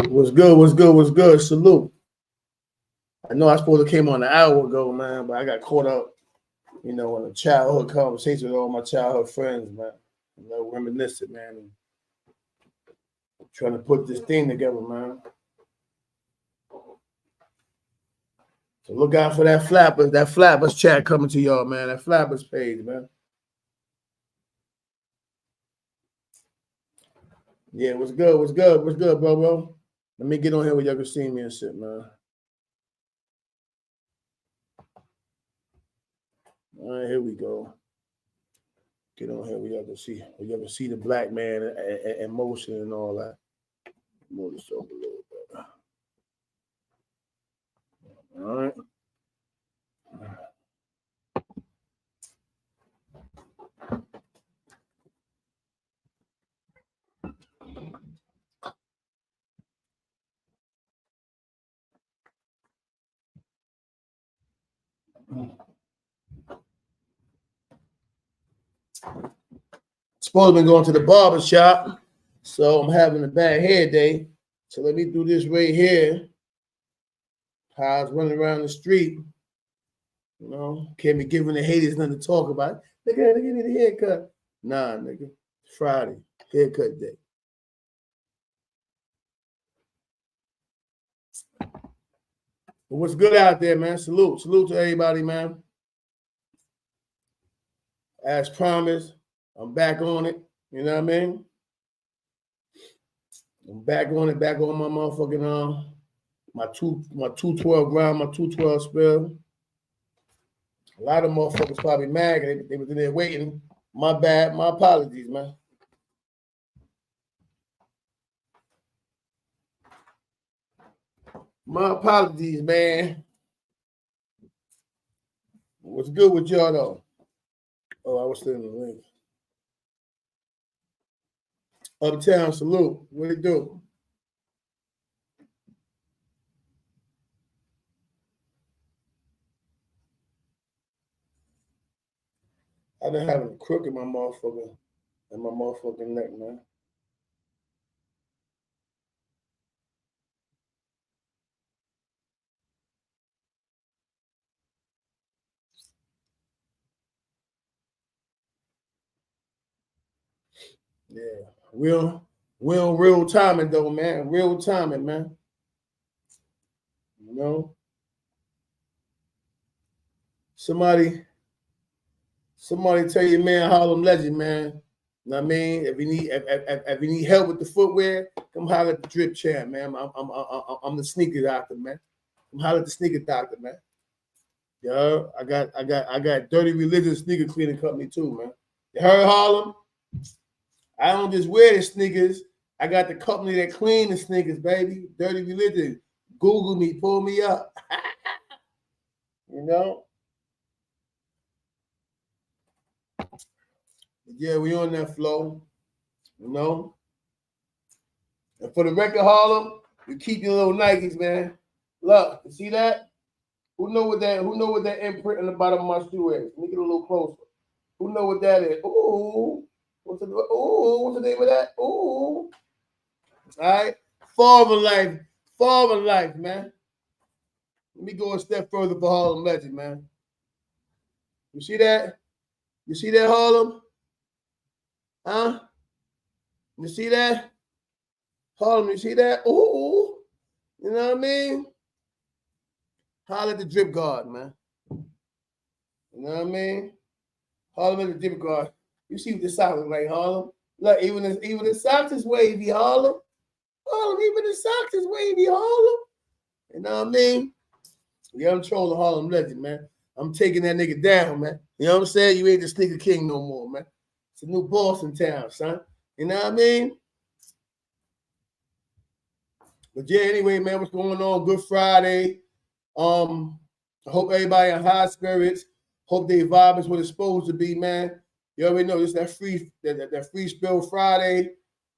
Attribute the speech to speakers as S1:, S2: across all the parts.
S1: What's good? What's good? What's good? Salute. I know I supposed to came on an hour ago, man, but I got caught up, in a childhood conversation with all my childhood friends, man. Reminiscent, man. And trying to put this thing together, man. So look out for that Flappers chat coming to y'all, man. That Flappers page, man. Yeah, what's good? What's good? What's good, bro? Let me get on here where y'all can see me and shit, man. All right, here we go. Get on here where y'all can see the black man in motion and all that. Move this over a little bit. All right. Supposed to be going to the barber shop, so I'm having a bad hair day. So let me do this right here. How I was running around the street, can't be giving the haters nothing to talk about. Nigga, need a haircut. Nah, nigga, it's Friday, haircut day. But what's good out there, man? Salute to everybody, man. As promised, I'm back on it. You know what I mean? I'm back on it, back on my motherfucking my 212 grind, my 212 spell. A lot of motherfuckers probably mad. They was in there waiting. My bad. My apologies, man. My apologies, man. What's good with y'all though? Oh, I was still in the link. Uptown, salute. What it do? I've been having a crook in my motherfucking neck, man. Yeah. Real timing though, man. Real timing, man. Somebody tell you, man, Harlem legend, man. You know what I mean? If you need help with the footwear, come holler at the Drip Champ, man. I'm the sneaker doctor, man. Come holler at the sneaker doctor, man. Yeah, I got Dirty Religion sneaker cleaning company too, man. You heard, Harlem? I don't just wear the sneakers. I got the company that clean the sneakers, baby. Dirty Religion. Google me, pull me up. Yeah, we on that flow. And for the record, Harlem, you keep your little Nikes, man. Look, you see that? Who know what that imprint on the bottom of my shoe is? Let me get a little closer. Who know what that is? Ooh. What's the name of that? Ooh. All right. Farmer life, man. Let me go a step further for Harlem Legend, man. You see that? You see that, Harlem? Huh? You see that? Harlem, you see that? Ooh. You know what I mean? Holler at the Drip Guard, man. You know what I mean? Harlem at the Drip Guard. You see what the socks look like, Harlem? Look, even the socks is wavy, Harlem. Harlem, even the socks is wavy, Harlem. You know what I mean? Yeah, I'm trolling Harlem Legend, man. I'm taking that nigga down, man. You know what I'm saying? You ain't the sneaker king no more, man. It's a new boss in town, son. You know what I mean? But yeah, anyway, man, what's going on? Good Friday. I hope everybody in high spirits. Hope they vibe is what it's supposed to be, man. You already know this that free spill Friday.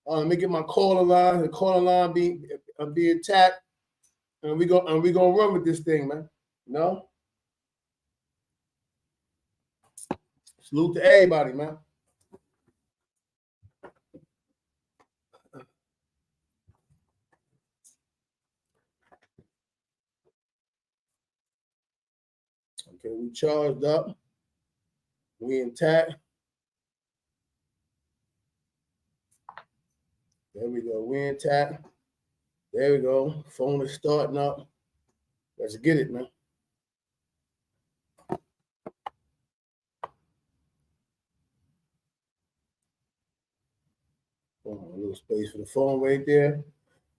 S1: Let me get my caller line. The caller line be attacked, and we gonna run with this thing, man. Salute to everybody, man. Okay, we charged up. We intact. There we go. We intact. There we go. Phone is starting up. Let's get it, man. Oh, a little space for the phone right there.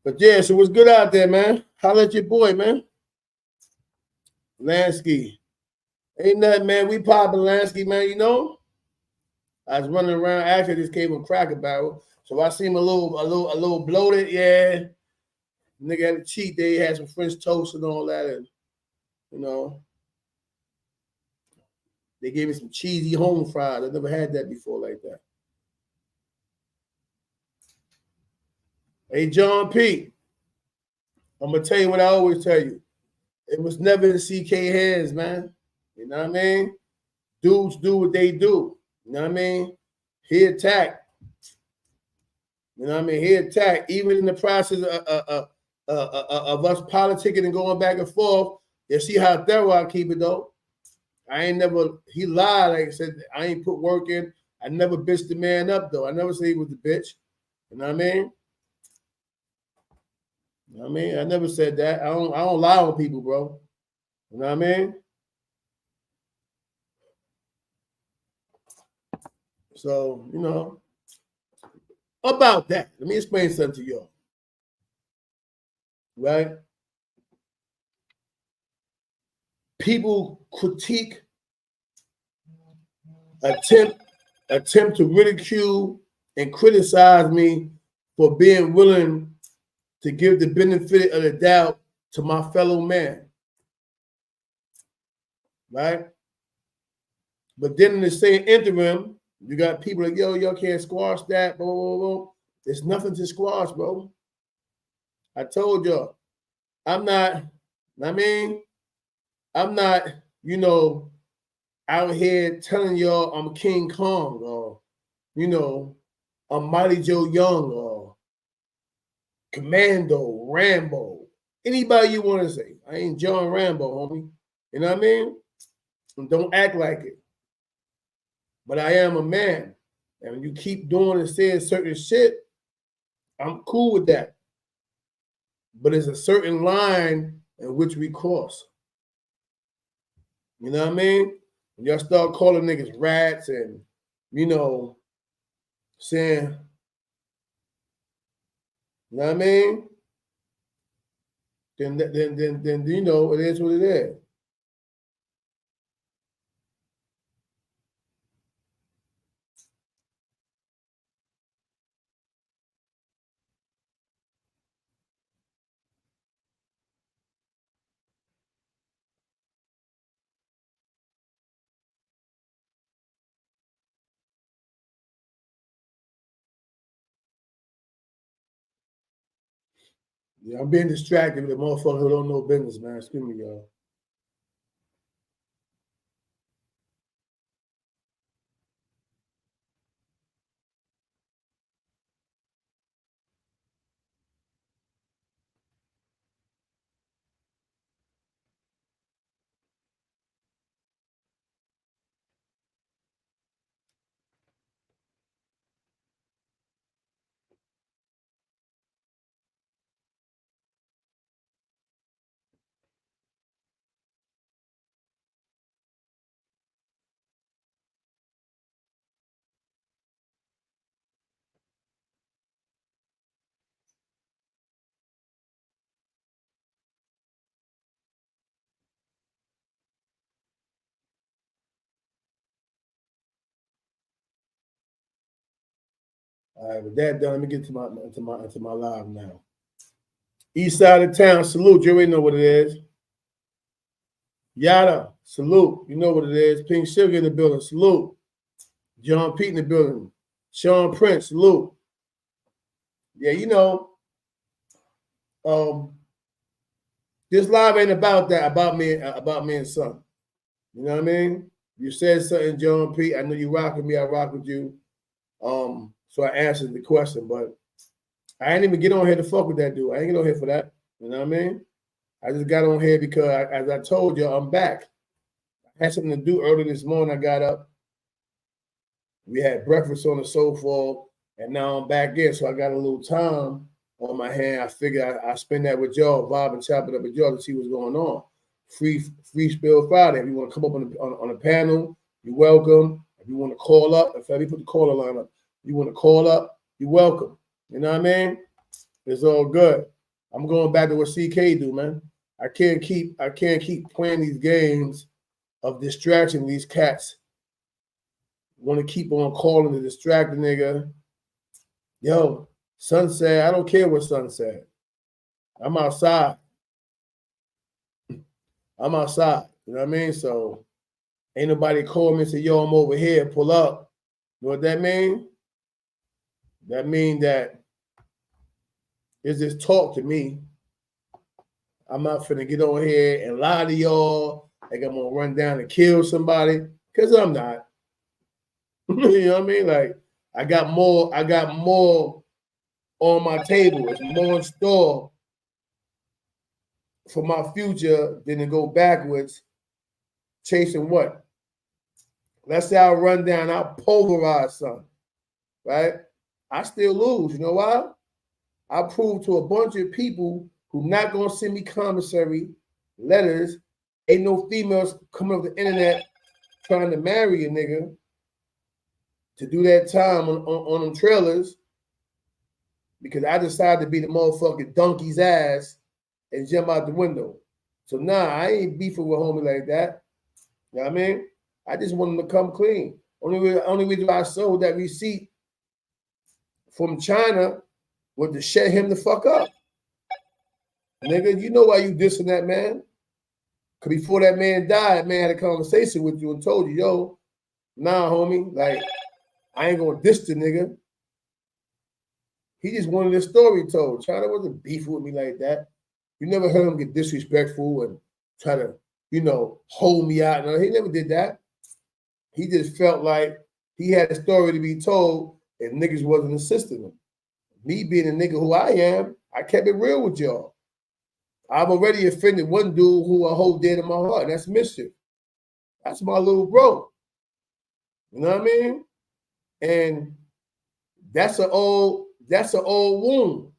S1: But yeah, so what's good out there, man? Holla at your boy, man. Lansky. Ain't nothing, man. We popping Lansky, man, you know? I was running around. Actually, I just came from Cracker Barrel. So I seen him a little bloated, yeah. Nigga had a cheat day, had some French toast and all that, and you know, they gave me some cheesy home fries. I never had that before like that. Hey, John P., I'm gonna tell you what I always tell you. It was never in CK hands, man. You know what I mean? Dudes do what they do. You know what I mean? He attacked. You know what I mean? He attacked. Even in the process of us politicking and going back and forth, you see how thorough I keep it, though. I ain't never, he lied. Like I said, I ain't put work in. I never bitched the man up, though. I never said he was the bitch. You know what I mean? You know what I mean? I never said that. I don't lie on people, bro. You know what I mean? So, you know, about that, let me explain something to y'all. Right? People critique, attempt to ridicule and criticize me for being willing to give the benefit of the doubt to my fellow man. Right? But then in the same interim, you got people like, yo, y'all can't squash that, blah, blah, blah. There's nothing to squash, bro. I told y'all, I'm not, you know, out here telling y'all I'm King Kong or, you know, I'm Mighty Joe Young or Commando, Rambo, anybody you want to say. I ain't John Rambo, homie. You know what I mean? And don't act like it. But I am a man. And when you keep doing and saying certain shit, I'm cool with that. But there's a certain line in which we cross. You know what I mean? When y'all start calling niggas rats and, you know, saying, you know what I mean? Then you know, it is what it is. Yeah, I'm being distracted with a motherfucker who don't know business, man. Excuse me, y'all. All right, with that done, let me get to my live now. East side of town, salute. You already know what it is. Yada, salute. You know what it is. Pink Sugar in the building, salute. John Pete in the building. Sean Prince, salute. Yeah, you know, this live ain't about that, about me and son. You know what I mean? You said something, John Pete. I know you rock with me. I rock with you. So I answered the question, but I ain't even get on here to fuck with that dude. I ain't get on here for that. You know what I mean? I just got on here because, as I told you, I'm back. I had something to do early this morning. I got up. We had breakfast on the sofa, and now I'm back in. So I got a little time on my hand. I figured I spend that with y'all, vibe and chop it up with y'all to see what's going on. Free Spill Friday. If you want to come up on a panel, you're welcome. If you want to call up, if I put the caller line up, you want to call up, you're welcome. You know what I mean? It's all good. I'm going back to what CK do, man. I can't keep playing these games of distraction. These cats want to keep on calling to distract the nigga. Yo, Son said, I don't care what Son said. I'm outside. I'm outside. You know what I mean? So ain't nobody call me and say, yo, I'm over here, pull up. You know what that mean? That mean that it's just talk to me. I'm not finna get on here and lie to y'all like I'm gonna run down and kill somebody, because I'm not. You know what I mean? Like I got more on my table. There's more in store for my future than to go backwards chasing what? Let's say I'll run down, I'll pulverize something, right? I still lose. You know why? I proved to a bunch of people who not gonna send me commissary letters. Ain't no females coming off the internet trying to marry a nigga to do that time on them trailers, because I decided to be the motherfucking donkey's ass and jump out the window. So nah, I ain't beefing with homie like that. You know what I mean? I just want him to come clean. Only reason why I sold that receipt from China was to shut him the fuck up. Nigga, you know why you dissing that man? Because before that man died, that man had a conversation with you and told you, yo, nah, homie, like, I ain't gonna diss the nigga. He just wanted his story told. China wasn't beefing with me like that. You never heard him get disrespectful and try to, hold me out. No, he never did that. He just felt like he had a story to be told and niggas wasn't assisting him. Me being a nigga who I am, I kept it real with y'all. I've already offended one dude who I hold dear to my heart, and that's Mischief. That's my little bro. You know what I mean? And that's an old wound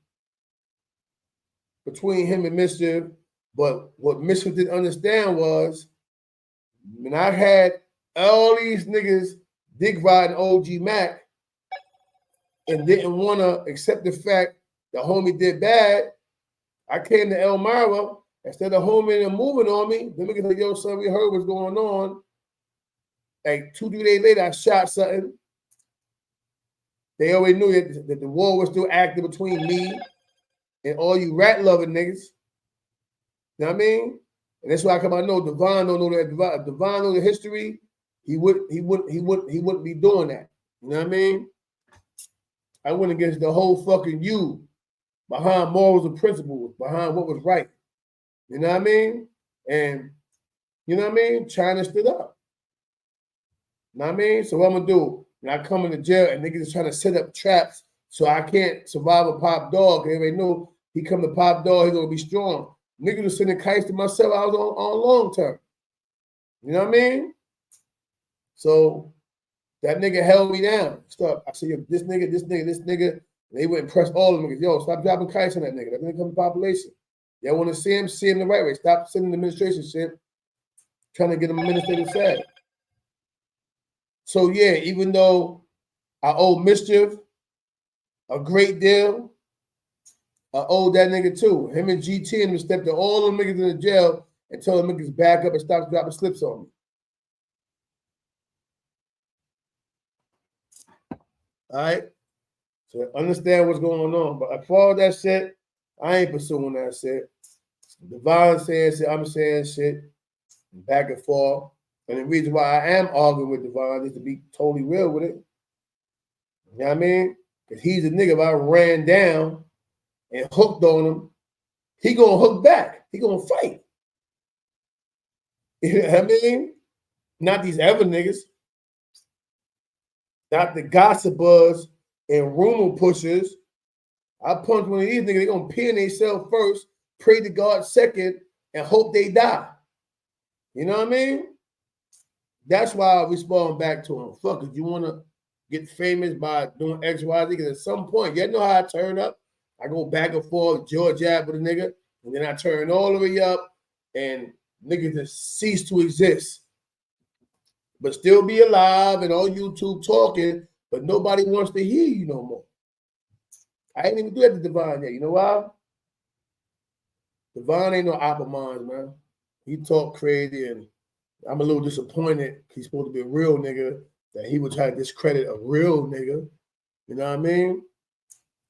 S1: between him and Mischief. But what Mischief didn't understand was when I had all these niggas dick riding OG Mac and didn't want to accept the fact the homie did bad, I came to Elmira, instead of homing and moving on me, them niggas like, yo, son, we heard what's going on. Like 2-3 days later, I shot something. They already knew that the war was still active between me and all you rat loving niggas. You know what I mean? And that's why I come out. Know Devon don't know that. If Devon know the history, he wouldn't be doing that. You know what I mean? I went against the whole fucking you behind morals and principles, behind what was right. You know what I mean? And you know what I mean? China stood up. You know what I mean? So what I'm gonna do? When I come into jail and niggas is trying to set up traps so I can't survive a Pop Dog. Everybody know he come to Pop Dog, he's gonna be strong. Niggas was sending kites to myself. I was on long term. You know what I mean? So that nigga held me down. Stop. I said, yo, this nigga. They went and press all of them niggas. Yo, stop dropping kites on that nigga. That nigga come to population. Y'all want to see him the right way. Stop sending administration shit. Trying to get him administrative side. So yeah, even though I owe Mischief a great deal, I owe that nigga too. Him and GT and stepped to all them niggas in the jail and told them niggas back up and stop dropping slips on me. All right? So understand what's going on. But as far as that shit, I ain't pursuing that shit. Devon saying shit, I'm saying shit, back and forth. And the reason why I am arguing with Devon is to be totally real with it. You know what I mean? Because he's a nigga, if I ran down and hooked on him, he gonna hook back. He gonna fight. You know what I mean? Not these other niggas. Not the gossipers and rumor pushers. I punch one of these niggas, they gonna pin themselves first, pray to God second, and hope they die. You know what I mean? That's why I respond back to him. Fuck it, you want to get famous by doing X, Y, Z? Because at some point, you know how I turn up? I go back and forth, George jab with a nigga, and then I turn all the way up, and niggas just cease to exist. But still be alive and on YouTube talking, but nobody wants to hear you no more. I ain't even do that to Devon yet. You know why? Devon ain't no opera mind, man. He talk crazy, and I'm a little disappointed. He's supposed to be a real nigga, that he would try to discredit a real nigga. You know what I mean?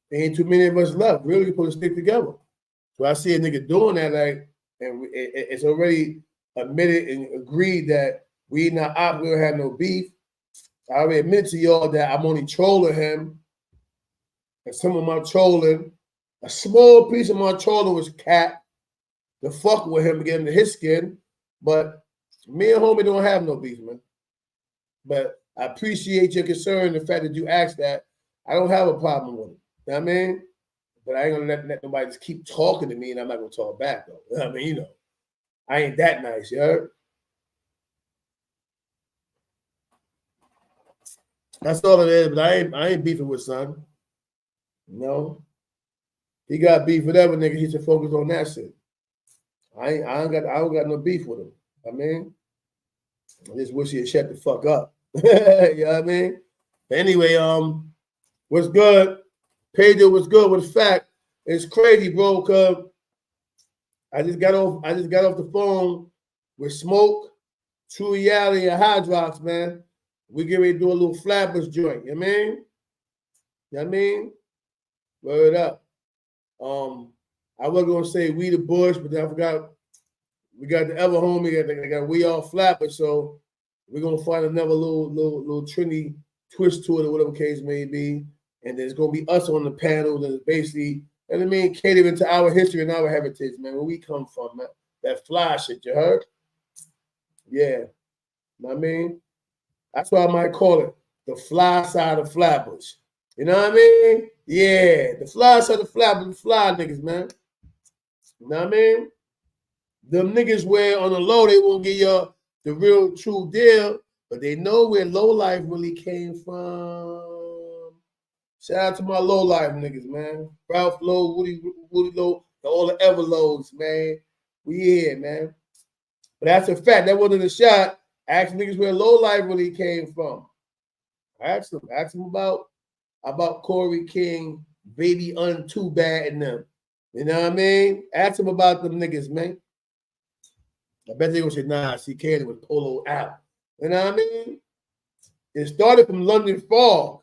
S1: There ain't too many of us left. Really supposed to stick together. So I see a nigga doing that, like, and it's already admitted and agreed that we not op, we don't have no beef. I already admit to y'all that I'm only trolling him. And some of my trolling, a small piece of my trolling was Cap to fuck with him, get into his skin. But me and homie don't have no beef, man. But I appreciate your concern, the fact that you asked that. I don't have a problem with it. You know what I mean? But I ain't gonna let nobody just keep talking to me, and I'm not gonna talk back though. You know what I mean, you know, I ain't that nice, you heard? That's all it is. But I ain't beefing with son. You know, he got beef with whatever nigga. He should focus on that shit. I don't got no beef with him. I mean, I just wish he'd shut the fuck up. You know what I mean? But anyway, what's good? Pedro, what's good? What's fact? It's crazy, bro, cause I just got off the phone with Smoke, True Reality, and Hydrox, man. We get ready to do a little Flatbush joint, you know what I mean? You know what I mean? Word up. I was gonna say we the Bush, but then I forgot we got the other homie that got we all Flatbush, so we're gonna find another little Trinity twist to it or whatever case may be. And there's gonna be us on the panel that is basically, you know what I mean, catering to our history and our heritage, man, where we come from, man. That fly shit, you heard? Yeah. You know what I mean? That's why I might call it the fly side of Flatbush. You know what I mean? Yeah, the fly side of Flatbush, fly niggas, man. You know what I mean? Them niggas where on the low, they won't give you the real true deal, but they know where low life really came from. Shout out to my low life niggas, man. Ralph Lowe, Woody Lowe, all the ever lows, man. We here, man. But that's a fact. That wasn't a shot. Ask niggas where low life really came from. Ask them about Corey King, Baby Too Bad and them. You know what I mean? Ask them about them niggas, man. I bet they gonna say, nah, CK was Polo out. You know what I mean? It started from London Fog.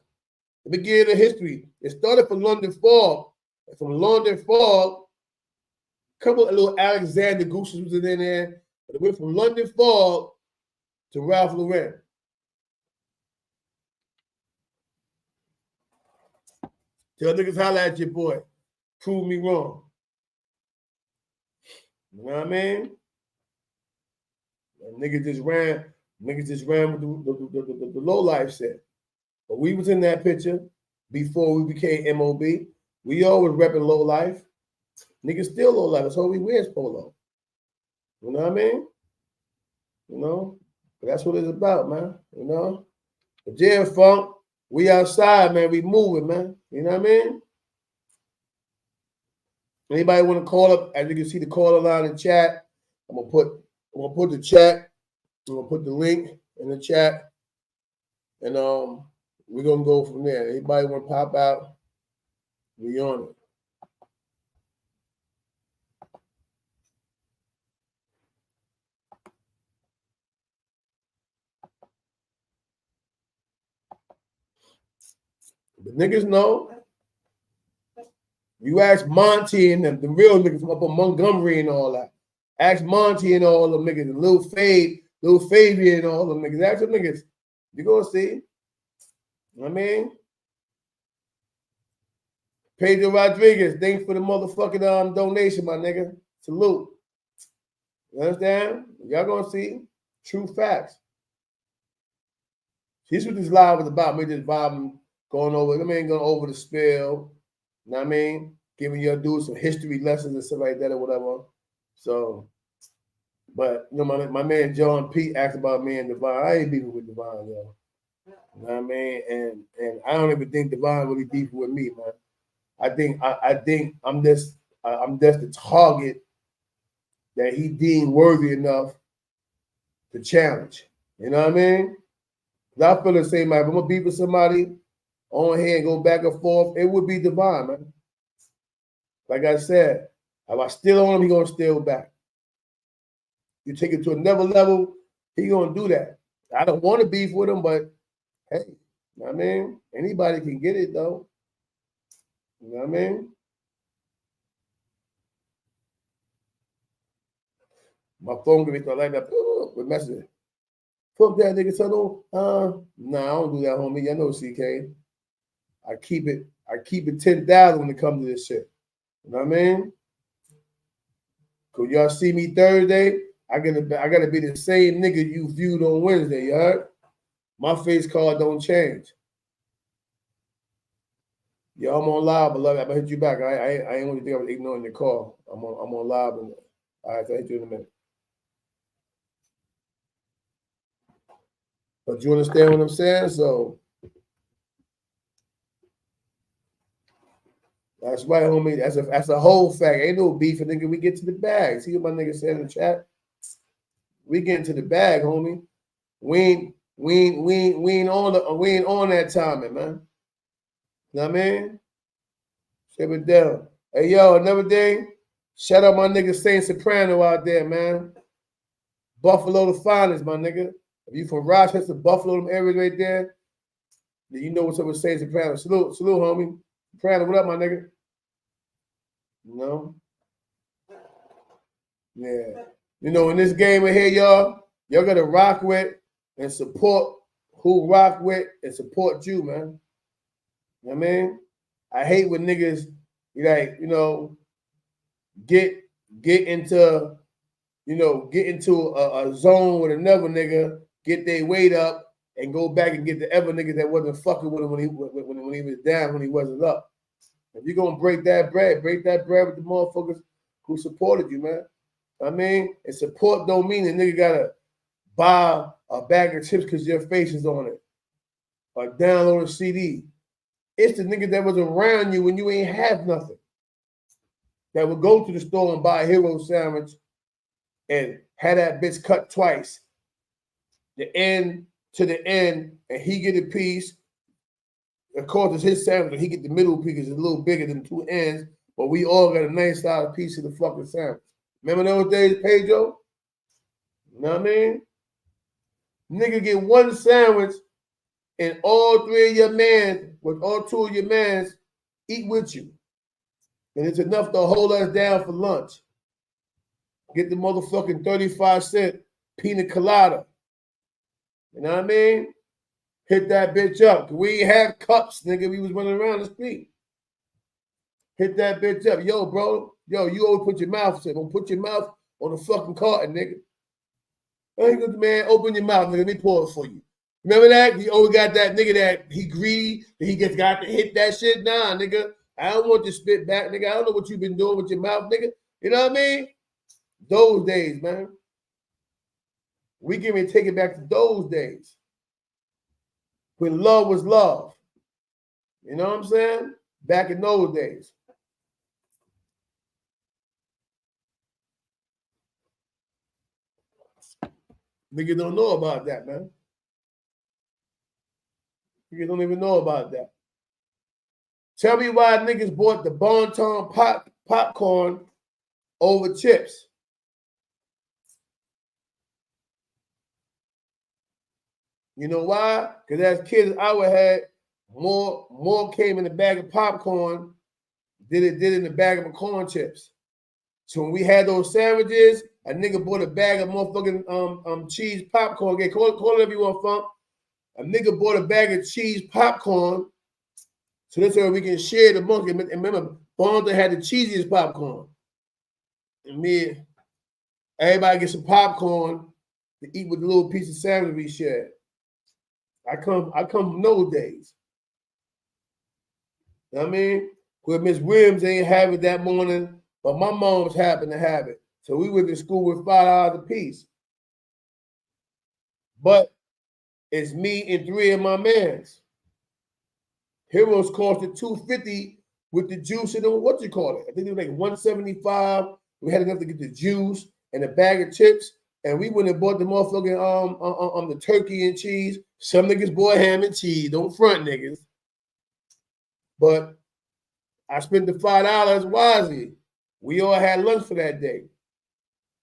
S1: Let me give you the history. It started from London Fog. And from London Fog, a couple of little Alexander Gooses was in there. But it went from London Fog to Ralph Lauren. Tell niggas holla at your boy. Prove me wrong. You know what I mean? And niggas just ran with the low life set. But we was in that picture before we became MOB. We always repping low life. Niggas still low life. That's all we wears polo. You know what I mean? You know? But that's what it's about, man. You know? But yeah, Funk, we outside, man. We moving, man. You know what I mean? Anybody want to call up? As you can see the caller line in chat. I'm gonna put the chat. I'm gonna put the link in the chat. And we're gonna go from there. Anybody want to pop out? We on it. The niggas know. You ask Monty and the real niggas from up on Montgomery and all that. Ask Monty and all them niggas, and Lil Fabian and all them niggas. Ask them niggas. You gonna see. You know what I mean? Pedro Rodriguez, thanks for the motherfucking donation, my nigga. Salute. You understand? Y'all gonna see true facts. This is what this live is about. Me just vibing, going over the spill. You know what I mean? Giving your dudes some history lessons and stuff like that or whatever. So But you know, my man John P asked about me and Devon. I ain't beefing with Devon, yo. You know what I mean? And I don't even think Devon really beefing with me, man. I think I'm just the target that he deemed worthy enough to challenge. You know what I mean? I feel the same way. If I'm gonna beef with somebody on here and go back and forth, it would be Devon, man. Like I said, if I steal on him, he gonna steal back. You take it to another level, he gonna do that. I don't want to beef with him, but hey, you know what I mean? Anybody can get it though. You know what I mean? My phone gonna be like that with messages. Fuck that nigga, so nah, I don't do that, homie. I know CK. I keep it 10,000 when it comes to this shit. You know what I mean? Cause y'all see me Thursday, I gotta be the same nigga you viewed on Wednesday, you heard? My face card don't change. Yo, I'm on live, beloved. I'm gonna hit you back. I ain't gonna think I was ignoring your call. I'm on live, and all right, so I'll hit you in a minute. But you understand what I'm saying? So that's right, homie. That's a whole fact. Ain't no beef, nigga. We get to the bag. See what my nigga said in the chat? We get into the bag, homie. We ain't on that timing, man. You know what I mean? Ship it down. Hey, yo, another thing. Shout out my nigga Saint Soprano out there, man. Buffalo the finest, my nigga. If you from Rochester, Buffalo, them areas right there, then you know what's up with Saint Soprano. Salute, homie. Soprano, what up, my nigga? You know? Yeah. You know, in this game right here, y'all gotta rock with and support who rock with and support you, man. You know what I mean? I hate when niggas like, you know, get into a zone with another nigga, get their weight up, and go back and get the other nigga that wasn't fucking with him when he was down, when he wasn't up. If you're gonna break that bread with the motherfuckers who supported you, man. I mean, and support don't mean the nigga gotta buy a bag of chips because your face is on it or download a CD. It's the nigga that was around you when you ain't have nothing, that would go to the store and buy a hero sandwich and had that bitch cut twice, the end to the end, and he get a piece. Of course, it's his sandwich, and he get the middle piece. It's a little bigger than the two ends, but we all got a nice sized piece of the fucking sandwich. Remember those days, Pedro? You know what I mean? Nigga get one sandwich, and all three of your mans, with all two of your mans, eat with you. And it's enough to hold us down for lunch. Get the motherfucking 35-cent pina colada. You know what I mean? Hit that bitch up. We ain't have cups, nigga. We was running around the street. Hit that bitch up. Yo, bro. Yo, you always put your mouth in. Don't put your mouth on the fucking carton, nigga. Hey, good man, open your mouth, nigga. Let me pour it for you. Remember that? He always got that nigga that he greedy, that he got to hit that shit. Nah, nigga. I don't want to spit back, nigga. I don't know what you've been doing with your mouth, nigga. You know what I mean? Those days, man. We can even take it back to those days when love was love. You know what I'm saying? Back in those days. Niggas don't know about that, man. Niggas don't even know about that. Tell me why niggas bought the Bon-Ton popcorn over chips. You know why? Because as kids, I would have more came in the bag of popcorn than it did in the bag of corn chips. So when we had those sandwiches, a nigga bought a bag of motherfucking cheese popcorn. Okay, call it whatever you want, funk. A nigga bought a bag of cheese popcorn. So this way we can share the monkey. And remember, Bonta had the cheesiest popcorn. And everybody get some popcorn to eat with the little piece of sandwich we shared. I come from those days. You know what I mean? Where Miss Williams ain't have it that morning, but my mom's happened to have it. So we went to school with $5 apiece. But it's me and 3 of my mans. Heroes costed $250 with the juice and what you call it. I think it was like $175. We had enough to get the juice and a bag of chips, and we went and bought the motherfucking the turkey and cheese. Some niggas bought ham and cheese. Don't front, niggas. But I spent the $5 wisely. We all had lunch for that day.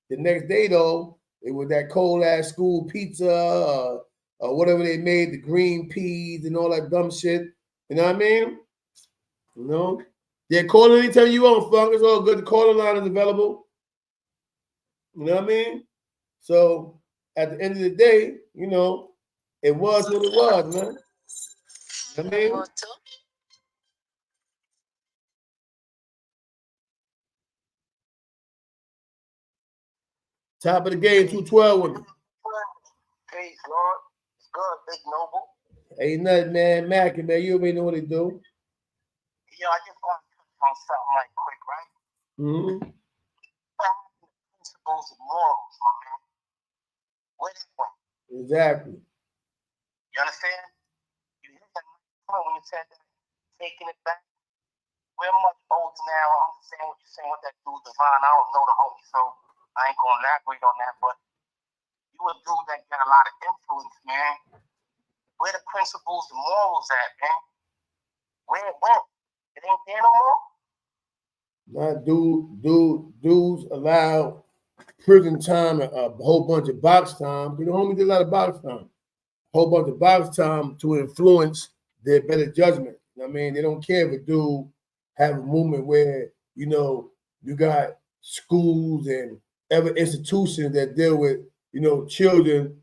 S1: The next day, though, it was that cold ass school pizza, or whatever they made, the green peas and all that dumb shit. You know what I mean? You know? Yeah, call anytime you want, Funk. It's all good. The calling line is available. You know what I mean? So at the end of the day, you know, it was what it was, man. You know what I mean? Top of the game, 212 with me.
S2: Peace, Lord. It's good, Big Noble.
S1: Ain't nothing, man. Mackin, man. You already know what they do.
S2: Yo, I just want to touch on something like quick, right?
S1: Mm-hmm.
S2: Principles and morals, my man. Where they went?
S1: Exactly.
S2: You understand? You hit that point when you said that, taking it back. We're much older now. I understand what you're saying with that dude, Divine. I don't know the homie, so I ain't going to elaborate on that, but you a dude that got a lot of influence, man. Where the principles and morals at, man? Where it went? It ain't there no more?
S1: Not dudes allow prison time, a whole bunch of box time. You know, homie did a lot of box time. A whole bunch of box time to influence their better judgment. You know what I mean? They don't care if a dude have a movement where, you know, you got schools and other institutions that deal with, you know, children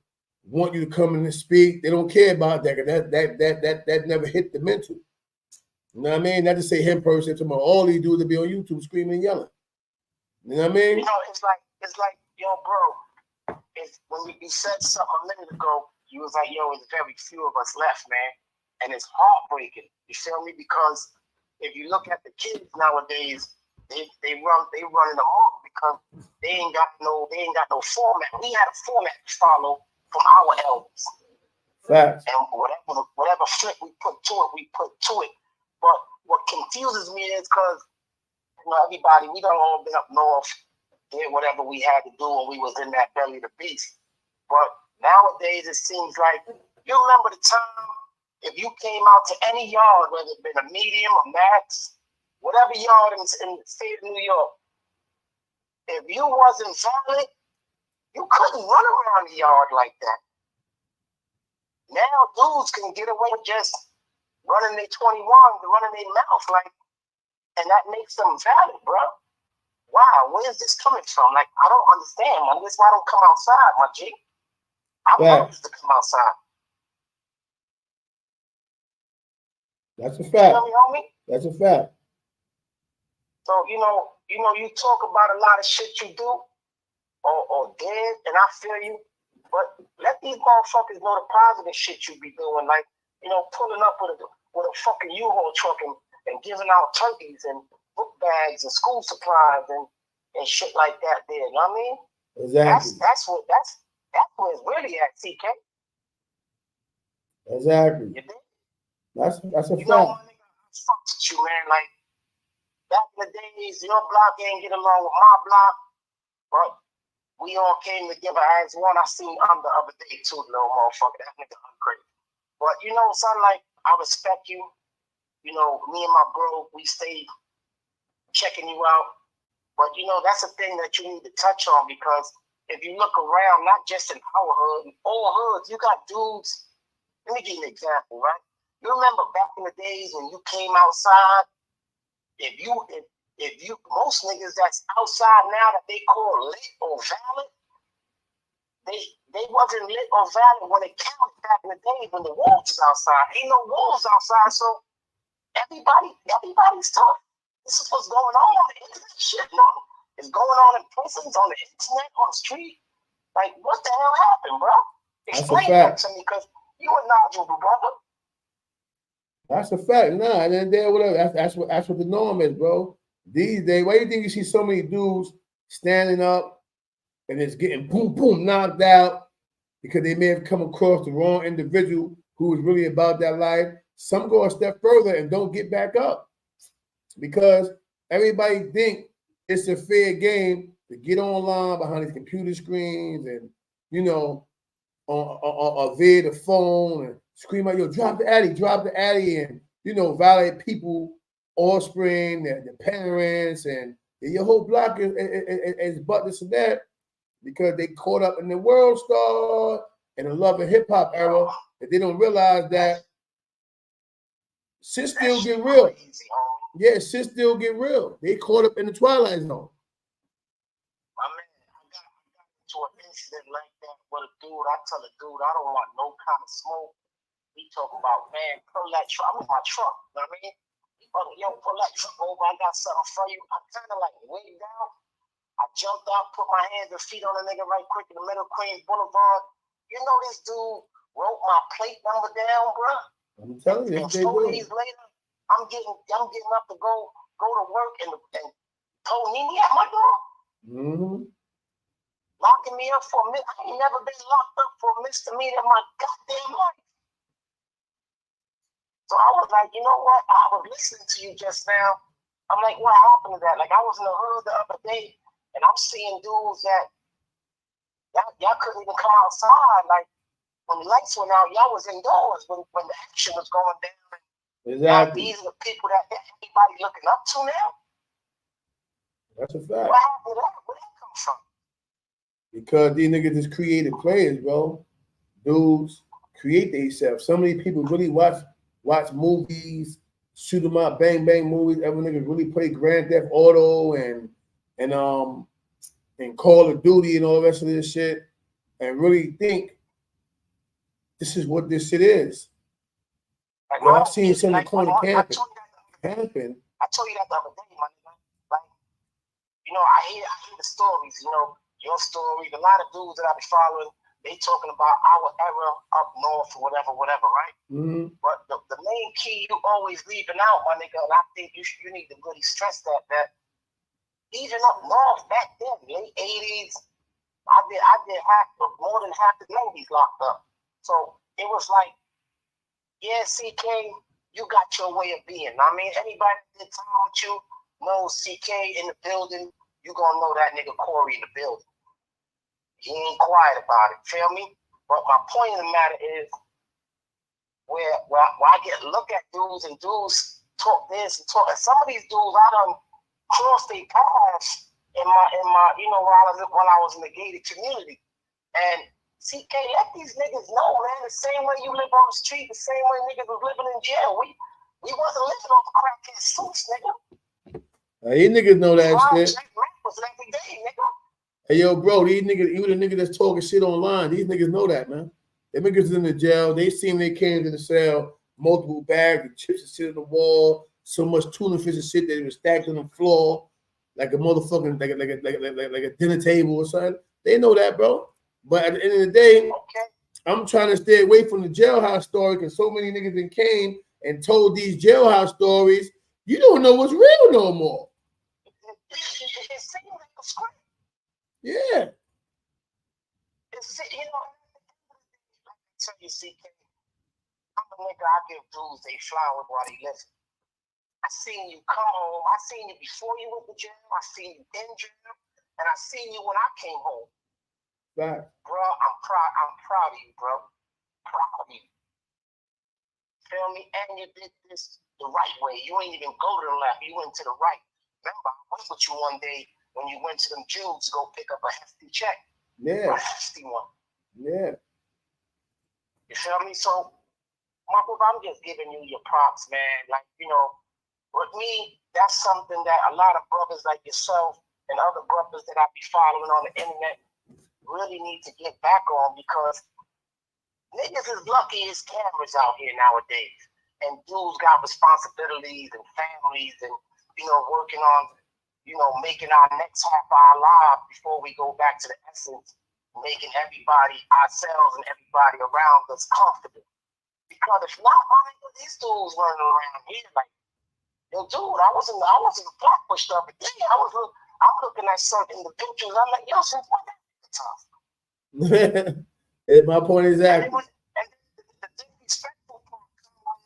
S1: want you to come in and speak. They don't care about that. That never hit the mental. You know what I mean? Not to say him person, to all these dudes that be on YouTube screaming and yelling. You know what I mean?
S2: You know, it's like, yo, bro. It's when you said something a minute ago, you was like, yo, there's very few of us left, man, and it's heartbreaking. You feel me? Because if you look at the kids nowadays, they running amok because they ain't got no format. We had a format to follow from our elders.
S1: Facts.
S2: And whatever flip we put to it. But what confuses me is because, you know, everybody, we done all been up north, did whatever we had to do when we was in that belly of the beast. But nowadays it seems like, you remember the time if you came out to any yard, whether it been a medium or max, whatever yard in the state of New York, if you wasn't valid, you couldn't run around the yard like that. Now dudes can get away with just running their 21, running their mouth like, and that makes them valid, bro. Wow, where is this coming from? Like, I don't understand, man. This is why I don't come outside, my G. I want to come outside.
S1: That's a fact.
S2: You know me, homie?
S1: That's a fact.
S2: So, you know, you talk about a lot of shit you do or did, and I feel you, but let these motherfuckers know the positive shit you be doing, like, you know, pulling up with a fucking U-Haul truck and giving out turkeys and book bags and school supplies and shit like that there, you know what I mean?
S1: Exactly.
S2: That's where it's really at, CK.
S1: Exactly.
S2: You think?
S1: That's a fact.
S2: You know, my nigga, I fucked with you, man. Like, back in the days, your block ain't get along with my block, but we all came together as one. I seen the other day too, little motherfucker. That nigga crazy. But you know, son, like, I respect you. You know, me and my bro, we stayed checking you out. But you know, that's a thing that you need to touch on, because if you look around, not just in our hood, in all hoods, you got dudes. Let me give you an example, right? You remember back in the days when you came outside, if you most niggas that's outside now that they call lit or valid, they wasn't lit or valid when it counted back in the days when the wolves was outside. Ain't no wolves outside, so everybody's tough. This is what's going on the internet. Shit, no, it's going on in prisons, on the internet, on the street. Like, what the hell happened, bro? Explain that to me, because you a knowledgeable brother.
S1: That's a fact. Nah, and then whatever. That's what the norm is, bro. These days, why do you think you see so many dudes standing up and it's getting boom, boom, knocked out because they may have come across the wrong individual who was really about that life. Some go a step further and don't get back up because everybody think it's a fair game to get online behind these computer screens and, you know, or via the phone and scream out, yo, drop the addy, and, you know, violate people, offspring, their parents, and your whole block is but this and that because they caught up in the world star and the love and hip hop era that they don't realize that shit still get real. Yeah, shit still get real. They caught up in the Twilight Zone.
S2: My man, I got into an incident like that with a dude. I tell a dude I don't want no kind of smoke. He talking about, man, pull that truck. I'm in my truck. You know what I mean? Yo, pull that truck over. I got something for you. I kind of like waited down. I jumped out, put my hands and feet on the nigga right quick in the middle of Queens Boulevard. You know this dude wrote my plate number down, bro.
S1: I'm telling you,
S2: and 4 days later, I'm getting up to go to work and told Nene at my door.
S1: Mm-hmm.
S2: Locking me up for I ain't never been locked up for a misdemeanor in my goddamn life. So I was like, you know what? I was listening to you just now. I'm like, what happened to that? Like I was in the hood the other day and I'm seeing dudes that y'all couldn't even come outside. Like when the lights went out, y'all was indoors when the action was going down.
S1: Exactly.
S2: These are the people that everybody looking up to now.
S1: That's a fact.
S2: What happened to that? Where that come from?
S1: Because these niggas is creative players, bro. Dudes create themselves. So many people really watch movies, shoot 'em up, bang bang movies. Every niggas really play Grand Theft Auto and Call of Duty and all the rest of this shit, and really think this is what this shit is.
S2: Like
S1: yo, I've seen some of the corner happen.
S2: I told you that the other day, my nigga. Like, you know, I hear the stories, you know, your stories. A lot of dudes that I be following, they talking about our era up north or whatever, right?
S1: Mm-hmm.
S2: But the main key you always leaving out, my nigga, and I think you need to really stress that even up north back then, late 80s, I did more than half the 90s locked up. So it was like, yeah, CK, you got your way of being. I mean, anybody that did time with you knows CK in the building. You gonna know that nigga Corey in the building. He ain't quiet about it. Feel me? But my point of the matter is, where I get look at dudes and dudes talk this and talk. And some of these dudes I done crossed their paths in my you know while I was in the gated community. And CK, let these niggas know, man. The same way you live on the street, the same way niggas was living in jail. We wasn't living off crackhead suits, nigga.
S1: These niggas know that shit.
S2: Was every day, nigga.
S1: Hey, yo, bro, these niggas, even the niggas that's talking shit online, these niggas know that, man. Them niggas in the jail. They seen they came to the cell, multiple bags of chips and shit on the wall, so much tuna fish and shit that it was stacked on the floor like a motherfucking like a dinner table or something. They know that, bro. But at the end of the day, I'm trying to stay away from the jailhouse story because so many niggas then came and told these jailhouse stories. You don't know what's real no more.
S2: It seems like a script.
S1: Yeah.
S2: You know, I tell you, CK, I'm a nigga, I give dudes they flowers while they listen. I seen you come home. I seen you before you went to jail. I seen you in jail. And I seen you when I came home.
S1: Right.
S2: Bro, I'm proud of you, bro. Proud of you. Feel me? And you did this the right way. You ain't even go to the left. You went to the right. Remember, I went with you one day when you went to them Jews to go pick up a hefty check.
S1: Yeah.
S2: A hefty one.
S1: Yeah.
S2: You feel me? So, my brother, I'm just giving you your props, man. Like, you know, with me, that's something that a lot of brothers like yourself and other brothers that I be following on the internet really need to get back on, because niggas is lucky as cameras out here nowadays. And dudes got responsibilities and families and, you know, working on, you know, making our next half of our life before we go back to the essence, making everybody, ourselves and everybody around us comfortable. Because if not, my nigga, these dudes running around here like, yo, dude, I was in the Flatbush the other day. I was I'm looking at certain individuals. I'm like, yo, since when that tough?
S1: And my point exactly.
S2: And the disrespectful part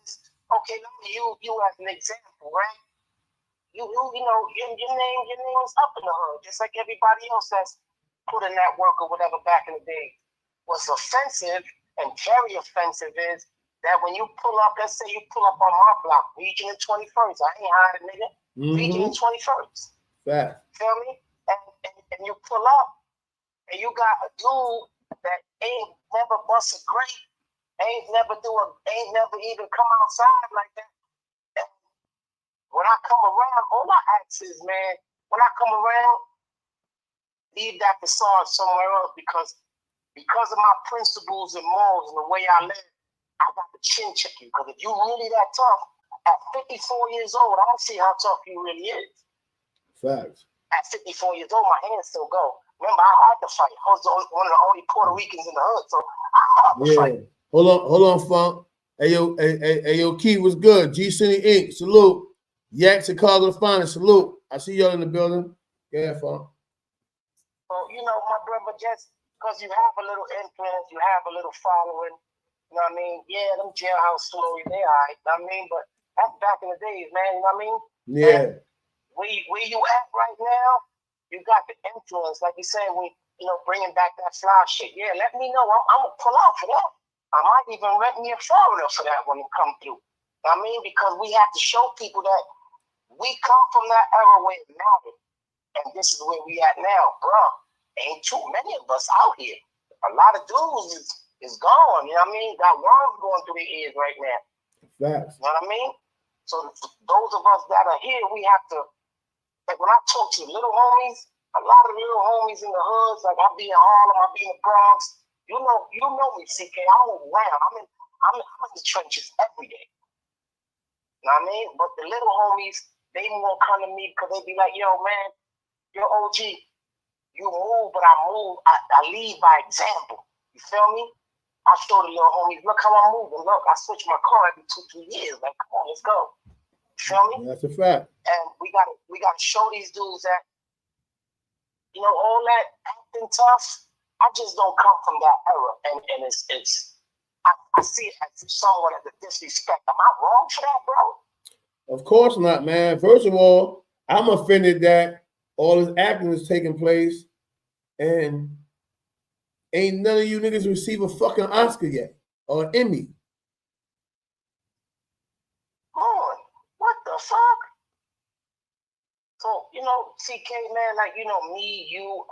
S2: is, okay, let me use you as an example, right? You know, your name is up in the hood, just like everybody else that's put in that work or whatever back in the day. What's offensive and very offensive is that when you pull up, let's say you pull up on my block, Region and 21st, I ain't hiding, nigga. Region and 21st.
S1: Fact.
S2: Feel me? And you pull up, and you got a dude that ain't never bust a grape, ain't never even come outside like that. When I come around, all I ask is, man, when I come around, leave that facade somewhere else because of my principles and morals and the way I live, I got to chin check you. Because if you really that tough, at 54 years old, I don't see how tough you really is.
S1: Facts.
S2: At 54 years old, my hands still go. Remember, I had to fight. I was one of the only Puerto Ricans in the hood, so I had to fight.
S1: Hold on, Funk. Hey, yo, Key was good. G City Inc. Salute. Yak Chicago Finest. Salute. I see y'all in the building. Yeah, Funk.
S2: So, you know, my brother, just because you have a little influence, you have a little following, you know what I mean? Yeah, them jailhouse stories, they all right, you know what I mean? But that's back in the days, man, you know what I mean?
S1: Yeah.
S2: And where you at right now, you got the influence, like you said, bringing back that fly shit. Yeah, let me know. I'm going to pull out for that. I might even rent me a foreigner for that when it come through. You know what I mean? Because we have to show people that we come from that era where it mattered. And this is where we at now, bro. Ain't too many of us out here. A lot of dudes is gone. You know what I mean? Got worms going through their ears right now.
S1: Facts.
S2: You know what I mean? So those of us that are here, we have to. Like when I talk to little homies, a lot of little homies in the hoods, like I be in Harlem, I be in the Bronx. You know me, CK. I'm around. I'm in the trenches every day. You know what I mean? But the little homies, they more come to me because they be like, yo, man, you're OG. You move, but I move. I lead by example. You feel me? I show the little homies, look how I'm moving. Look, I switch my car every 2-3 years. Like, come on, let's go. You feel me?
S1: That's a fact.
S2: And we gotta show these dudes that, all that acting tough. I just don't come from that era, and it's. I see it as somewhat as a disrespect. Am I wrong for that, bro?
S1: Of course not, man. First of all, I'm offended that all this acting is taking place, and ain't none of you niggas receive a fucking Oscar yet or an Emmy.
S2: On, what the fuck? So, CK, man, like, me, you,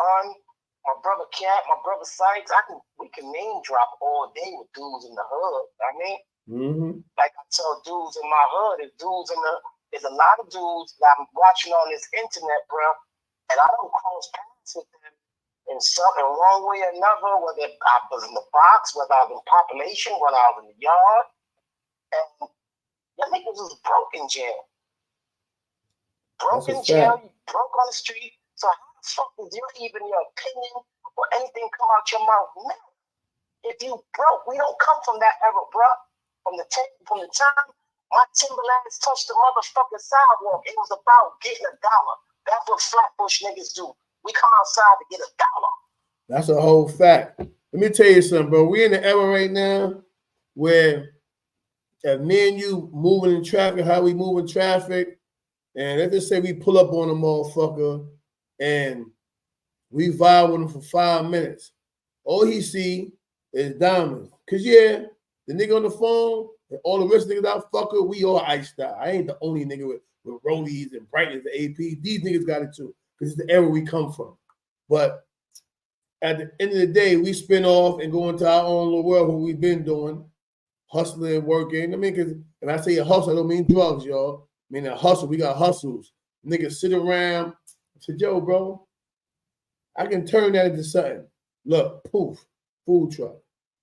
S2: my brother Cat, my brother Sykes, we can name drop all day with dudes in the hood. I mean, like I tell dudes in my hood, there's a lot of dudes that I'm watching on this internet, bro, and I don't cross paths with them in one way or another, whether I was in the box, whether I was in population, whether I was in the yard, and the niggas is broke in jail. Broke in jail, you broke on the street. So how the fuck is even your opinion or anything come out your mouth? No. If you broke, we don't come from that era, bro. From the time my Timberlands touched the motherfucking sidewalk, it was about getting $1. That's what Flatbush niggas do. We come outside to get $1.
S1: That's a whole fact. Let me tell you something, bro. We in the era right now where if me and you moving in traffic, how we move in traffic, and let's just say we pull up on a motherfucker and we vibe with him for 5 minutes. All he see is diamonds. Cause the nigga on the phone and all the rest of niggas out fucker, we all iced out. I ain't the only nigga with rollies and brightness and AP. These niggas got it too. Cause it's the era we come from. But at the end of the day, we spin off and go into our own little world what we've been doing, hustling, working. I mean, cause when I say a hustle, I don't mean drugs, y'all. I mean, a hustle, we got hustles. Niggas sit around and say, yo, bro, I can turn that into something. Look, poof, food truck.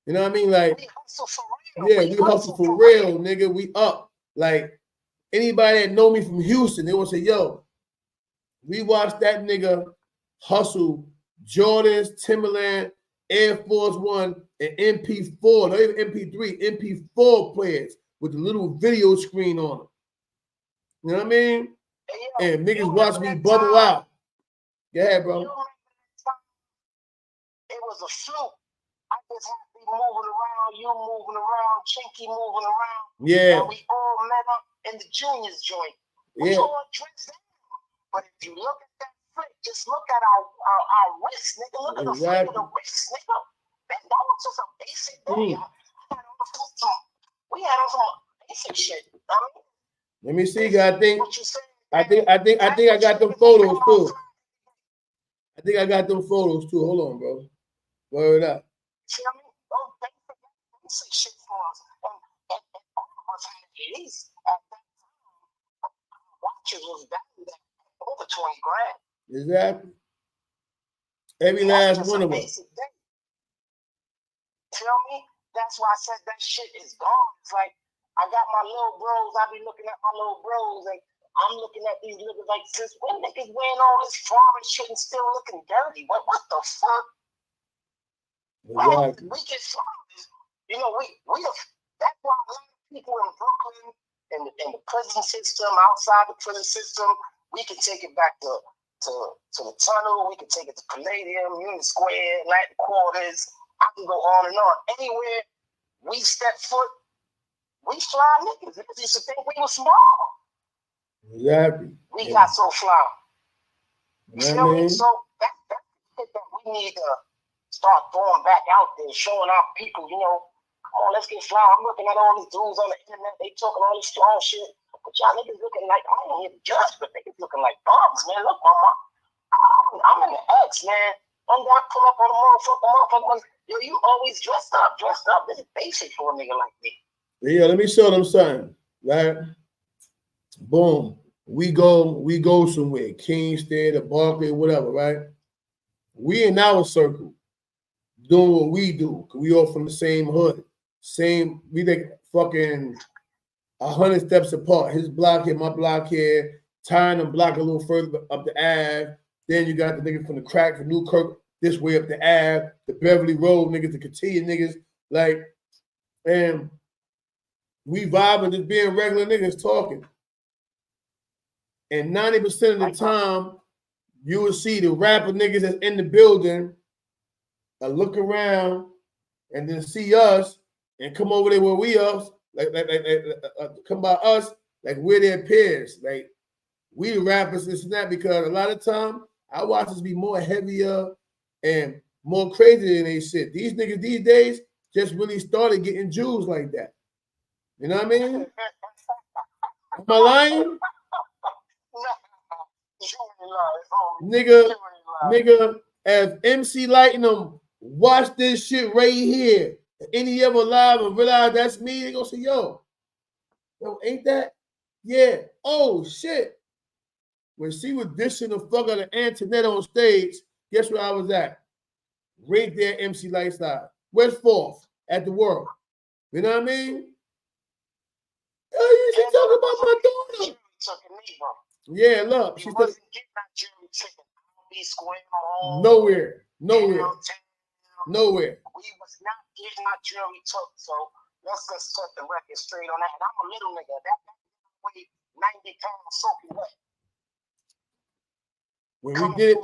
S1: You know what I mean? Like,
S2: we hustle for real.
S1: Yeah, we hustle for real, nigga. We up. Like, anybody that know me from Houston, they will say, yo, we watched that nigga hustle Jordans, Timberland, Air Force One, and MP4, not even MP3, MP4 players with the little video screen on them. You know what I mean? And niggas watch me bubble out. Go ahead, bro.
S2: It was a fluke. I just had to be moving around, you moving around, Chinky moving around.
S1: Yeah.
S2: And we all met up in the juniors joint. We
S1: Yeah.
S2: all dressed down. But if you look at that flick, just look at our wrist, nigga. Look at the flick of the wrist, nigga. That was just a basic day. We had on some basic shit. I mean,
S1: let me see, guys. I think I got them photos too. I think I got them photos too. Hold on, bro. Word up.
S2: See, I mean, those basic shit for us. And all of us had at least at that time, watches was valued at over 20 grand.
S1: Exactly. Every last one of us.
S2: Feel me? That's why I said that shit is gone. It's like I got my little bros. I be looking at my little bros, and I'm looking at these niggas like, since when niggas wearing all this foreign shit and still looking dirty? What the fuck?
S1: Exactly.
S2: We get flowers. You know, that's why a lot of people in Brooklyn, in the prison system, outside the prison system, we can take it back to the tunnel. We can take it to Palladium, Union Square, Latin Quarters. I can go on and on. Anywhere we step foot, we fly niggas. Niggas used to think we were small.
S1: Exactly.
S2: We got so fly. You feel me? So that's it that we need to start throwing back out there, showing our people, you know, come on, let's get fly. I'm looking at all these dudes on the internet, they talking all this strong shit. But y'all niggas looking like, I don't hear the judge, but niggas looking like bums, man. Look, mama, I'm in the X, man. I'm gonna pull up on a motherfucker. Yo, you always dressed up. This is basic for a nigga like me.
S1: Yeah, let me show them something. Right? Boom. We go somewhere. Kingston, the Barclay, whatever, right? We in our circle doing what we do. Cause we all from the same hood. We like fucking 100 steps apart. His block here, my block here, tying them block a little further up the Ave. Then you got the niggas from the crack from Newkirk this way up the Ave, the Beverly Road niggas, the Cotillion niggas, like, and we vibing, just being regular niggas talking. And 90% of the time, you will see the rapper niggas that's in the building look around and then see us and come over there where we are, come by us like we're their peers. Like, we the rappers, this and that, because a lot of time, our watches be more heavier and more crazy than they shit. These niggas these days just really started getting Jews like that. You know what I mean? Am I lying? Nigga, as MC Lightning watch this shit right here, any ever live and realize that's me, they gonna say, yo, ain't that? Yeah. Oh shit. When she was dishing the fuck out of Antoinette on stage, guess where I was at? Right there, MC Lifestyle. Where's 4th? At the World. You know what I mean? Oh, you should talk about my daughter. Yeah, look. She said, nowhere. We
S2: was not getting our jury took, so let's just set the record straight on that. And I'm a little nigga. That weighed 90 pounds soaking wet.
S1: When we did,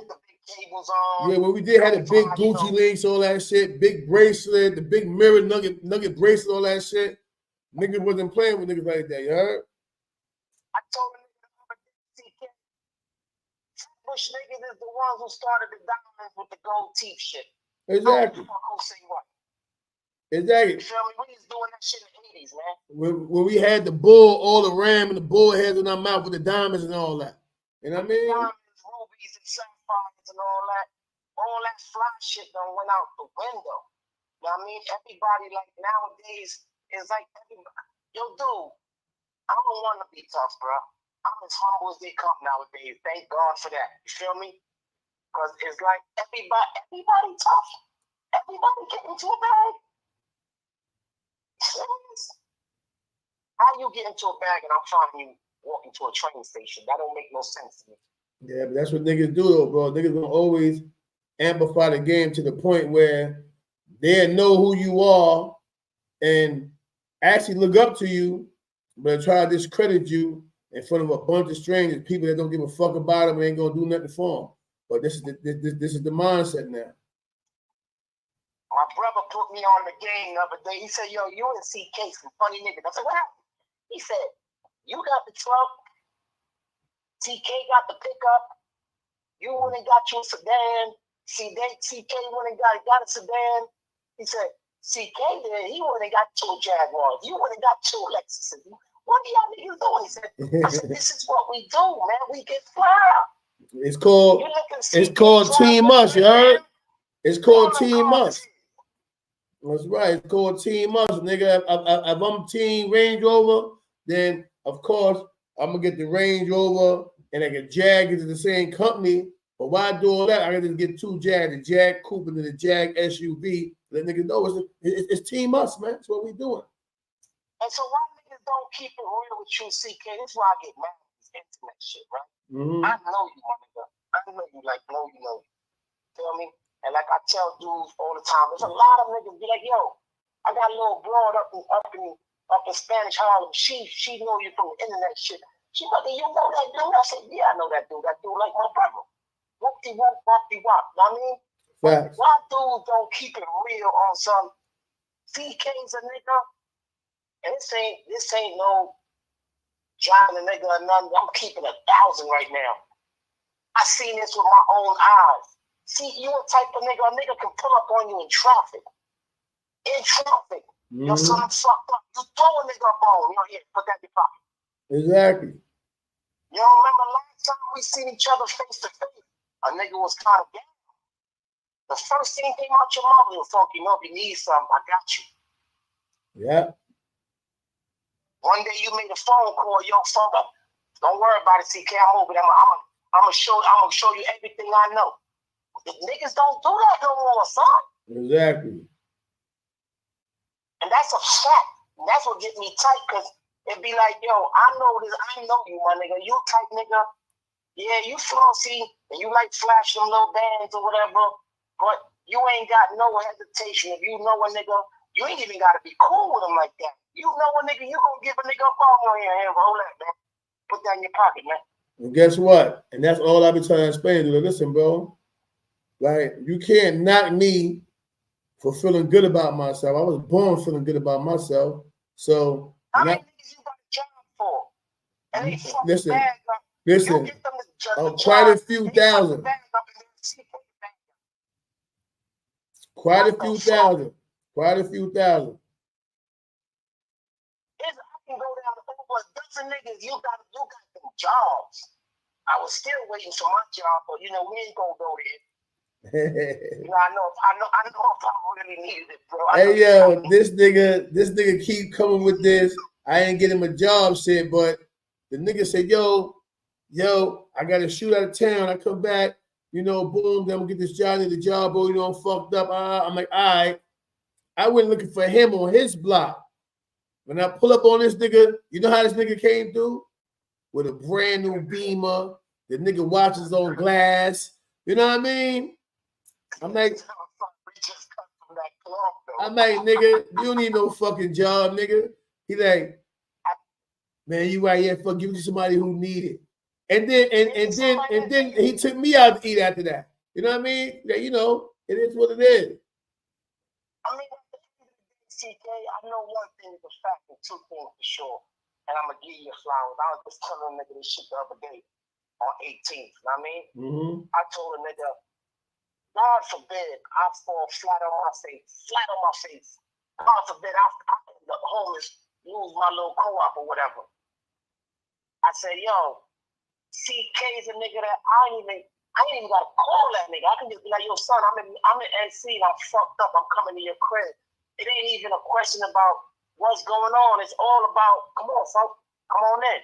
S1: when we did had the big Gucci links, all that shit, big bracelet, the big mirror nugget bracelet, all that shit. Niggas wasn't playing with niggas like that, you heard?
S2: I told the niggas, Bush niggas is the ones who started the diamonds with the gold teeth shit.
S1: Exactly.
S2: Who say what?
S1: Exactly.
S2: You feel me? We was doing that shit in the 80s, man.
S1: When we had the bull, all the ram and the bull heads in our mouth with the diamonds and all that. You know what I mean?
S2: Diamonds, rubies, and sapphires and all that fly shit done went out the window. You know what I mean? Everybody, like, nowadays is like, yo, dude, I don't want to be tough, bro. I'm as humble as they come nowadays. Thank God for that. You feel me? Because it's like everybody tough. Everybody get into a bag. Serious? How you get into a bag and I'm finding you walking to a train station? That don't make no sense to me.
S1: Yeah, but that's what niggas do, though, bro. Niggas gonna always amplify the game to the point where they know who you are and actually look up to you, but try to discredit you in front of a bunch of strangers, people that don't give a fuck about them and ain't gonna do nothing for them. But this is the mindset now.
S2: My brother put me on the game the other day. He said, yo, you and CK some funny niggas. I said, what happened? He said, you got the truck, TK got the pickup, you went and got you a sedan, CK went and got a sedan. He said, CK did, he went and got 2 Jaguars, you went and got 2 Lexuses. What are y'all niggas doing? He said, I said, this is what we do, man. We get fly.
S1: It's called Team Us, you heard? It's called Team Us. That's right. It's called Team Us, nigga. If I'm Team Range Rover, then of course I'm gonna get the Range Rover and I get Jag into the same company. But why do all that? I gotta just get 2 Jag, the Jag Coupe and the Jag SUV. Let niggas know it's Team Us, man. That's what we doing.
S2: And so why niggas don't keep it real with you, CK? This is why I get mad at this internet shit, right?
S1: Mm-hmm.
S2: I know you, my nigga. I know you like know you know. Feel me? And like I tell dudes all the time, there's a lot of niggas be like, yo, I got a little broad up in Spanish Harlem. She know you from the internet shit. She like, you know that dude? I said, yeah, I know that dude. That dude like my brother. Whoop-de-whoop, wop-de-wop. You know what I mean?
S1: Facts.
S2: Why dudes don't keep it real on some CK's a nigga? And this ain't no John a nigga or nothing. I'm keeping 1,000 right now. I seen this with my own eyes. See, you a type of nigga, a nigga can pull up on you in traffic.
S1: Mm-hmm.
S2: Your son fucked up. You throw a nigga a bone. You know, here, put that in your pocket.
S1: Exactly.
S2: You don't remember last time we seen each other face to face? A nigga was kind of down. The first thing came out your mouth, little funky, you know, if you need something, I got you.
S1: Yeah.
S2: One day you made a phone call, yo, fuck up. Don't worry about it, CK. I'm over there. I'm gonna show you everything I know. The niggas don't do that no more, son.
S1: Exactly.
S2: And that's a fact. And that's what gets me tight, because it'd be like, yo, I know this, I know you, my nigga. You type nigga. Yeah, you flossy and you like flash them little bands or whatever, but you ain't got no hesitation. If you know a nigga, you ain't even gotta be cool with him like that. You know a nigga, you gonna give a nigga a phone on your hand, roll that, man. Put that in your pocket, man.
S1: And guess what? And that's all I've been trying to explain to you. Listen, bro. Like, you can't knock me for feeling good about myself. I was born feeling good about myself. So
S2: how many niggas you got a job for? And they fucking
S1: listen,
S2: bag up.
S1: listen.
S2: You get them the
S1: Quite
S2: job,
S1: a few thousand. Quite a few thousand. Quite a few thousand.
S2: I can go down to over a dozen niggas. You got them jobs. I was still waiting for my job, but you know we ain't gonna go there. You know, I know if I really needed it, bro.
S1: Hey yo, this nigga keep coming with this. I ain't getting him a job shit, but the nigga said, yo, I gotta shoot out of town. I come back, you know, boom, then I'm gonna get this job, the job, bro, you know, I'm fucked up. I'm like, all right. I went looking for him on his block. When I pull up on this nigga, you know how this nigga came through? With a brand new Beamer. The nigga watches on glass. You know what I mean? I'm like, nigga, you don't need no fucking job, nigga. He like, man, you right here, fuck, give it to somebody who need it. And then he took me out to eat after that. You know what I mean? Yeah, you know, it is what it is.
S2: I mean, CK, I know one thing is a fact and two things for sure. And I'm gonna give you flowers. I was just telling a nigga this shit the other day on 18th. You know what I mean?
S1: Mm-hmm.
S2: I told a nigga, God forbid I fall flat on my face. God forbid the homeless lose my little co-op or whatever. I said, yo, CK's a nigga that I ain't even gotta call that nigga. I can just be like, yo, son, I'm in NC and I'm fucked up. I'm coming to your crib. It ain't even a question about what's going on. It's all about, come on, folks, come on in.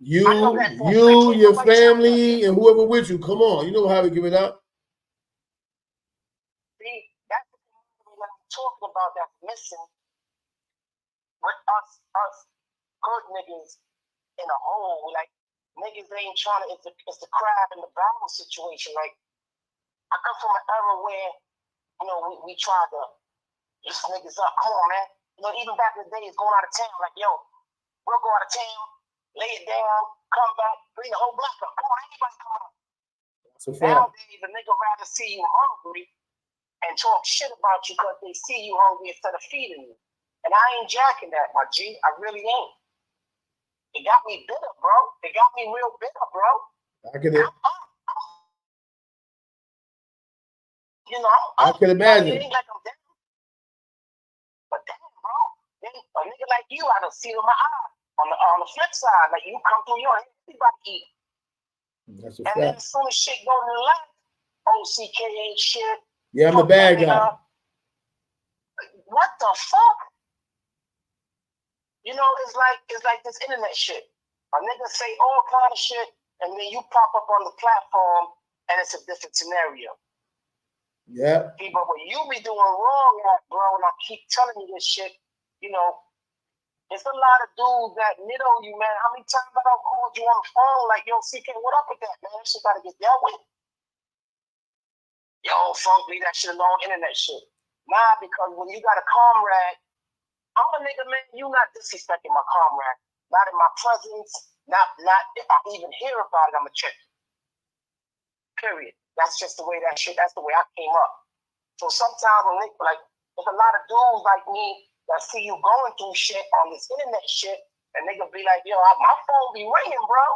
S1: You, your family, and whoever with you, come on. You know how to give it up.
S2: See, that's what I'm talking about that's missing with us good niggas in a hole. Like, niggas ain't trying to, it's the crab in the barrel situation. Like, I come from an era where, you know, we tried to lift niggas up. Come on, man. You know, even back in the days, going out of town, like, yo, we'll go out of town, lay it down, come back, bring the whole block up. Come on, anybody come up.
S1: So
S2: nowadays, the nigga rather see you hungry and talk shit about you because they see you hungry instead of feeding you. And I ain't jacking that, my G. I really ain't. It got me bitter, bro. It got me real bitter, bro.
S1: I can,
S2: you know,
S1: I can imagine.
S2: It ain't like I'm down. But damn, bro, a nigga like you, I done see in my eye. On the flip side, like you come through your head, everybody eat.
S1: That's a
S2: and
S1: fact.
S2: then as soon as shit go to the left, OCK ain't shit.
S1: Yeah, I'm a bad guy.
S2: What the fuck? You know, it's like this internet shit. A nigga say all kind of shit, and then you pop up on the platform, and it's a different scenario.
S1: Yeah.
S2: But what you be doing wrong at, bro, and I keep telling you this shit, you know, it's a lot of dudes that nitto you, man. How many times I don't call you on the phone like, yo, CK, what up with that, man? That shit gotta get dealt with. Yo, funk, leave that shit alone, internet shit. Nah, because when you got a comrade, I'm a nigga, man, you not disrespecting my comrade. Not in my presence, not if I even hear about it, I'ma check you. Period. That's just the way that shit, that's the way I came up. So sometimes when like there's a lot of dudes like me that see you going through shit on this internet shit, and they gonna be like, yo, my phone be ringing, bro.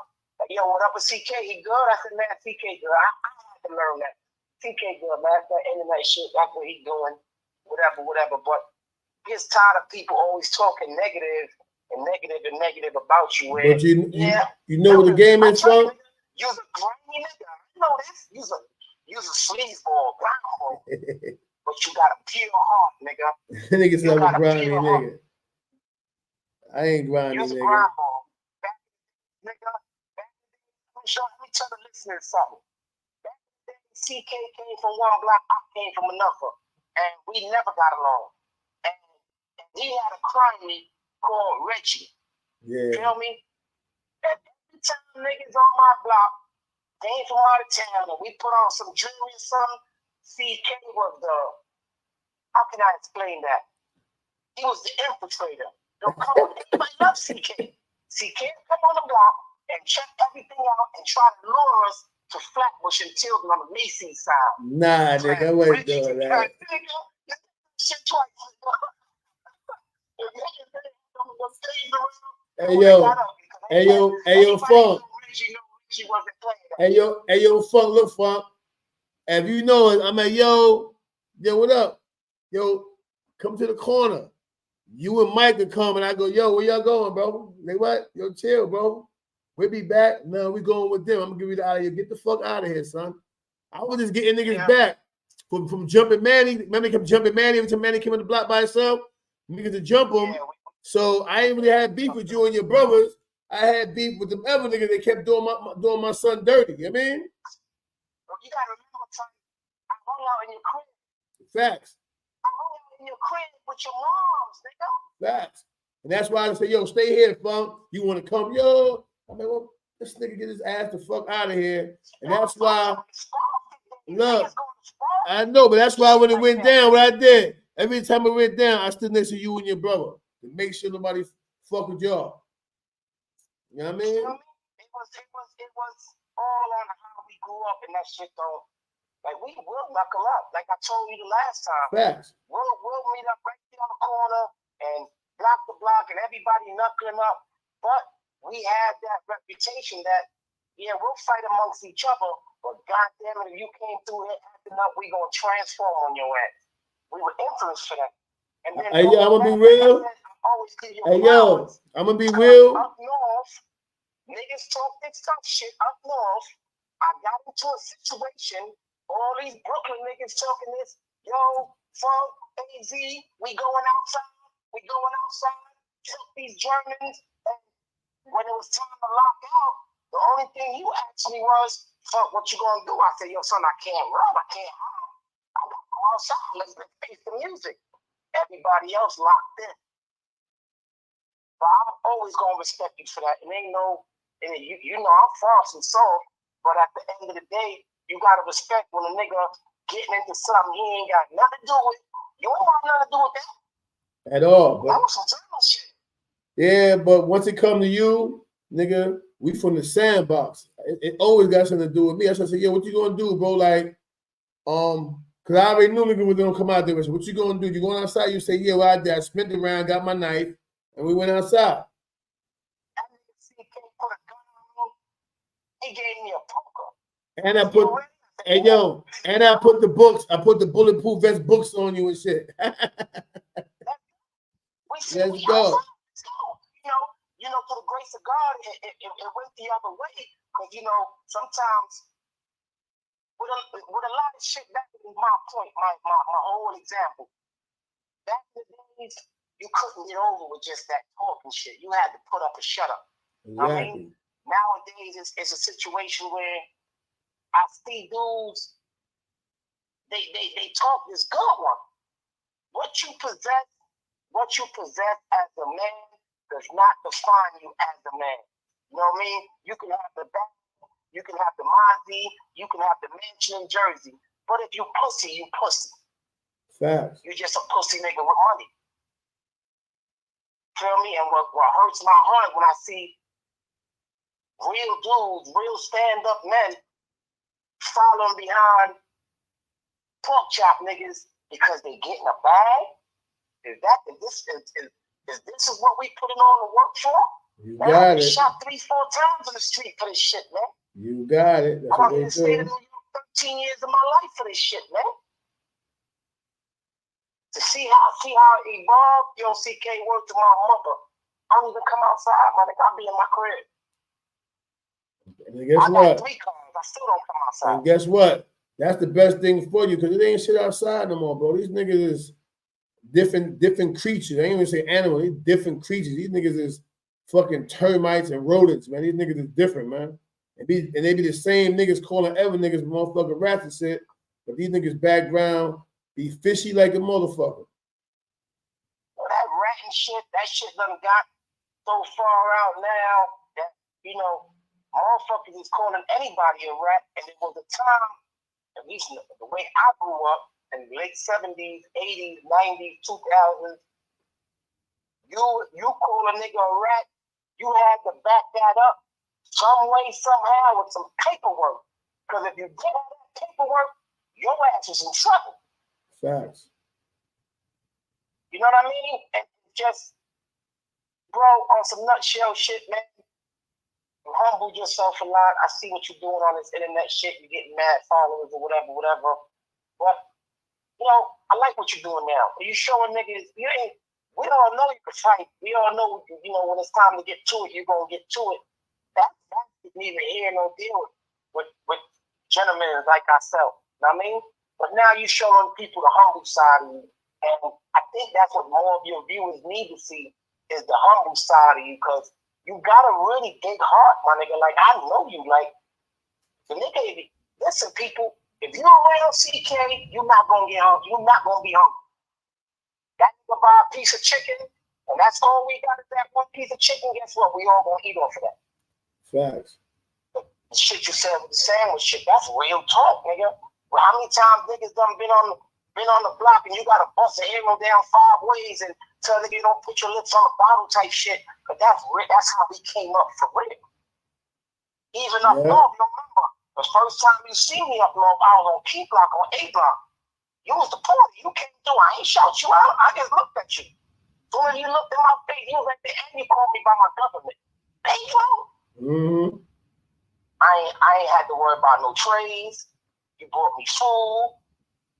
S2: Like, yo, what up with CK? He good? I said, man, CK good. I had to learn that. CK good, man. That internet shit, that's what he doing. Whatever. But he's tired of people always talking negative about you.
S1: But you know what the game is, Funk?
S2: You're a grimy nigga. You know this. You're a sleazeball, groundball. But you got a pure heart, nigga.
S1: Nigga said I'm a grimy nigga. I ain't grimy, nigga.
S2: You're a groundball. Nigga. Let me tell the listeners something. Back in the day, CK came from one block, I came from another. And we never got along. And he had a crony called Reggie.
S1: Yeah.
S2: Feel me? And every time niggas on my block came from out of town and we put on some jewelry or something, CK was the, how can I explain that? He was the infiltrator. Everybody loves CK. CK come on the block and check everything out and try to lure us to Flatbush and Tilden on the Macy side.
S1: Nah, nigga, I wasn't doing that.
S2: Shit twice.
S1: Hey, yo, Funk. Hey, yo, Funk, look, Funk. If you know it, I'm like, yo, what up? Yo, come to the corner. You and Mike could come, and I go, yo, where y'all going, bro? They what? Yo, chill, bro. We'll be back. No, we going with them. I'm gonna give you the out of here. Get the fuck out of here, son. I was just getting niggas back from Jumping Manny. Remember him Jumping Manny every time Manny came on the block by himself? Niggas to jump him. So I ain't really had beef with you and your brothers. I had beef with them other niggas that kept doing my son dirty. You know what I mean?
S2: You gotta remember, son, I hung out in your crib.
S1: Facts.
S2: I hung out in your crib with your moms, nigga.
S1: Facts. And that's why I say, yo, stay here, Funk. You want to come? Yo. I mean, well, this nigga get his ass the fuck out of here. And that's why, look, I know, but that's why when it went down, what I did, every time it went down, I stood next to you and your brother to make sure nobody fuck with y'all. You know what I mean?
S2: It was all on how we grew up and that shit, though. Like, we will knuckle up. Like I told you the last time.
S1: Facts.
S2: We'll meet up right there on the corner and block the block and everybody knuckling up. But we had that reputation that, yeah, we'll fight amongst each other, but goddamn it, if you came through here acting up, we gonna transform on your ass. We were influenced for that. And then,
S1: hey, yo, I'm gonna be real. Hey, yo, I'm gonna be real.
S2: Up north, niggas talk this tough shit up north. I got into a situation, all these Brooklyn niggas talking this, yo, Funk, AZ, we going outside, fuck these Germans. And when it was time to lock out, the only thing you asked me was, Funk, what you gonna do? I said, yo, son, I can't run, I can't hide. I gotta go outside, let's face the music. Everybody else locked in. But I'm always gonna respect you for that. And ain't no, and you know I'm frost and soft, but at the end of the day, you gotta respect when a nigga getting into something he ain't got nothing to do with. You ain't got nothing to do with that.
S1: At all. But
S2: that was some German shit.
S1: Yeah, but once it come to you, nigga, we from the sandbox. it always got something to do with me. That's why I said, yo, what you gonna do, bro? Like, because I already knew niggas was gonna come out there. So what you gonna do? You going outside? You say, yeah, well, I did. I spent the round, got my knife, and we went outside.
S2: He gave me a poker.
S1: And I put, hey yo, and I put the books. I put the bulletproof vest books on you and shit. Let's go.
S2: You know, to the grace of God, it went the other way. Because, you know, sometimes with a lot of shit, that is my point, my whole example. Back in the days, you couldn't get over with just that talking shit. You had to put up a shut up.
S1: Exactly.
S2: I mean, nowadays, it's a situation where I see dudes, they talk this good one. What you possess as a man does not define you as a man. You know what I mean? You can have the bag, you can have the Mozzie, you can have the mansion in Jersey, but if you pussy, you pussy.
S1: Facts.
S2: You just a pussy nigga with money. Feel me? And what hurts my heart when I see real dudes, real stand-up men following behind pork chop niggas because they getting a bag. Is this what we putting on the work for?
S1: You got it.
S2: I've been shot 3-4 times in the street for this shit, man.
S1: You got it. That's
S2: I'm in the state of New York 13 years of my life for this shit, man. To see how it evolved, yo, CK, word to my mother. I don't even come outside, man. I'll be in my crib.
S1: And guess what?
S2: Got 3 cars. I still don't come outside.
S1: And guess what? That's the best thing for you because it ain't shit outside no more, bro. These niggas is different creatures. I ain't even say animals. These different creatures. These niggas is fucking termites and rodents, man. These niggas is different, man. And they be the same niggas calling other niggas motherfucking rats and shit, but these niggas background be fishy like a motherfucker.
S2: Well, that rat and shit, that shit done got so far out now that, you know, motherfuckers is calling anybody a rat, and there was a time, at least the way I grew up, in the late 70s, 80s, 90s, 2000s, you call a nigga a rat, you had to back that up some way, somehow, with some paperwork. Because if you didn't have that paperwork, your ass is in trouble.
S1: Facts.
S2: You know what I mean? And just, bro, on some nutshell shit, man, you humble yourself a lot. I see what you're doing on this internet shit. You're getting mad followers or whatever. But, you know, I like what you're doing now. You showing niggas, we all know you can fight. We all know, you know, when it's time to get to it, you're going to get to it. That's neither here nor there with gentlemen like ourselves. You know what I mean? But now you're showing people the humble side of you. And I think that's what more of your viewers need to see is the humble side of you, because you got a really big heart, my nigga. Like, I know you. Like, the nigga, listen, people, if you're around CK, you're not going to get hungry. You're not going to be hungry. That nigga buy a piece of chicken, and that's all we got is that one piece of chicken. Guess what? We all going to eat off of that.
S1: Facts.
S2: The shit you said with the sandwich shit, that's real talk, nigga. Well, how many times niggas done been on the block and you got to bust a arrow down 5 ways and tell nigga you don't put your lips on a bottle type shit? But that's how we came up for real. Even up north, you remember, the first time you see me up north, I was on Key Block, on A Block. You was the party. You came through. I ain't shout you out. I just looked at you. Soon as you looked in my face, you was at the end, you called me by my government. Pedro.
S1: Mm-hmm.
S2: I ain't had to worry about no trays. You brought me food.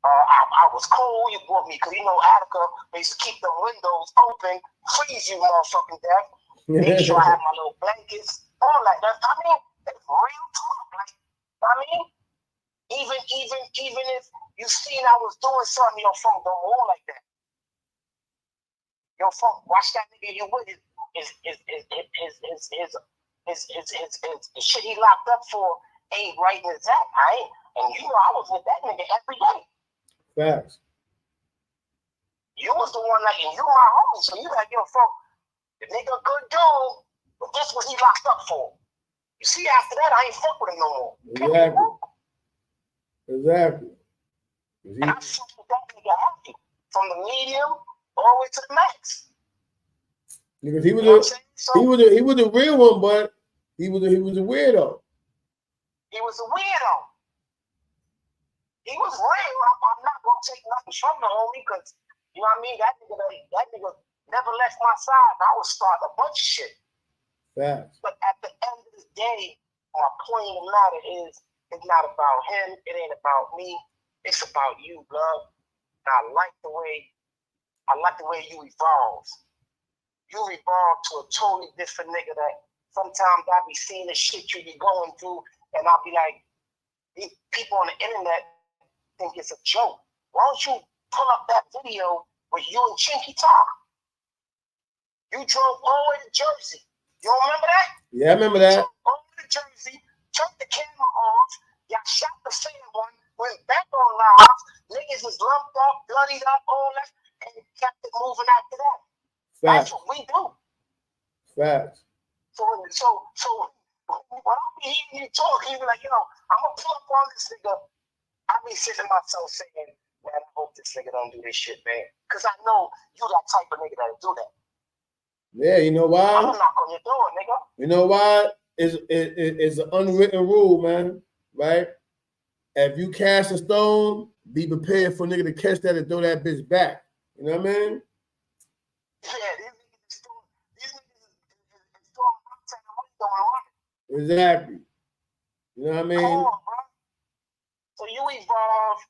S2: I was cool. You brought me, because you know Attica, they used to keep the windows open, freeze you motherfucking death. Make sure I have my little blankets, all like that. I mean, it's real talk. Like, I mean, even if you seen I was doing something, your phone don't move like that. Your phone, watch that nigga you with his shit he locked up for ain't right in his act. And you know I was with that nigga every day.
S1: Facts.
S2: You was the one and you my homie, so you gotta give a fuck. The nigga a good dude, but this what he locked up for. You see, after that, I ain't fuck with him no more.
S1: Exactly.
S2: And I fuck with that nigga happy. From the medium all the way to the max.
S1: Because he was a real one, but he was a weirdo.
S2: He was a weirdo. He was real. I'm not gonna take nothing from the homie because you know what I mean. That nigga never left my side. I was starting a bunch of shit.
S1: Facts.
S2: But at the end of the day, my point of the matter is, it's not about him. It ain't about me. It's about you, blood. And I like the way you evolve. You evolve to a totally different nigga that sometimes I be seeing the shit you be going through, and I'll be like, these people on the internet think it's a joke. Why don't you pull up that video with you and Chinky talk? You drove all the way to Jersey. You don't remember that?
S1: Yeah, I remember that.
S2: All the way to Jersey, turned the camera off, y'all shot the fan one, went back on live, niggas was lumped up, bloodied up, all that, and kept it moving after that.
S1: Facts.
S2: That's what we do.
S1: Facts.
S2: So when I be hearing you talk, you be like, you know, I'm gonna pull up on this nigga. I be sitting to myself saying, man, I hope this nigga don't do this shit, man. Cause I know you that type of nigga that'll do that.
S1: Yeah, you know
S2: I'm
S1: why?
S2: gonna knock on your door, nigga.
S1: You know why? It's an unwritten rule, man. Right? If you cast a stone, be prepared for a nigga to catch that and throw that bitch back. You know what I mean?
S2: Yeah, these niggas is throwing rocks at the window and running.
S1: Exactly. You know what I mean?
S2: Come on, bro. So you evolve,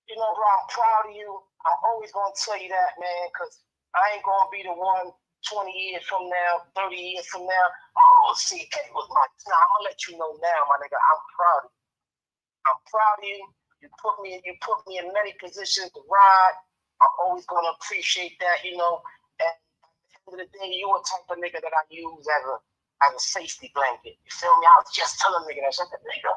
S2: you know, bro, I'm proud of you. I'm always gonna tell you that, man, because I ain't gonna be the one 20 years from now, 30 years from now. Oh, CK was my nah, I'm gonna let you know now, my nigga. I'm proud of you. I'm proud of you. You put me in many positions to ride. I'm always gonna appreciate that, you know. And at the end of the day, you a type of nigga that I use as a safety blanket. You feel me? I was just telling nigga that shit, nigga.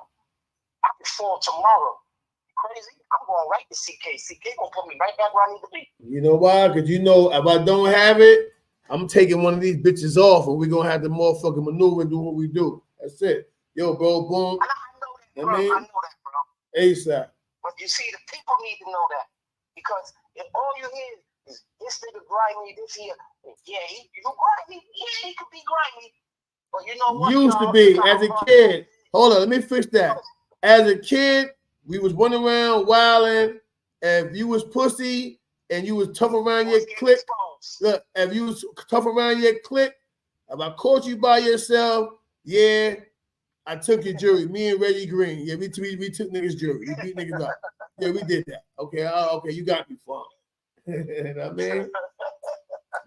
S2: I can fall tomorrow. You crazy? I'm going right to CK. CK gonna put me right back where I need to be.
S1: You know why? Because you know if I don't have it, I'm taking one of these bitches off, and we're gonna have to motherfucking maneuver and do what we do. That's it. Yo, bro, boom.
S2: And I know that, bro. I know that, bro.
S1: ASAP.
S2: But you see, the people need to know that. Because if all you hear is this nigga grimy, this here, yeah, you grimy, yeah, he could be grimy. But you know what?
S1: Used to be as a kid. Hold on, let me fix that. As a kid, we was running around wilding. If you was pussy and you was tough around your clique, look, if you was tough around your clique, if I caught you by yourself, yeah, I took your jury. Me and Reggie Green, yeah, we took niggas' jury. We beat niggas up. Yeah, we did that. Okay, okay, you got me fun. You know what I mean?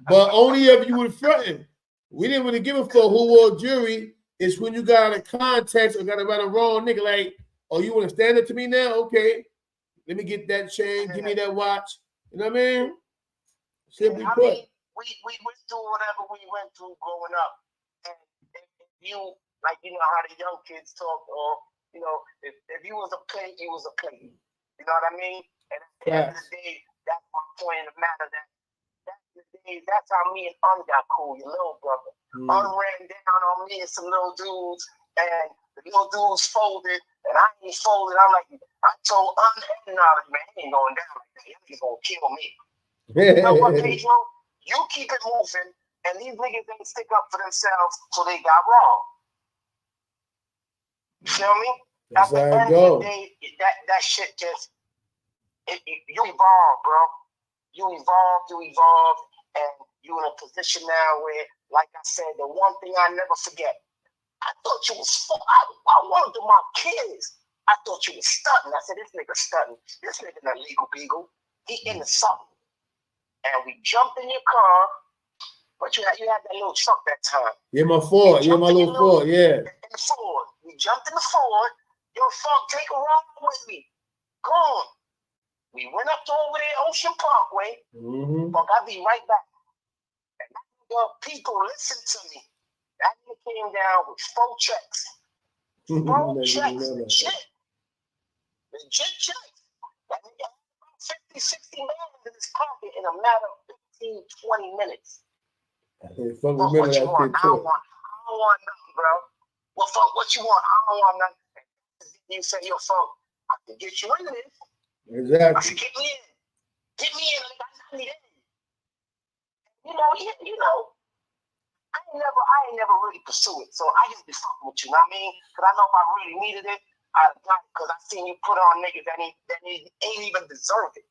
S1: But only if you were fronting. We didn't really give a fuck who wore jury. It's when you got out of context or got about a wrong nigga, like, oh, you want to stand up to me now? Okay. Let me get that chain. Give me that watch. You know what I mean? Simply put.
S2: I mean, we went through whatever we went through growing up. And if you, like, you know how the young kids talk, or, you know, if you was a play, you was a play. You know what I mean? And at the end of the day, that's my point of the matter. That's how me and Un got cool, your little brother. Un ran down on me and some little dudes, and the little dudes folded, and I ain't folded. I'm like, I told Un, nah, man, he ain't going down like that. He's gonna kill me. You know what, Pedro? You keep it moving, and these niggas didn't stick up for themselves, so they got wrong. You feel me?
S1: That's
S2: at the end of the day, that shit just, you evolve, bro. You evolve, and you in a position now where, like I said, the one thing I never forget, I thought you was, I wanted to my kids. I thought you was stunting. I said, this nigga stunting. This nigga not legal beagle. He into something. And we jumped in your car, but you had that little truck that time.
S1: Yeah, my Ford. Yeah, my little Ford. Yeah.
S2: In the Ford. We jumped in the Ford. Yo, fuck, take a ride with me. Go on. We went up to over there, Ocean Parkway. Fuck, I'll be right back. And people, listen to me. That nigga came down with 4 checks. 4 checks, legit. Legit checks. That nigga had about 50, 60 million in his pocket in a matter of 15, 20 minutes.
S1: Fuck, remember that shit too.
S2: I don't want nothing, bro. Well, fuck, what you want? I don't want nothing. You say, yo, fuck, I can get you in this.
S1: Exactly.
S2: I said, get me in. Get me in, like I need in. You know, I ain't never really pursue it. So I just be fucking with you, know what I mean? Because I know if I really needed it, I'd have done it because I seen you put on niggas that ain't even deserve it.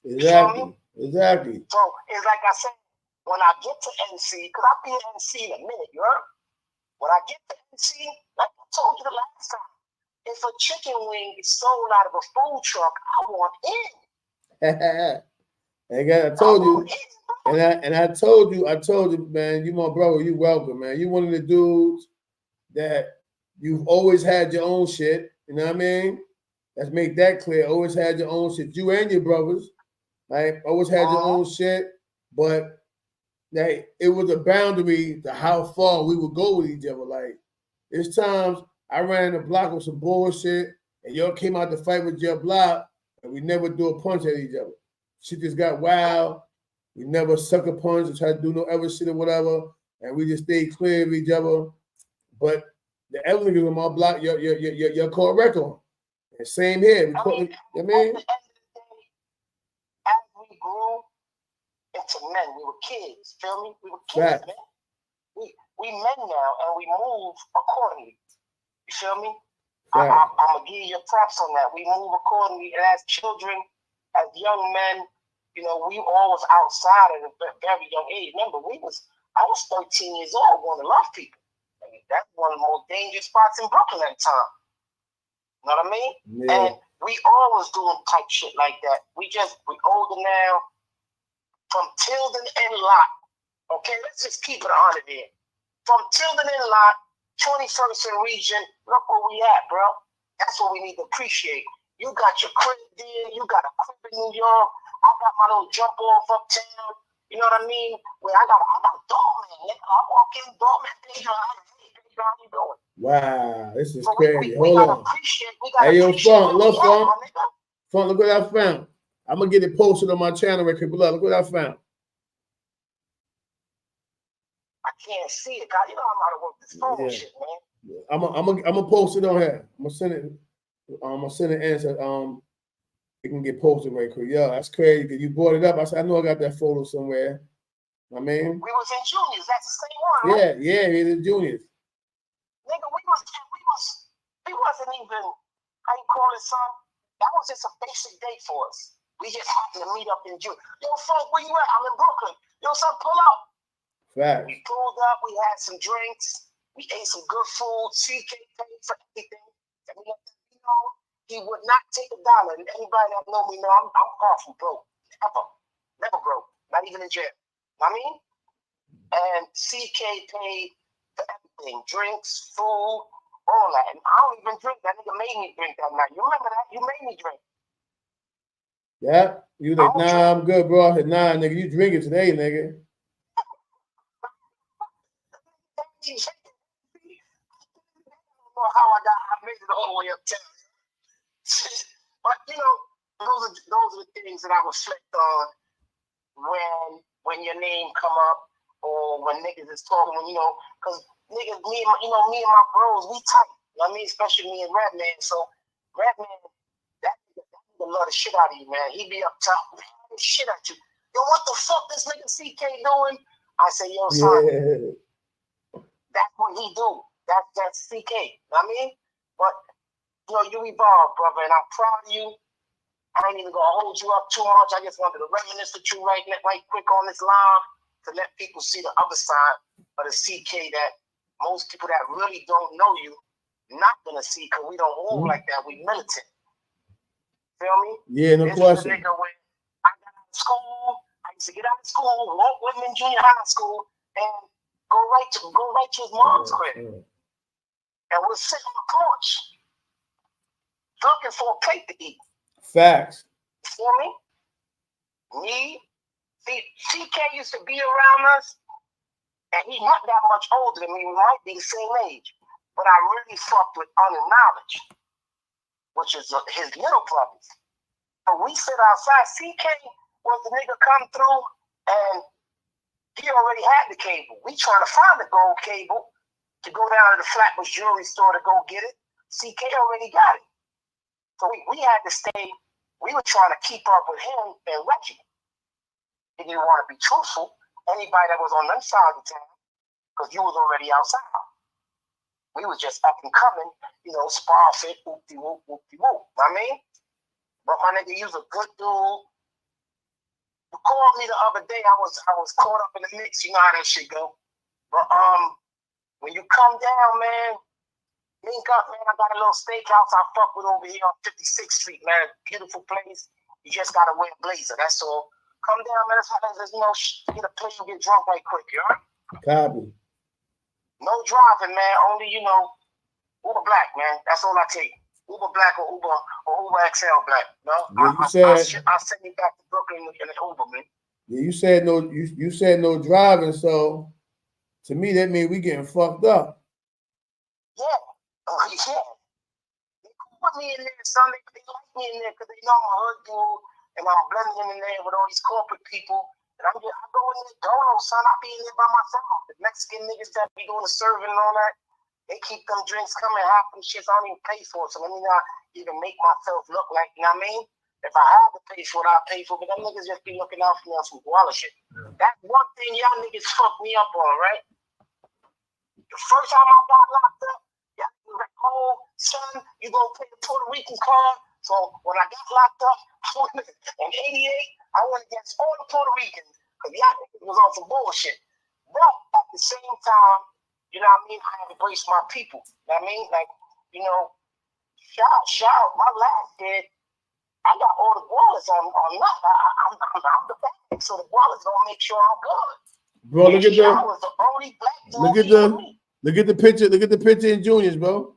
S1: Exactly. Exactly.
S2: So it's like I said, when I get to NC, because I'll be in NC in a minute, you heard? When I get to NC, like I told you the last time, if a chicken wing is sold out of a food truck, I want in.
S1: I told you. And I told you, man, you my brother, you welcome, man. You one of the dudes that you've always had your own shit. You know what I mean? Let's make that clear. Always had your own shit. You and your brothers, right? Always had your own shit, but like it was a boundary to how far we would go with each other. Like there's times I ran the block with some bullshit, and y'all came out to fight with your block, and we never do a punch at each other. Shit just got wild. We never sucker punch or try to do no other shit or whatever, and we just stayed clear of each other. But the other niggas on my block, you're caught record. And same here. We caught. I mean,
S2: as we grew into men, we were kids. Feel me? We were kids, man. We men now, and we move accordingly. You feel me? I'm gonna give you props on that. We move accordingly, and as children, as young men, you know, we always outside at a very young age. Remember, I was 13 years old going to love people. I mean, that's one of the most dangerous spots in Brooklyn at the time. You know what I mean? Yeah. And we always doing type shit like that. We older now. From Tilden and Lot, okay, let's just keep it on it here. From Tilden and Lot, 21st and Region, look where we at, bro. That's what we need to appreciate. You got your crib there, you got a crib in New York. I got my little jump off uptown. You know what I mean? Where I got doorman, nigga. I walk in, doorman, hey, how you doing?
S1: Wow, this is crazy.
S2: We
S1: Hold on. Hey, yo, Funk, look what I found. I'm gonna get it posted on my channel right quick. Look what I found. I can't see it, God. You know I'm out of work this phone shit, man. I'm gonna post it on here. I'm gonna send it. I'm gonna send it in so it can get posted right quick. Yeah, that's crazy because you brought it up. I said I know I got that photo somewhere. I mean, we was in juniors. That's the same one, right? Yeah, we was in juniors. Nigga, we wasn't even, how you call it, son? That was just a basic day for us. We just happened to meet up in June. Yo, Frank, where you at? I'm in Brooklyn. Yo, son, pull up. Right. We pulled up. We had some drinks. We ate some good food. CK paid for everything. And we let him know he would not take $1. And anybody that know me know I'm far from broke. Never broke. Not even in jail. I mean? And CK paid for everything. Drinks, food, all that. And I don't even drink. That nigga made me drink that night. You remember that? You made me drink. Yeah, you like, nah, I'm good, bro. I said, nah, nigga, you drinking today, nigga. I don't know how I made it all the way uptown. But you know, those are the things that I reflect on when your name come up or when niggas is talking. When because niggas, me and my bros, we tight. You know what I mean, especially me and Redman. So Redman, that love the shit out of you, man. He be up top, man, shit at you. Yo, what the fuck this nigga CK doing? I say, yo, son, that's what he do. That's CK. You know what I mean? But you evolve, brother, and I'm proud of you. I ain't even gonna hold you up too much. I just wanted to reminisce with you right quick on this live to let people see the other side of the CK that most people that really don't know you not gonna see because we don't move like that. We militant. Feel me? Yeah, no question. Nigga when I got out of school, I used to get out of school, walk with him in junior high school, and go right to his mom's crib. And we'll sit on the porch looking for a plate to eat. Facts. You feel me? CK used to be around us, and he's not that much older than me. We might be the same age. But I really fucked with unacknowledged, which is his little brothers. But we sit outside. CK was the nigga come through, and he already had the cable. We trying to find the gold cable to go down to the Flatbush jewelry store to go get it. CK already got it. So we had to stay. We were trying to keep up with him and Reggie. He didn't want to be truthful. Anybody that was on that side of the town, because you was already outside.
S2: We was just up and coming, you know, spar fit, whoop-de-whoop, whoop-de-whoop. I mean? But my nigga, you was a good dude. You called me the other day. I was caught up in the mix. You know how that shit go. But when you come down, man, link up, man. I got a little steakhouse I fuck with over here on 56th Street, man. Beautiful place. You just gotta wear a blazer. That's all. Come down, man. Let's you know, get a plate and get drunk right quick, you know?
S1: Copy.
S2: No driving, man. Only, you know, Uber Black, man. That's all I take. Uber Black or Uber XL Black. No,
S1: yeah,
S2: I'll send you back to Brooklyn in an Uber, man.
S1: Yeah, you said no. You said no driving, so to me that means we getting fucked up.
S2: Yeah, yeah. They put me in there, son. They like me in there because they know I'm a hood dude and I'm blending in there with all these corporate people. And I go in there dolo, son. I be in there by myself. The Mexican niggas that be doing the serving and all that, they keep them drinks coming, half them shits I don't even pay for. So let me not even make myself look like, you know what I mean? If I had to pay for it, I'd pay for it. But them niggas just be looking out for me on some guala shit. That's one thing y'all niggas fucked me up on, right? The first time I got locked up, y'all was like, oh, son, you gonna pay the Puerto Rican card. So when I got locked up in 88, I went against all the Puerto Ricans because y'all niggas was on some bullshit. But at the same time, you know what I mean? I embraced my people. You know what I mean? Like, you know, shout, my last kid, I got all the gualas on luck. I'm the bag, so the gualas gonna make sure I'm good.
S1: Bro, look at
S2: I was the only black dude.
S1: Look at the picture. Look at the picture in juniors, bro.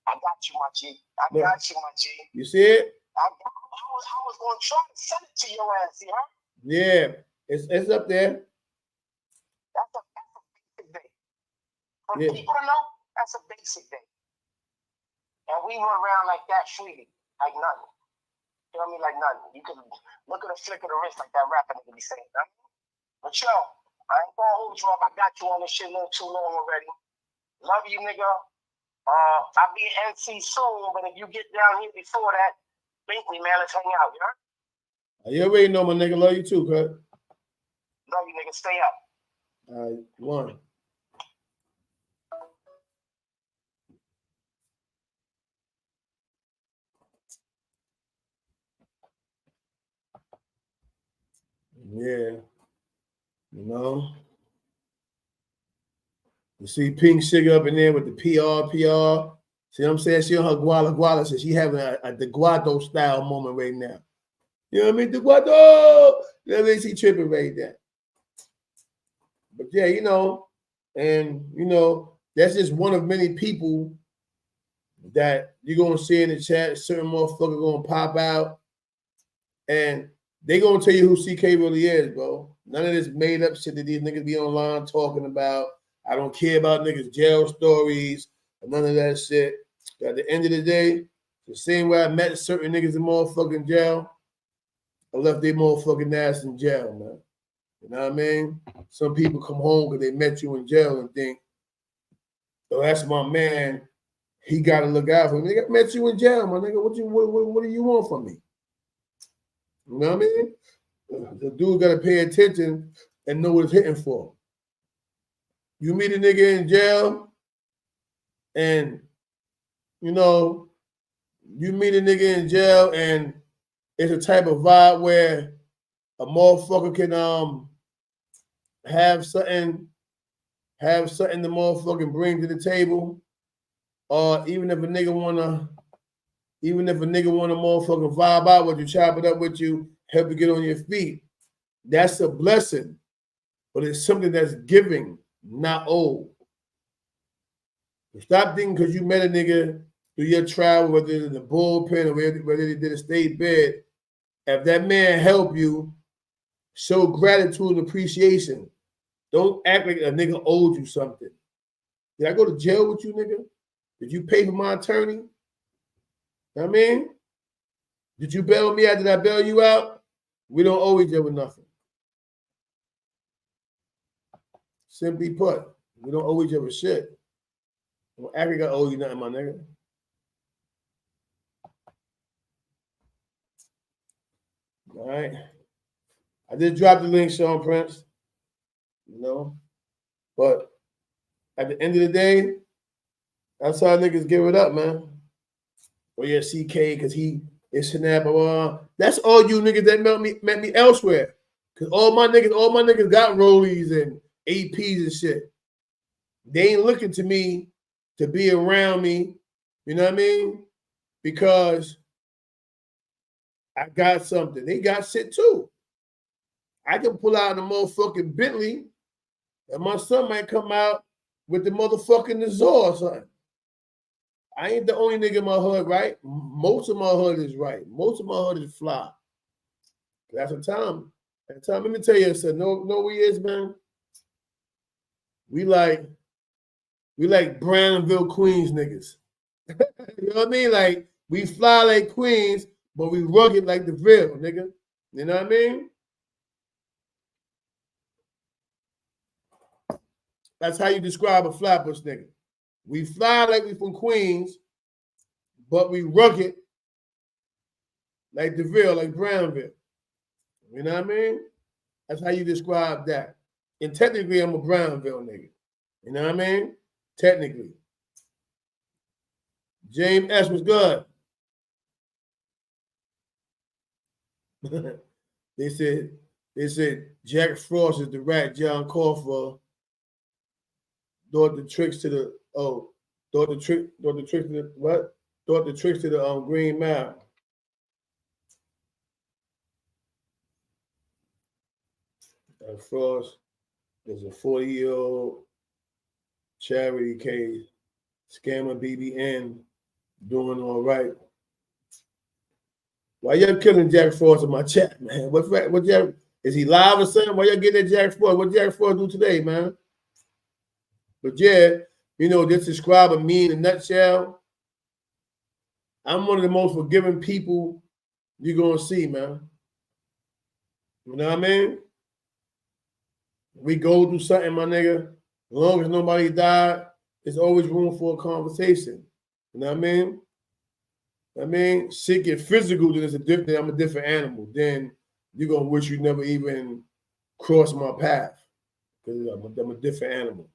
S2: I got you, my G. I got you, my G.
S1: You see it?
S2: I was gonna try to send it to your ass, you heard?
S1: Yeah, it's up there.
S2: That's a basic day. For people to know, that's a basic day. And we run around like that freely, like nothing. You know what I mean? Like nothing. You can look at a flick of the wrist like that rapper nigga be saying, right? But yo, I ain't gonna hold you up. I got you on this shit a little too long already. Love you, nigga. I'll be in NC soon, but if you get down here before that, think me, man. Let's hang out, you know?
S1: You already know, my nigga. Love you too, cut.
S2: Love you, nigga. Stay up.
S1: All right, one. Yeah, you know. You see Pink Sugar up in there with the PR. See what I'm saying? She on her guala, so she having a DeGuado style moment right now. You know what I mean? DeGuado! You know what I mean? She tripping right there. But yeah, you know, and you know, that's just one of many people that you're gonna see in the chat. Certain motherfucker gonna pop out and they gonna tell you who CK really is, bro. None of this made up shit that these niggas be online talking about. I don't care about niggas' jail stories or none of that shit. At the end of the day, the same way I met certain niggas in motherfucking jail, I left their motherfucking ass in jail, man. You know what I mean? Some people come home because they met you in jail and think, oh, that's my man. He got to look out for me. Nigga, I met you in jail, my nigga. What do you want from me? You know what I mean? The dude got to pay attention and know what it's hitting for. You meet a nigga in jail and, you know, you meet a nigga in jail and it's a type of vibe where a motherfucker can have something the motherfucking bring to the table. Or even if a nigga wanna motherfucking vibe out with you, chop it up with you, help you get on your feet. That's a blessing. But it's something that's giving, not old. Stop thinking because you met a nigga through your travel, whether it's in the bullpen or whether they did a state bed. If that man help you, show gratitude and appreciation. Don't act like a nigga owed you something. Did I go to jail with you, nigga? Did you pay for my attorney? You know what I mean? Did you bail me out? Did I bail you out? We don't owe each other nothing. Simply put, we don't owe each other shit. Don't act like I owe you nothing, my nigga. All right. I did drop the link, Sean Prince. You know, but at the end of the day, That's how niggas give it up, man. Oh yeah, CK, because he is snap. That's all you niggas that met me elsewhere. Cause all my niggas got rollies and APs and shit. They ain't looking to me to be around me. You know what I mean? Because I got something. They got shit too. I can pull out the motherfucking Bentley, and my son might come out with the motherfucking Nazar or something. I ain't the only nigga in my hood, right? Most of my hood is right. Most of my hood is fly. That's a time. That's a time. Let me tell you something. No, we is, man. We like Brownville, Queens niggas. You know what I mean? Like, we fly like Queens, but we rugged like the Ville, nigga. You know what I mean? That's how you describe a Flatbush nigga. We fly like we from Queens, but we rugged like the Ville, like Brownville. You know what I mean? That's how you describe that. And technically, I'm a Brownville nigga. You know what I mean? Technically. James S. was good. They said Jack Frost is the rat John Crawford thought the tricks to the Green Mile. And Frost is a 40-year-old charity case, scammer BBN, doing all right. Why y'all killing Jack Frost in my chat, man? What Jack, is he live or something? Why y'all getting at Jack Frost? What Jack Frost do today, man? But yeah, you know, just describing me in a nutshell, I'm one of the most forgiving people you're gonna see, man. You know what I mean? We go through something, my nigga. As long as nobody died, there's always room for a conversation. You know what I mean? Shit get physical, then I'm a different animal. Then you're gonna wish you never even crossed my path. Because I'm a different animal.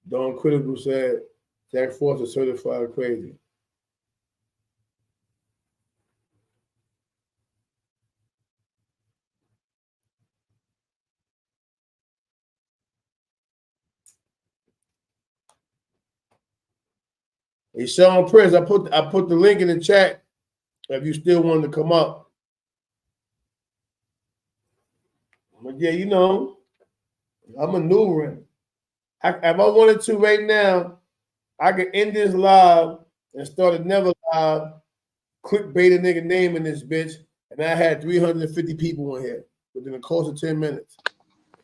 S1: Don Critical said Jack Frost is certified crazy. Hey, Sean Prince, I put the link in the chat if you still want to come up. But yeah, you know, I'm maneuvering. If I wanted to right now, I could end this live and start another live, clickbait a nigga name in this bitch, and I had 350 people in here within the course of 10 minutes.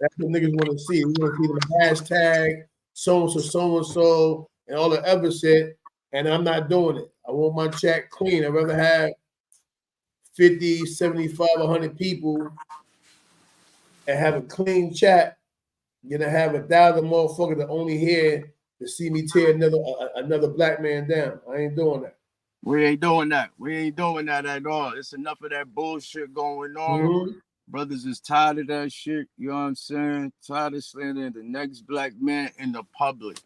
S1: That's what niggas want to see. We want to see the hashtag so-and-so, and all the other shit, and I'm not doing it. I want my chat clean. I'd rather have 50, 75, 100 people and have a clean chat than to have 1,000 motherfuckers that only here to see me tear another black man down. I ain't doing that.
S3: We ain't doing that. We ain't doing that at all. It's enough of that bullshit going on. Mm-hmm. Brothers is tired of that shit. You know what I'm saying? Tired of slandering the next black man in the public.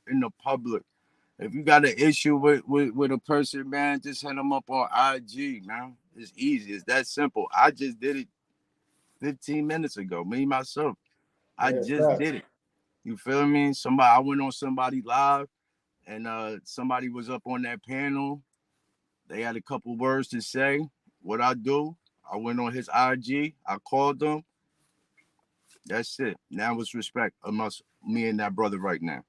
S3: If you got an issue with a person, man, just hit them up on IG, man. It's easy. It's that simple. I just did it 15 minutes ago. Me, myself. I just did it. You feel me? I went on somebody live, and somebody was up on that panel. They had a couple words to say. What I do, I went on his IG. I called him. That's it. Now it's respect amongst me and that brother right now.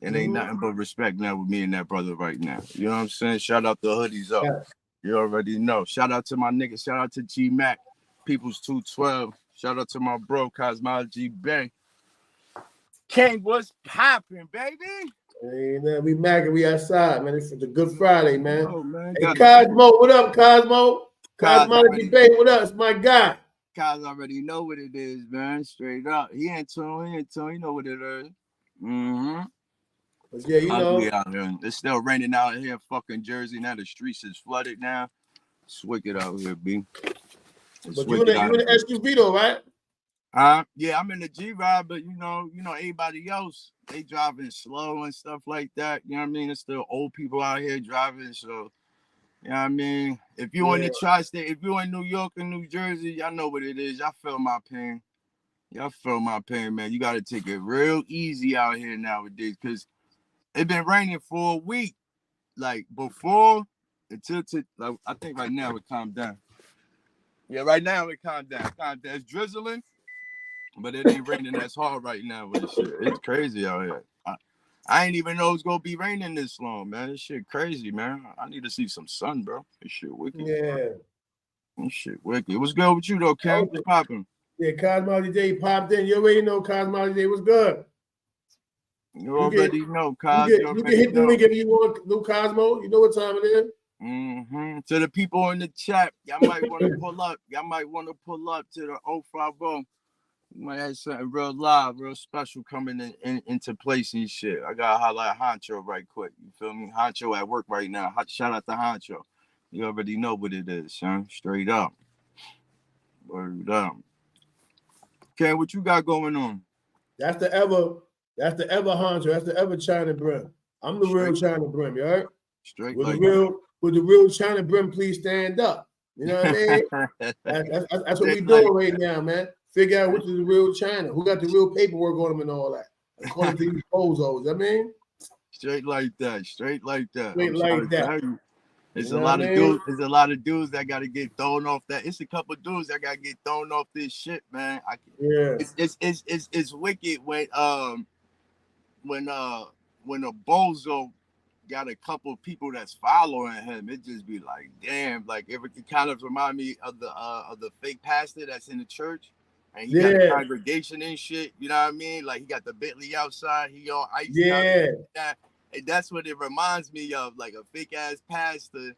S3: It ain't nothing but respect now with me and that brother right now. You know what I'm saying? Shout out the hoodies up. Yes. You already know. Shout out to my nigga. Shout out to G Mac, People's 212. Shout out to my bro, Cosmology Bay. King, what's popping, baby?
S1: Hey, man, we Mac and we outside, man. It's a good Friday, man. Oh, man. Hey, Cosmo, what up, Cosmo? Cosmology Bay, what up? It's my guy.
S3: Cos already know what it is, man. Straight up. He ain't tune. You know what it is. Mm-hmm.
S1: But yeah, you know.
S3: Out here. It's still raining out here in fucking Jersey. Now the streets is flooded now. It's wicked out here, B.
S1: But you in the SUV though, right?
S3: Yeah, I'm in the G ride, but you know, everybody else, they driving slow and stuff like that. You know what I mean? It's still old people out here driving, so you know what I mean? If you in the tri-state, if you in New York and New Jersey, y'all know what it is. Y'all feel my pain. Y'all feel my pain, man. You got to take it real easy out here nowadays, because it been raining for a week. Like before, like, I think right now it calmed down. Yeah, right now it calmed down. It's drizzling, but it ain't raining as hard right now with this shit. It's crazy out here. I ain't even know it's gonna be raining this long, man. This shit crazy, man. I need to see some sun, bro. This shit wicked.
S1: Yeah.
S3: This shit wicked. What's good with you though, Cam? What's popping?
S1: Yeah, Cosmology J popped in. You already know Cosmology J was good.
S3: You already know, Cos.
S1: You can hit the link if you want, Lou Cosmo. You know what time it is.
S3: To the people in the chat, y'all might want to pull up. Y'all might want to pull up to the 050. You might have something real live, real special coming into place and shit. I gotta highlight Honcho right quick. You feel me? Honcho at work right now. Shout out to Honcho. You already know what it is, son. Straight up. Word up. Okay, what you got going on?
S1: That's the ever Honcho. That's the ever China Brim. I'm the real China Brim, you heard?
S3: Straight
S1: with
S3: like
S1: the real China Brim, please stand up. You know what I mean? That's what we doing right now, man. Figure out which is the real China. Who got the real paperwork on them and all that. According to these bozos, I mean.
S3: Straight like that. Straight like that.
S1: Straight like that.
S3: There's a lot of dudes. There's a lot of dudes that gotta get thrown off that. It's a couple of dudes that gotta get thrown off this shit, man. It's wicked when a bozo got a couple of people that's following him. It just be like, damn, like it kind of remind me of the fake pastor that's in the church. And he got a congregation and shit, you know what I mean? Like he got the Bentley outside, he on ice. That. And that's what it reminds me of, like a fake ass pastor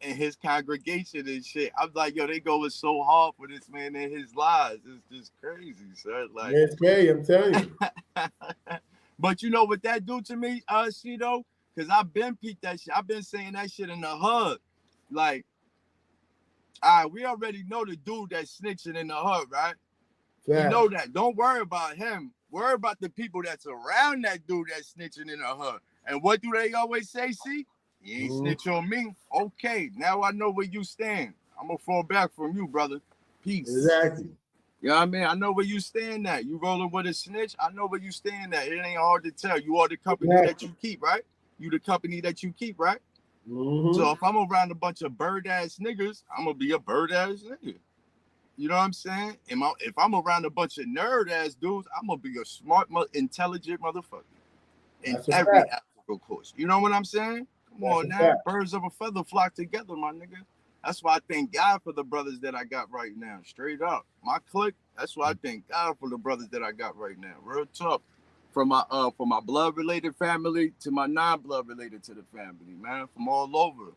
S3: and his congregation and shit. I'm like, yo, they going so hard for this man and his lies. It's just crazy, sir. Like,
S1: it's crazy, I'm telling you.
S3: But you know what that do to me, Shido? Because I've been peeped that shit. I've been saying that shit in the hood. Like, we already know the dude that's snitching in the hood, right? Yeah. You know that. Don't worry about him. Worry about the people that's around that dude that's snitching in the hood. And what do they always say? See, you ain't snitch on me. Okay, now I know where you stand. I'm gonna fall back from you, brother. Peace.
S1: Exactly.
S3: You know what I mean? I know where you stand at. You rolling with a snitch. I know where you stand at. It ain't hard to tell. You are the company that you keep, right? You the company that you keep, right? So if I'm around a bunch of bird ass niggas, I'm gonna be a bird ass nigga. You know what I'm saying? If I'm around a bunch of nerd ass dudes, I'm gonna be a smart, intelligent motherfucker in every aspect, course. You know what I'm saying? Come on now, birds of a feather flock together, my nigga. That's why I thank God for the brothers that I got right now. Straight up, my clique. That's why I thank God for the brothers that I got right now. Real tough. From my blood related family to my non-blood related to the family, man. From all over,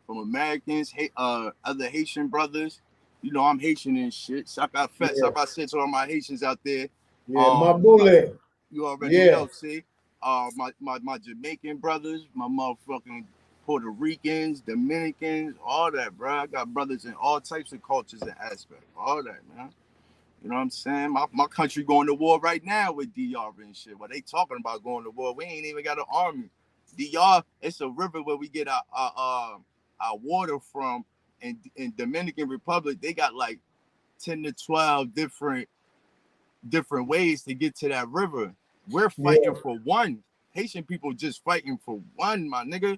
S3: from Americans, other Haitian brothers. You know I'm Haitian and shit. So I got to all my Haitians out there.
S1: Yeah, my bullet.
S3: You already know, see. My Jamaican brothers, my motherfucking Puerto Ricans, Dominicans, all that, bro. I got brothers in all types of cultures and aspects. All that, man. You know what I'm saying? My country going to war right now with DR and shit. What they talking about going to war? We ain't even got an army. DR, it's a river where we get our water from. In Dominican Republic, they got like 10 to 12 different ways to get to that river. We're fighting for one. Haitian people just fighting for one, my nigga.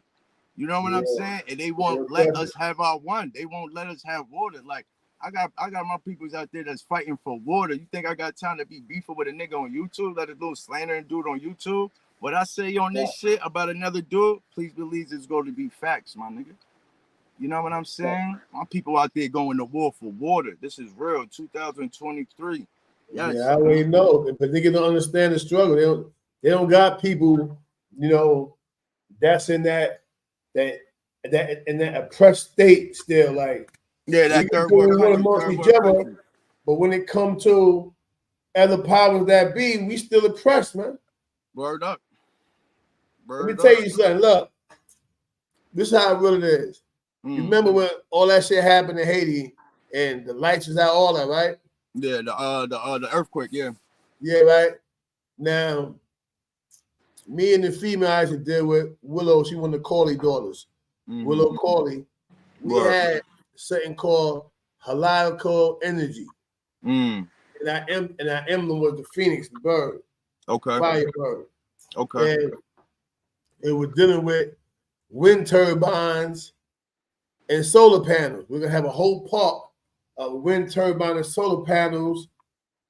S3: You know what I'm saying? And they won't let us have our one. They won't let us have water. Like I got my peoples out there that's fighting for water. You think I got time to be beefing with a nigga on YouTube, let a little slandering dude on YouTube? What I say on this shit about another dude, please believe it's going to be facts, my nigga. You know what I'm saying? My people out there going to war for water. This is real, 2023.
S1: Yes. Yeah, I already know, but they don't understand the struggle. They don't got people, you know, that's in that oppressed state still. Like,
S3: that third world country.
S1: But when it comes to other powers that be, we still oppressed, man.
S3: Word up.
S1: Let me tell you something. Look, this is how it really is. You remember when all that shit happened in Haiti and the lights was out, all that, right?
S3: Yeah, the earthquake, yeah.
S1: Yeah, right. Now, me and the female I used to deal with, Willow, she one of the Corley daughters. Willow Corley. We had something called Halal Energy. And our emblem was the phoenix, the bird.
S3: Okay.
S1: Firebird.
S3: Okay.
S1: And it was dealing with wind turbines and solar panels. We're gonna have a whole park of wind turbine and solar panels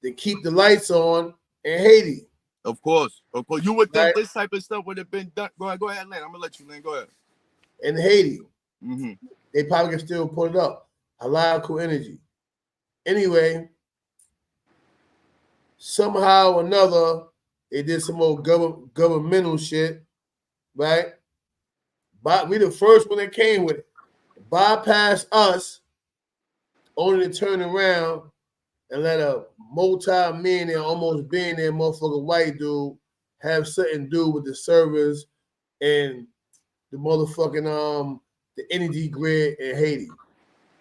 S1: to keep the lights on in Haiti.
S3: Of course. You would think this type of stuff would have been done. Go ahead, Lynn. I'm gonna let you, Lynn. Go ahead.
S1: In Haiti, they probably can still put it up. Halal Energy. Anyway, somehow or another, they did some old governmental shit, right? But we the first one that came with it. Bypass us, only to turn around and let a multi-millionaire, almost billionaire motherfucker white dude have something to do with the servers and the motherfucking the energy grid in Haiti.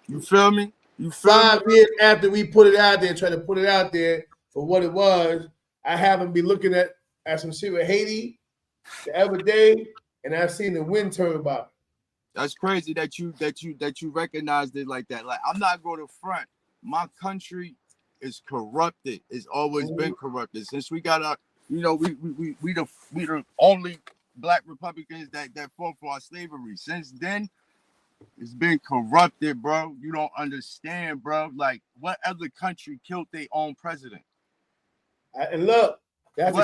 S3: You feel me?
S1: 5 years after we put it out there, try to put it out there for what it was, I haven't been looking at some shit with Haiti the other day, and I've seen the wind turbine.
S3: That's crazy that you recognized it like that. Like, I'm not going to front. My country is corrupted. It's always been corrupted. Since we got our, we the only black Republicans that fought for our slavery. Since then, it's been corrupted, bro. You don't understand, bro. Like, what other country killed their own president?
S1: And look, that's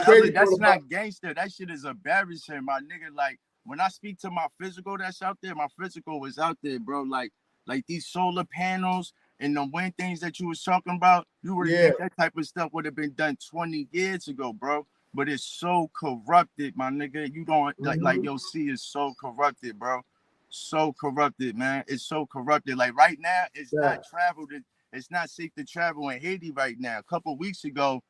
S3: not gangster. That shit is embarrassing, my nigga. Like, when I speak to my physical that's out there, my physical was out there, bro. Like these solar panels and the wind things that you was talking about, you would think that type of stuff would have been done 20 years ago, bro. But it's so corrupted, my nigga. You don't like your sea is so corrupted, bro. So corrupted, man. It's so corrupted. Like right now, it's not traveled. It's not safe to travel in Haiti right now. A couple of weeks ago,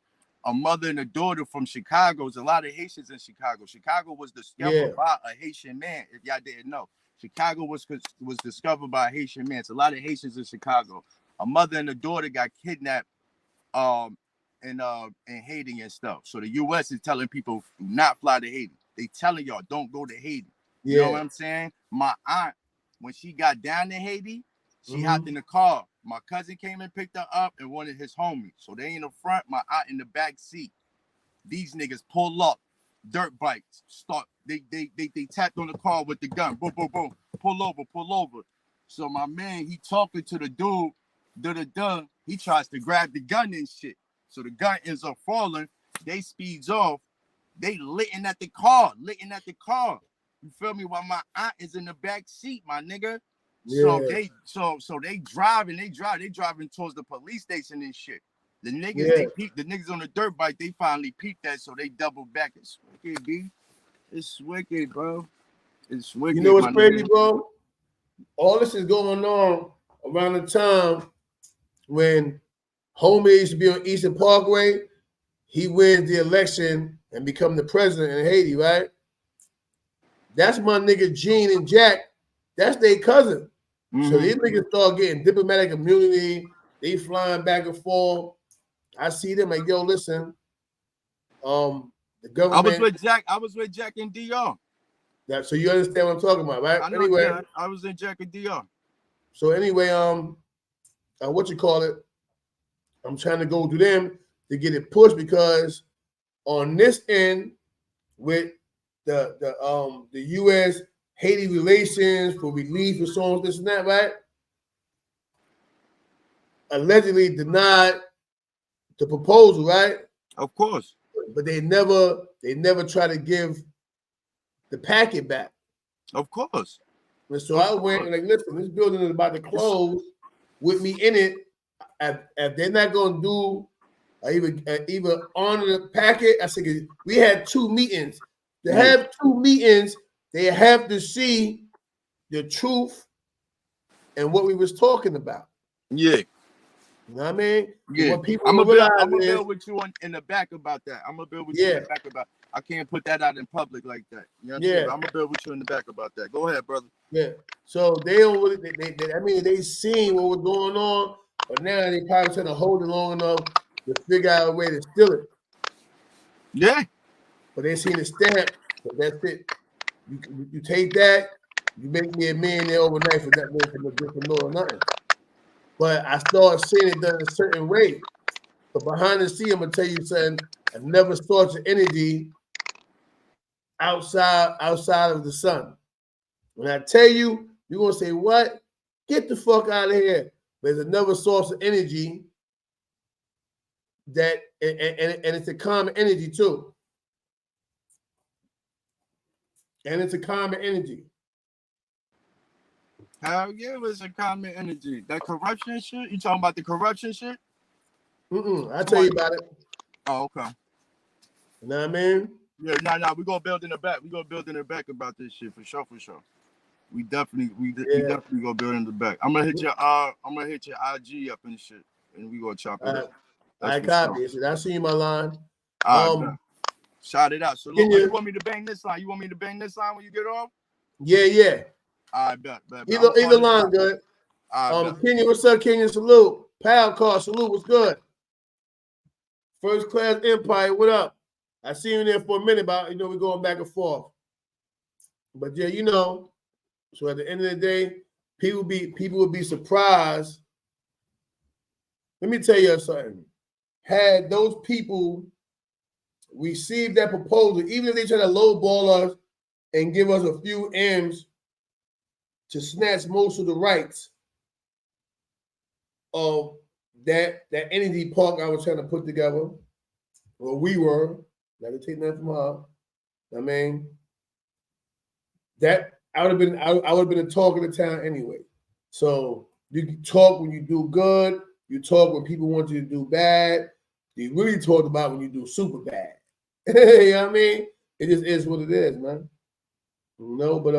S3: a mother and a daughter from Chicago. There's a lot of Haitians in Chicago. Chicago was discovered by a Haitian man, if y'all didn't know. Chicago was discovered by a Haitian man. It's a lot of Haitians in Chicago. A mother and a daughter got kidnapped in Haiti and stuff. So the U.S. is telling people not fly to Haiti. They telling y'all don't go to Haiti. You know what I'm saying? My aunt, when she got down to Haiti, she hopped in the car. My cousin came and picked her up and one of his homies. So they in the front, my aunt in the back seat. These niggas pull up, dirt bikes, start. They tapped on the car with the gun. Boom, boom, boom. Pull over. So my man, he talking to the dude, he tries to grab the gun and shit. So the gun ends up falling. They speeds off. They litting at the car. You feel me? While my aunt is in the back seat, my nigga. So they driving towards the police station and shit. The niggas they peeped, the niggas on the dirt bike, they finally peeped that, so they double back. It's wicked, B. It's wicked, bro. It's wicked.
S1: You know what's crazy, bro? All this is going on around the time when Homie used to be on Eastern Parkway. He wins the election and become the president in Haiti, right? That's my nigga Gene and Jack. That's their cousin. So these niggas start getting diplomatic immunity. They flying back and forth. I see them like, yo, listen. The government.
S3: I was with Jack and DR.
S1: So you understand what I'm talking about, right? Anyway,
S3: I was in Jack and DR.
S1: So anyway, what you call it? I'm trying to go to them to get it pushed because on this end with the U.S. Haiti relations for relief and so on, this and that, right? Allegedly denied the proposal, right?
S3: Of course.
S1: But they never try to give the packet back.
S3: Of course.
S1: And so I went and like, listen, this building is about to close with me in it. If they're not gonna do either honor the packet, I said we had 2 meetings. To have 2 meetings, they have to see the truth and what we was talking about.
S3: Yeah.
S1: You know what I mean?
S3: Yeah. I'm gonna build with you in the back about that. I'm gonna build with you in the back about. I can't put that out in public like that. You know what I'm saying? I'm gonna build with you in the back about that. Go ahead, brother.
S1: Yeah. So they don't really. They seen what was going on, but now they probably trying to hold it long enough to figure out a way to steal it.
S3: Yeah.
S1: But they seen the stamp, so that's it. You take that, you make me a millionaire overnight for that for no nothing. But I started seeing it done a certain way. But behind the scene, I'm gonna tell you something. I never saw such energy outside of the sun. When I tell you, you're gonna say, "What? Get the fuck out of here!" There's another source of energy that, and it's a common energy too. And it's a common energy.
S3: Hell yeah, it's a common energy. That corruption shit? You talking about the corruption shit?
S1: I'll tell you about it.
S3: Oh, okay.
S1: You know what I mean?
S3: Yeah, nah. We gonna build in the back. We gonna build in the back about this shit for sure. We definitely gonna build in the back. I'm gonna hit your IG up and shit, and we gonna chop it up.
S1: I copy it. I see my line.
S3: Shout it out. So look, you want me to bang this line? You want me to bang this line when you get off?
S1: Yeah.
S3: I bet.
S1: Either line good. Kenya, what's up, Kenya? Salute. Pal car, salute. What's good? First Class Empire, what up? I see you there for a minute, but we're going back and forth. But yeah, so at the end of the day, people would be surprised. Let me tell you something. Had those people received that proposal, even if they try to lowball us and give us a few M's to snatch most of the rights of that energy park I was trying to put together, or we were, not to take nothing from her. I mean, that I would have been a talk of the town anyway. So you can talk when you do good. You talk when people want you to do bad. You really talk about when you do super bad. You know what I mean? It just is what it is, man. But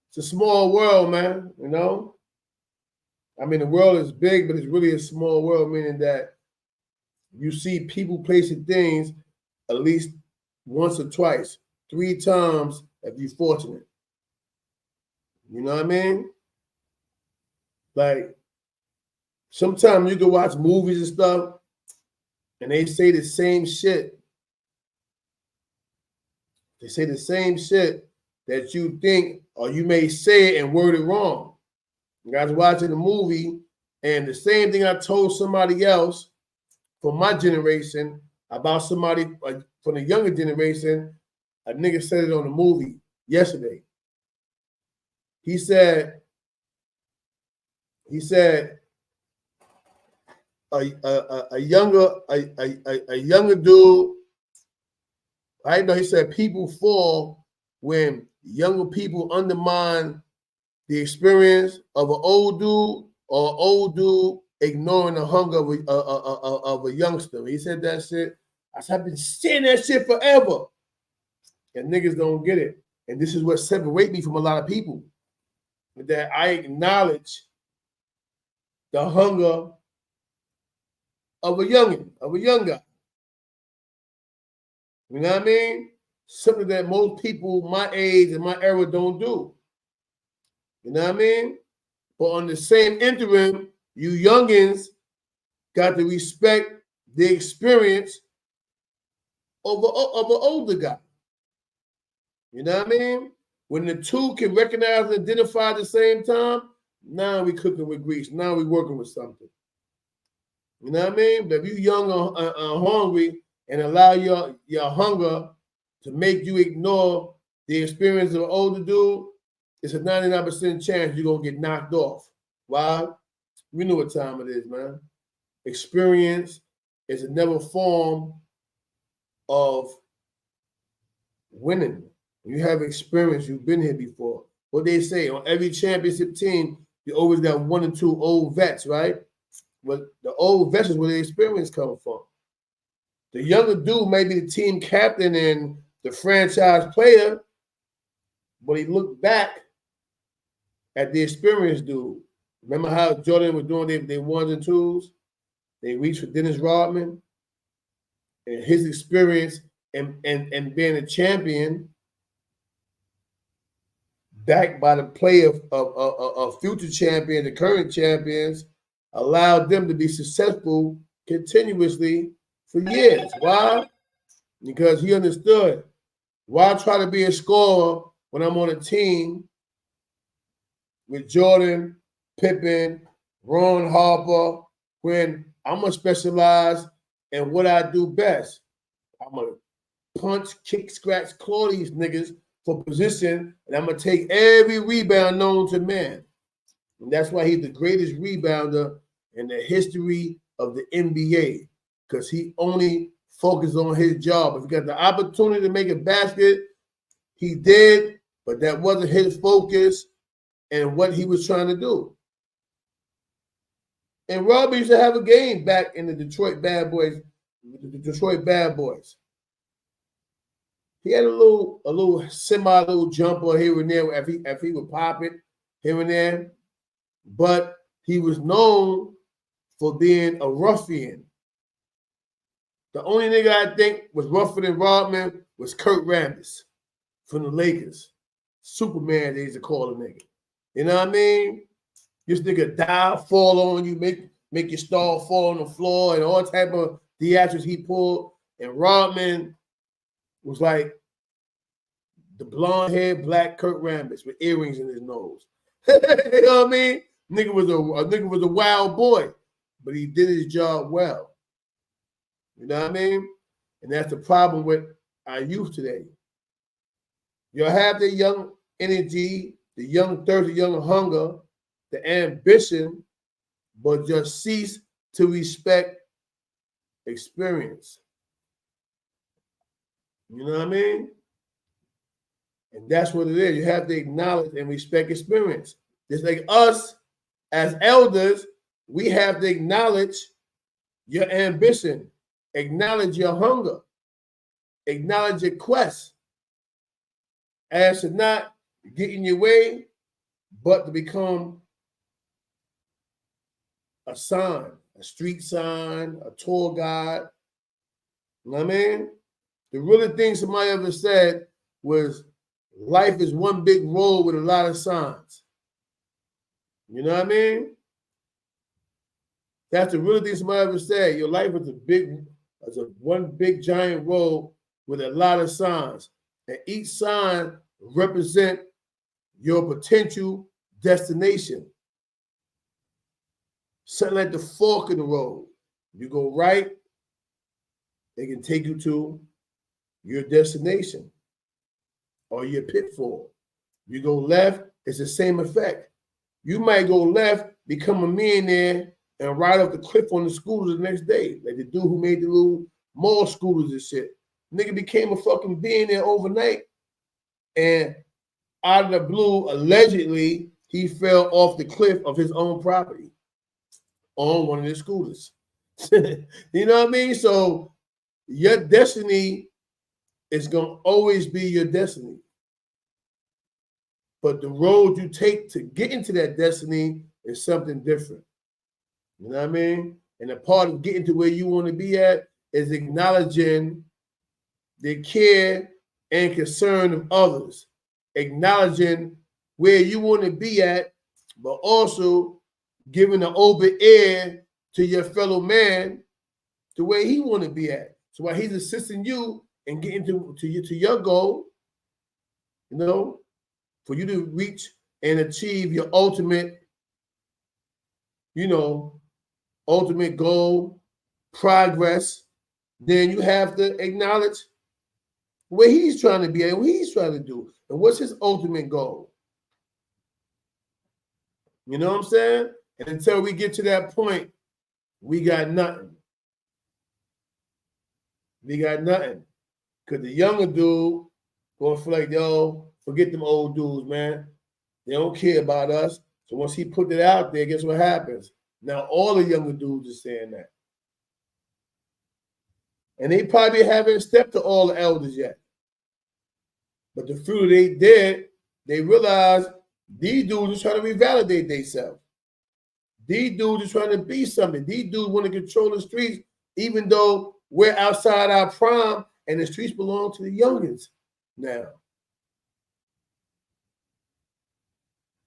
S1: it's a small world, man. I mean, the world is big, but it's really a small world, meaning that you see people placing things at least once or twice, 3 times if you're fortunate. You know what I mean? Like, sometimes you can watch movies and stuff, and they say the same shit. They say the same shit that you think, or you may say it and word it wrong. You guys watching the movie, and the same thing I told somebody else from my generation about somebody from the younger generation, a nigga said it on the movie yesterday. He said a younger dude. I know he said people fall when younger people undermine the experience of an old dude or old dude ignoring the hunger of a youngster. He said that shit. I said, I've been saying that shit forever. And niggas don't get it. And this is what separates me from a lot of people. That I acknowledge the hunger of a youngin, of a young guy. You know what I mean? Something that most people my age and my era don't do. You know what I mean? But on the same interim, you youngins got to respect the experience of an older guy. You know what I mean? When the two can recognize and identify at the same time, now we cooking with grease. Now we working with something. You know what I mean? But if you young or hungry and allow your hunger to make you ignore the experience of an older dude, it's a 99% chance you're going to get knocked off. Why? We know what time it is, man. Experience is another form of winning. When you have experience, you've been here before. What they say, on every championship team, you always got 1 or 2 old vets, right? But the old vets is where the experience comes from. The younger dude may be the team captain and the franchise player, but he looked back at the experienced dude. Remember how Jordan was doing their 1s and 2s? They reached for Dennis Rodman, and his experience and being a champion backed by the play of future champions, the current champions, allowed them to be successful continuously for years. Why? Because he understood. Why try to be a scorer when I'm on a team with Jordan, Pippen, Ron Harper, when I'm going to specialize in what I do best? I'm going to punch, kick, scratch, claw these niggas for position, and I'm going to take every rebound known to man. And that's why he's the greatest rebounder in the history of the NBA, because he only focused on his job. If he got the opportunity to make a basket, he did, but that wasn't his focus and what he was trying to do. And Robbie used to have a game back in the Detroit Bad Boys. He had a little semi jumper here and there if he would pop it here and there, but he was known for being a ruffian. The only nigga I think was rougher than Rodman was Kurt Rambis from the Lakers. Superman, they used to call a nigga. You know what I mean? This nigga die, fall on you, make your stall fall on the floor, and all type of theatrics he pulled. And Rodman was like the blonde-haired black Kurt Rambis with earrings in his nose. You know what I mean? Nigga was a wild boy, but he did his job well. You know what I mean? And that's the problem with our youth today. You'll have the young energy, the young thirst, the young hunger, the ambition, but just cease to respect experience. You know what I mean? And that's what it is. You have to acknowledge and respect experience. Just like us as elders, we have to acknowledge your ambition, acknowledge your hunger, acknowledge your quest, as to not get in your way, but to become a sign, a street sign, a tour guide. You know what I mean? The really thing somebody ever said was, life is one big road with a lot of signs. You know what I mean? That's the really thing somebody ever said. Your life is one big giant road with a lot of signs. And each sign represent your potential destination. Something like the fork in the road. You go right, they can take you to your destination or your pitfall. You go left, it's the same effect. You might go left, become a millionaire, and ride off the cliff on the scooters the next day. Like the dude who made the little mall scooters and shit. Nigga became a fucking billionaire overnight. And out of the blue, allegedly, he fell off the cliff of his own property on one of his scooters. You know what I mean? So your destiny is going to always be your destiny. But the road you take to get into that destiny is something different. You know what I mean? And a part of getting to where you want to be at is acknowledging the care and concern of others, acknowledging where you want to be at, but also giving an open ear to your fellow man to where he want to be at. So while he's assisting you in getting to your goal, you know, for you to reach and achieve your ultimate, ultimate goal, progress, then you have to acknowledge where he's trying to be at, what he's trying to do, and what's his ultimate goal. You know what I'm saying? And until we get to that point, we got nothing. We got nothing. Because the younger dude gonna feel like, yo, forget them old dudes, man. They don't care about us. So once he put it out there, guess what happens? Now all the younger dudes are saying that. And they probably haven't stepped to all the elders yet. But the few they did, they realized these dudes are trying to revalidate themselves. These dudes are trying to be something. These dudes want to control the streets, even though we're outside our prime and the streets belong to the youngins now.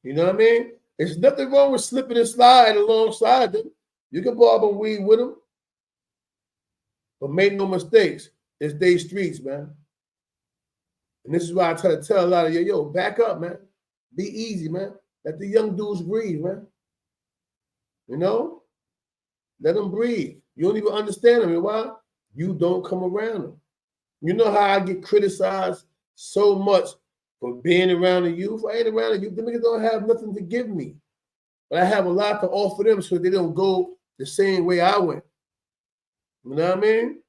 S1: You know what I mean? There's nothing wrong with slipping and sliding alongside them. You can bob and weave with them. But make no mistakes. It's they streets, man. And this is why I try to tell a lot of you, yo, back up, man. Be easy, man. Let the young dudes breathe, man. You know? Let them breathe. You don't even understand them. You know why? You don't come around them. You know how I get criticized so much for being around the youth? I ain't around the youth. The niggas don't have nothing to give me. But I have a lot to offer them so they don't go the same way I went. You know what I mean?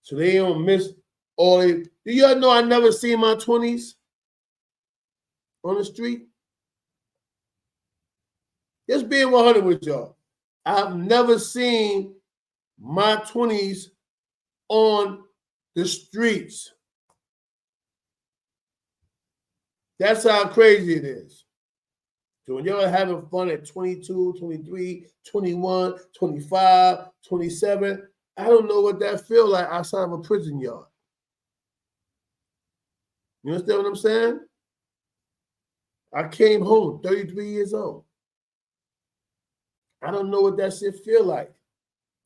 S1: So they don't miss all they. Do y'all know I never seen my 20s on the street? Just being 100 with y'all. I've never seen my 20s on the streets. That's how crazy it is. So when y'all having fun at 22, 23, 21, 25, 27, I don't know what that feel like outside of a prison yard. You understand what I'm saying? I came home 33 years old. I don't know what that shit feel like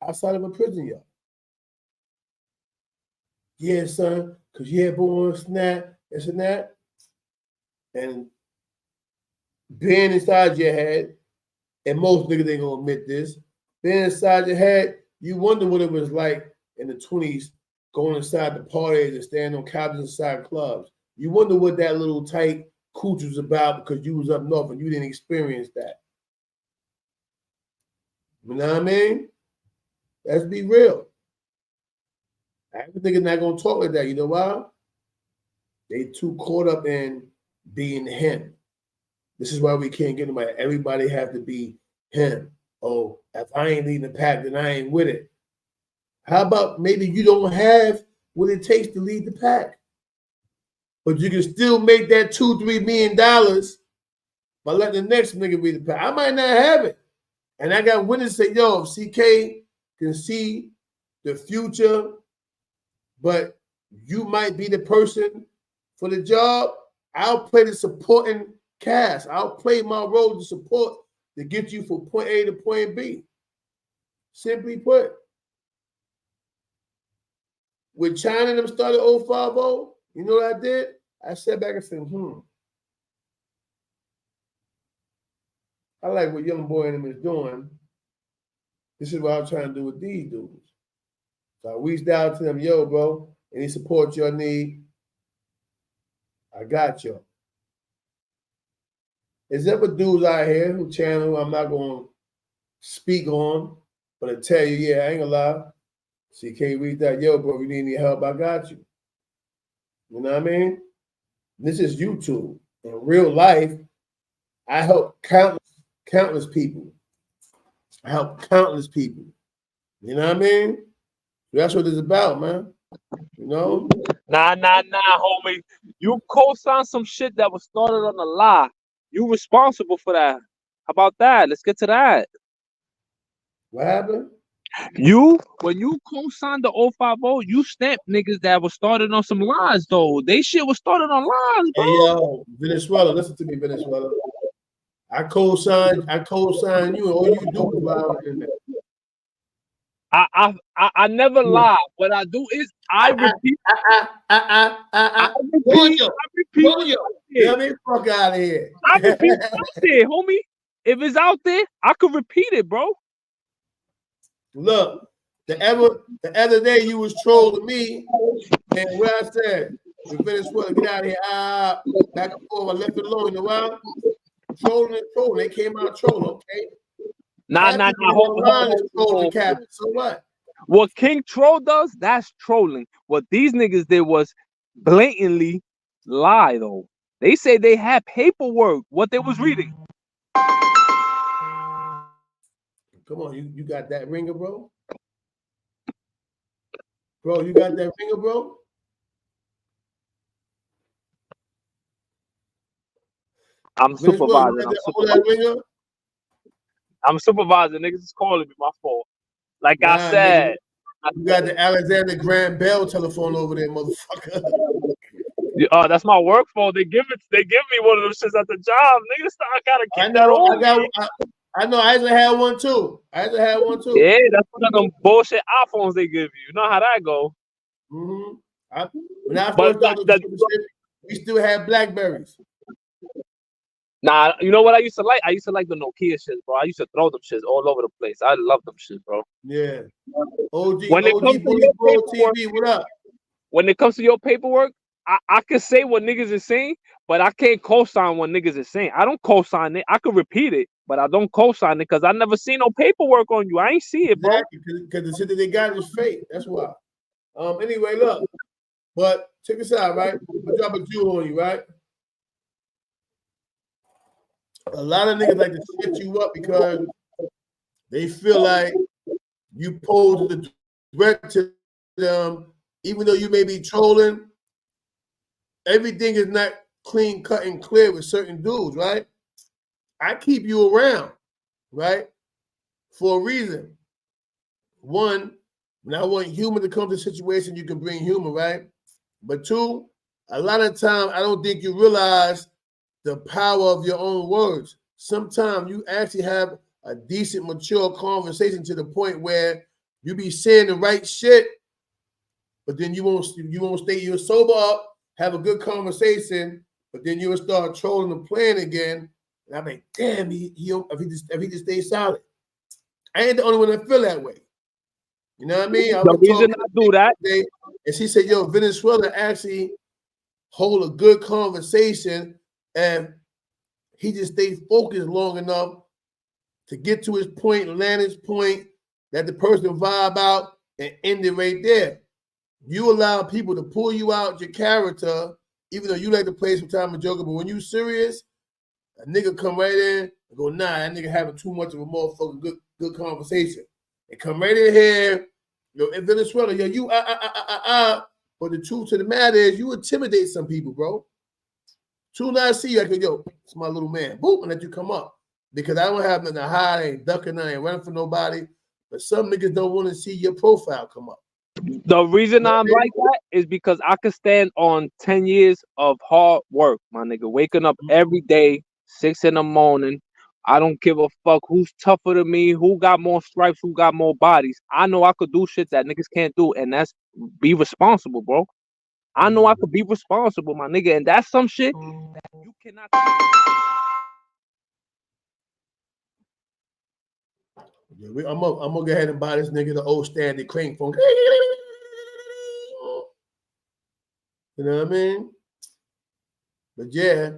S1: outside of a prison yard. Yeah, son, because you had born snap, this and that. And being inside your head, and most niggas ain't gonna admit this, being inside your head, you wonder what it was like in the 20s going inside the parties and standing on couches inside clubs. You wonder what that little tight cooch was about because you was up north and you didn't experience that. You know what I mean? Let's be real. Average niggas not gonna talk like that. You know why? They too caught up in being him. This is why we can't get nobody. Everybody have to be him. Oh, if I ain't leading the pack, then I ain't with it. How about maybe you don't have what it takes to lead the pack, but you can still make that $2-3 million by letting the next nigga lead the pack. I might not have it, and I got witnesses say, "Yo, if CK can see the future, but you might be the person for the job, I'll play the supporting cast. I'll play my role to support to get you from point A to point B." Simply put, when China and them started 050, you know what I did? I sat back and said, I like what Young Boy and them is doing. This is what I'm trying to do with these dudes. So I reached out to them, yo, bro, any support y'all need, I got y'all. There's ever dudes out here who channel I'm not going to speak on, but I tell you, yeah, I ain't gonna lie. CK reached out, yo, bro, if you need any help, I got you. You know what I mean? This is YouTube. In real life, I help countless people. I help countless people. You know what I mean? That's what it's about, man. You know?
S4: Nah, homie. You co-signed some shit that was started on a lie. You responsible for that. How about that? Let's get to that.
S1: What happened?
S4: When you co-signed the 050, you stamped niggas that was started on some lies, though. They shit was started on lies, bro.
S1: Hey, yo, Venezuela, listen to me, Venezuela. I co-signed you, and all you do is lie on the internet.
S4: I never lie. What I do is I repeat. I repeat.
S1: You know what I mean? Fuck out of here.
S4: I repeat out there, homie. If it's out there, I could repeat it, bro.
S1: Look, the other day you was trolling me, and what I said, Venezuela, get out of here. Back and forth, I left it alone. You know why? Trolling. They came out trolling, okay?
S4: Nah.
S1: Hold on. So what?
S4: What King Troll does, that's trolling. What these niggas did was blatantly lie, though. They say they had paperwork, what they was reading.
S1: Come on, you got that ringer, bro? Bro, you got that ringer, bro?
S4: I'm supervising. I'm supervising. Niggas is calling me. My fault. Like I said.
S1: You got the Alexander Graham Bell telephone over there, motherfucker.
S4: That's my work phone. They give me one of those shits at the job. Niggas, I gotta keep that on me.
S1: I know. I used to have one too.
S4: Yeah, that's one of them bullshit iPhones they give you. You know how that go.
S1: Mm-hmm. When I
S4: But
S1: first started doing shit, we still had Blackberries.
S4: Nah, you know what I used to like? I used to like the Nokia shits, bro. I used to throw them shits all over the place. I love them shits, bro.
S1: Yeah. OG
S4: Bully
S1: Bro TV, what up?
S4: When it comes to your paperwork, I can say what niggas is saying, but I can't co-sign what niggas is saying. I don't co-sign it. I could repeat it, but I don't co-sign it because I never seen no paperwork on you. I ain't see it, bro.
S1: Because the shit that they got is fake. That's why. Anyway, look. But check this out, right? I'll drop a jewel on you, right? A lot of niggas like to set you up because they feel like you pose the threat to them, even though you may be trolling. Everything is not clean cut and clear with certain dudes, right? I keep you around, right? For a reason. One, when I want humor to come to the situation, you can bring humor, right? But two, a lot of times I don't think you realize the power of your own words. Sometimes you actually have a decent, mature conversation to the point where you be saying the right shit, but then you won't stay. You'll sober up, have a good conversation, but then you'll start trolling the plan again. And I'm like, damn, if he just stays silent. I ain't the only one that feel that way. You know what I mean?
S4: The reason I do that,
S1: and she said, yo, Venezuela actually hold a good conversation, and he just stayed focused long enough to get to his point, land his point, that the person vibe out and end it right there. You allow people to pull you out your character, even though you like to play some time a joker, but when you serious, a nigga come right in and go, nah, that nigga having too much of a motherfucking good conversation. They come right in here, yo, in Venezuela, yo, you but the truth to the matter is you intimidate some people, bro. Soon as I see you, I go, yo, it's my little man. Boom, and let you come up. Because I don't have nothing to hide, I ain't ducking, I ain't running for nobody. But some niggas don't want to see your profile come up.
S4: The reason I'm like that is because I can stand on 10 years of hard work, my nigga. Waking up every day, 6 in the morning. I don't give a fuck who's tougher than me, who got more stripes, who got more bodies. I know I could do shit that niggas can't do, and that's be responsible, bro. I know I could be responsible, my nigga, and that's some shit that you cannot.
S1: Yeah, I'm gonna go ahead and buy this nigga the old standard crank phone. You know what I mean? But yeah,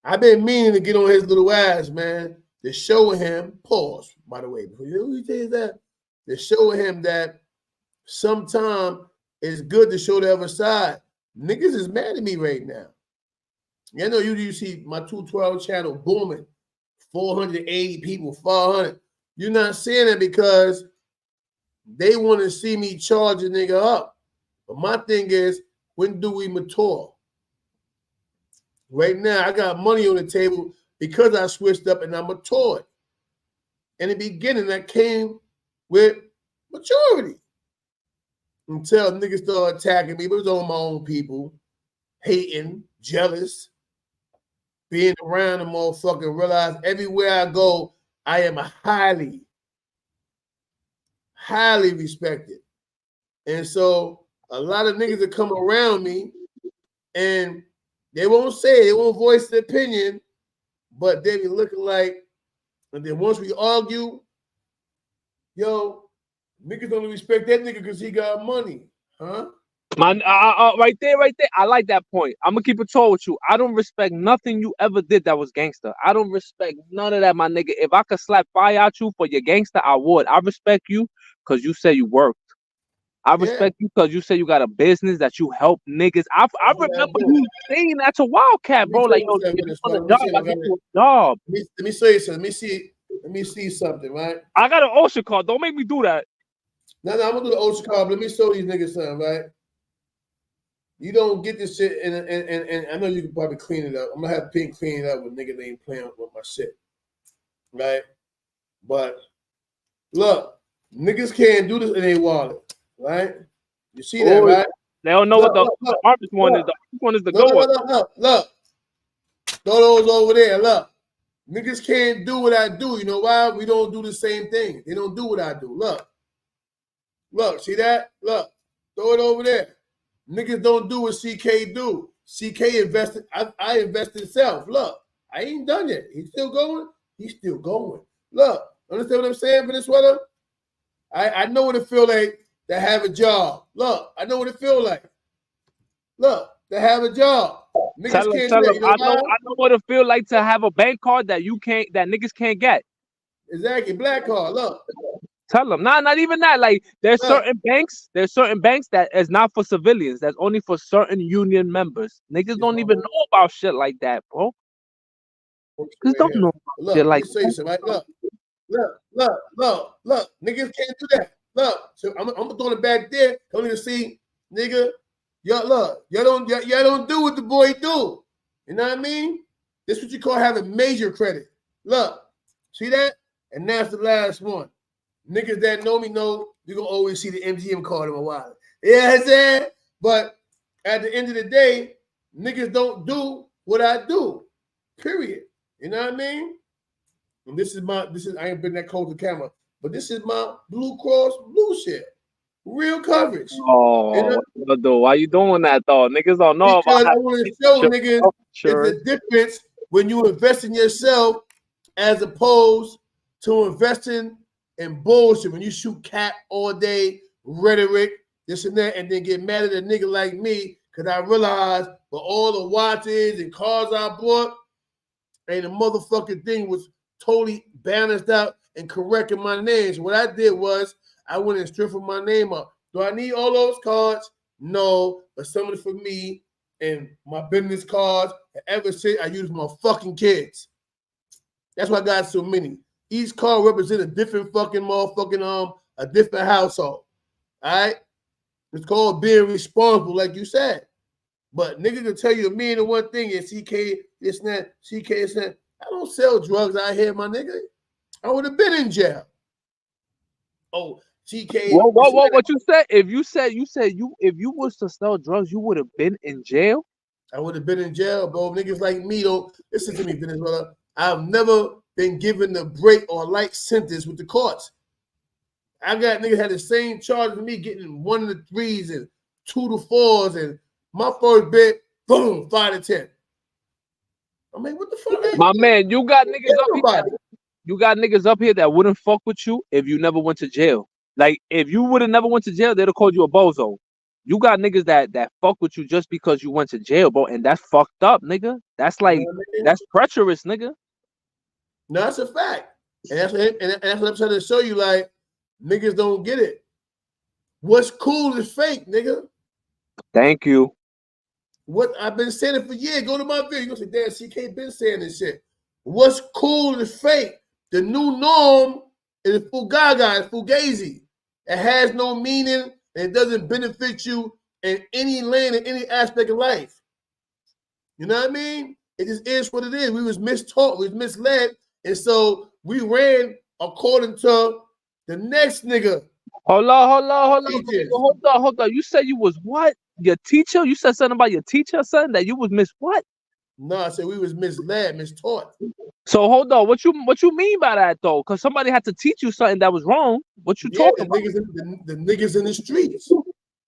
S1: I've been meaning to get on his little ass, man. To show him, pause, by the way, before you say that, to show him that sometimes it's good to show the other side. Niggas is mad at me right now. You know, you see my 212 channel booming, 480 people, 400. You're not seeing it because they want to see me charge a nigga up. But my thing is, when do we mature? Right now, I got money on the table because I switched up and I matured. In the beginning, that came with maturity. Until niggas started attacking me, but it was on my own people, hating, jealous, being around the motherfucker, realize everywhere I go, I am highly, highly respected. And so a lot of niggas that come around me and they won't say it, they won't voice their opinion, but they be looking like, and then once we argue, yo, niggas don't respect that nigga because he got money, huh?
S4: Man, right there. I like that point. I'm gonna keep it tall with you. I don't respect nothing you ever did that was gangster. I don't respect none of that, my nigga. If I could slap fire at you for your gangster, I would. I respect you because you say you worked. I respect you because you say you got a business that you help niggas. I remember you saying that to Wildcat, bro. Like, yo, on the job, I get you a job.
S1: Let me show you something. Let me see something, right?
S4: I got an ocean card. Don't make me do that.
S1: No, I'm gonna do the ocean card. Let me show these niggas something, right? You don't get this shit, and I know you can probably clean it up. I'm gonna have Pink clean it up with niggas ain't playing with my shit, right? But look, niggas can't do this in a wallet, right? You see that, right?
S4: They don't know what the hardest one is. The hardest one is the good one.
S1: Look. Throw those over there. Look. Niggas can't do what I do. You know why? We don't do the same thing. They don't do what I do. Look. See that? Look. Throw it over there. Niggas don't do what CK do. CK invested. I invested self. Look. I ain't done yet. He's still going. He's still going. Look. Understand what I'm saying, Venezuela? I know what it feel like to have a job. Look. I know what it feel like. Look. To have a job. Niggas
S4: tell him. You know I know what it feel like to have a bank card that niggas can't get.
S1: Exactly, black card. Look.
S4: Tell them. Nah, not even that. Like there's certain banks that is not for civilians. That's only for certain union members. Niggas don't even know about shit like that, bro. Niggas don't know about shit like that.
S1: Right? Look. Niggas can't do that. Look. So I'm throwing it back there. Don't even see, nigga. Y'all don't do what the boy do. You know what I mean? This is what you call having major credit. Look, see that? And that's the last one. Niggas that know me know you're gonna always see the MGM card in my wallet. Yeah, I'm saying? But at the end of the day, niggas don't do what I do. Period. You know what I mean? And I ain't been that close to the camera, but this is my Blue Cross Blue Shield. Real coverage.
S4: Oh, you know? Why you doing that though? Niggas don't know
S1: because
S4: about.
S1: I want to show niggas it's the difference when you invest in yourself as opposed to investing in bullshit. When you shoot cat all day, rhetoric, this and that, and then get mad at a nigga like me because I realized for all the watches and cars I bought, and the motherfucking thing was totally balanced out and correcting my names. What I did was I went and stripped my name up. Do I need all those cards? No, but some of it for me and my business cards. And ever since I use my fucking kids. That's why I got so many. Each card represents a different fucking motherfucking a different household. All right, it's called being responsible, like you said. But nigga can tell you a million and one thing is CK this and that, CK this and that. I don't sell drugs out here, my nigga. I would have been in jail. Oh. CK.
S4: What you said? If you was to sell drugs, you would have been in jail.
S1: I would have been in jail, bro. Niggas like me don't listen to me, Venezuela. I've never been given a break or a light sentence with the courts. I got niggas had the same charge as me, getting 1 to 3s and 2 to 4s, and my first bit, boom, 5 to 10. I mean, what the fuck?
S4: My man, you got niggas up here. You got niggas up here that wouldn't fuck with you if you never went to jail. Like, if you would have never went to jail, they'd have called you a bozo. You got niggas that fuck with you just because you went to jail, bro, and that's fucked up, nigga. That's like, that's treacherous, nigga.
S1: No, that's a fact. And that's what I'm trying to show you, like, niggas don't get it. What's cool is fake, nigga.
S4: Thank you.
S1: What I've been saying it for years. Go to my video. You're going to say, damn, CK been saying this shit. What's cool is fake. The new norm is fugaga, it's fugazi. It has no meaning and it doesn't benefit you in any lane, in any aspect of life. You know what I mean? It just is what it is. We was mistaught, we was misled, and so we ran according to the next nigga.
S4: Hold on. You said you was what? Your teacher? You said something about your teacher, son? That you was what?
S1: No, I said we was misled, mistaught.
S4: So hold on, what you mean by that though? Because somebody had to teach you something that was wrong. What you talking about?
S1: The niggas in the streets.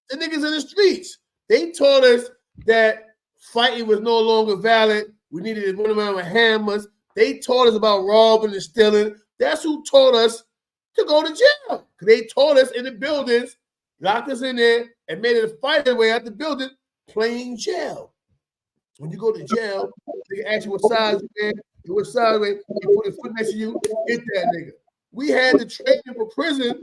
S1: The niggas in the streets. They taught us that fighting was no longer valid. We needed to run around with hammers. They taught us about robbing and stealing. That's who taught us to go to jail. They taught us in the buildings, locked us in there, and made it a fight their way out the building, playing jail. When you go to jail, they ask you what size you man, what size you put a foot next to you, hit that nigga. We had the training for prison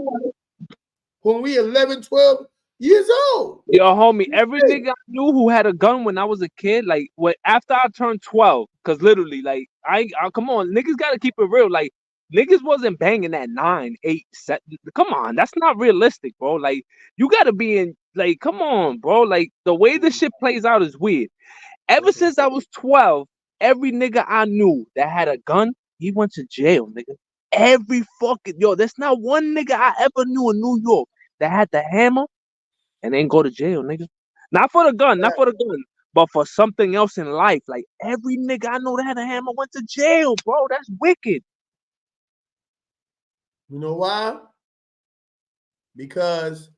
S1: when we 11, 12 years old.
S4: Yo, homie, every nigga I knew who had a gun when I was a kid, like after I turned 12, because literally, like, I come on, niggas gotta keep it real. Like, niggas wasn't banging at 9, 8, 7. Come on, that's not realistic, bro. Like, you gotta be in, like, come on, bro. Like, the way this shit plays out is weird. Ever since I was 12, every nigga I knew that had a gun, he went to jail, nigga. Every fucking, there's not one nigga I ever knew in New York that had the hammer and ain't go to jail, nigga. Not for the gun, not for the gun, but for something else in life. Like every nigga I know that had a hammer went to jail, bro. That's wicked.
S1: You know why? Because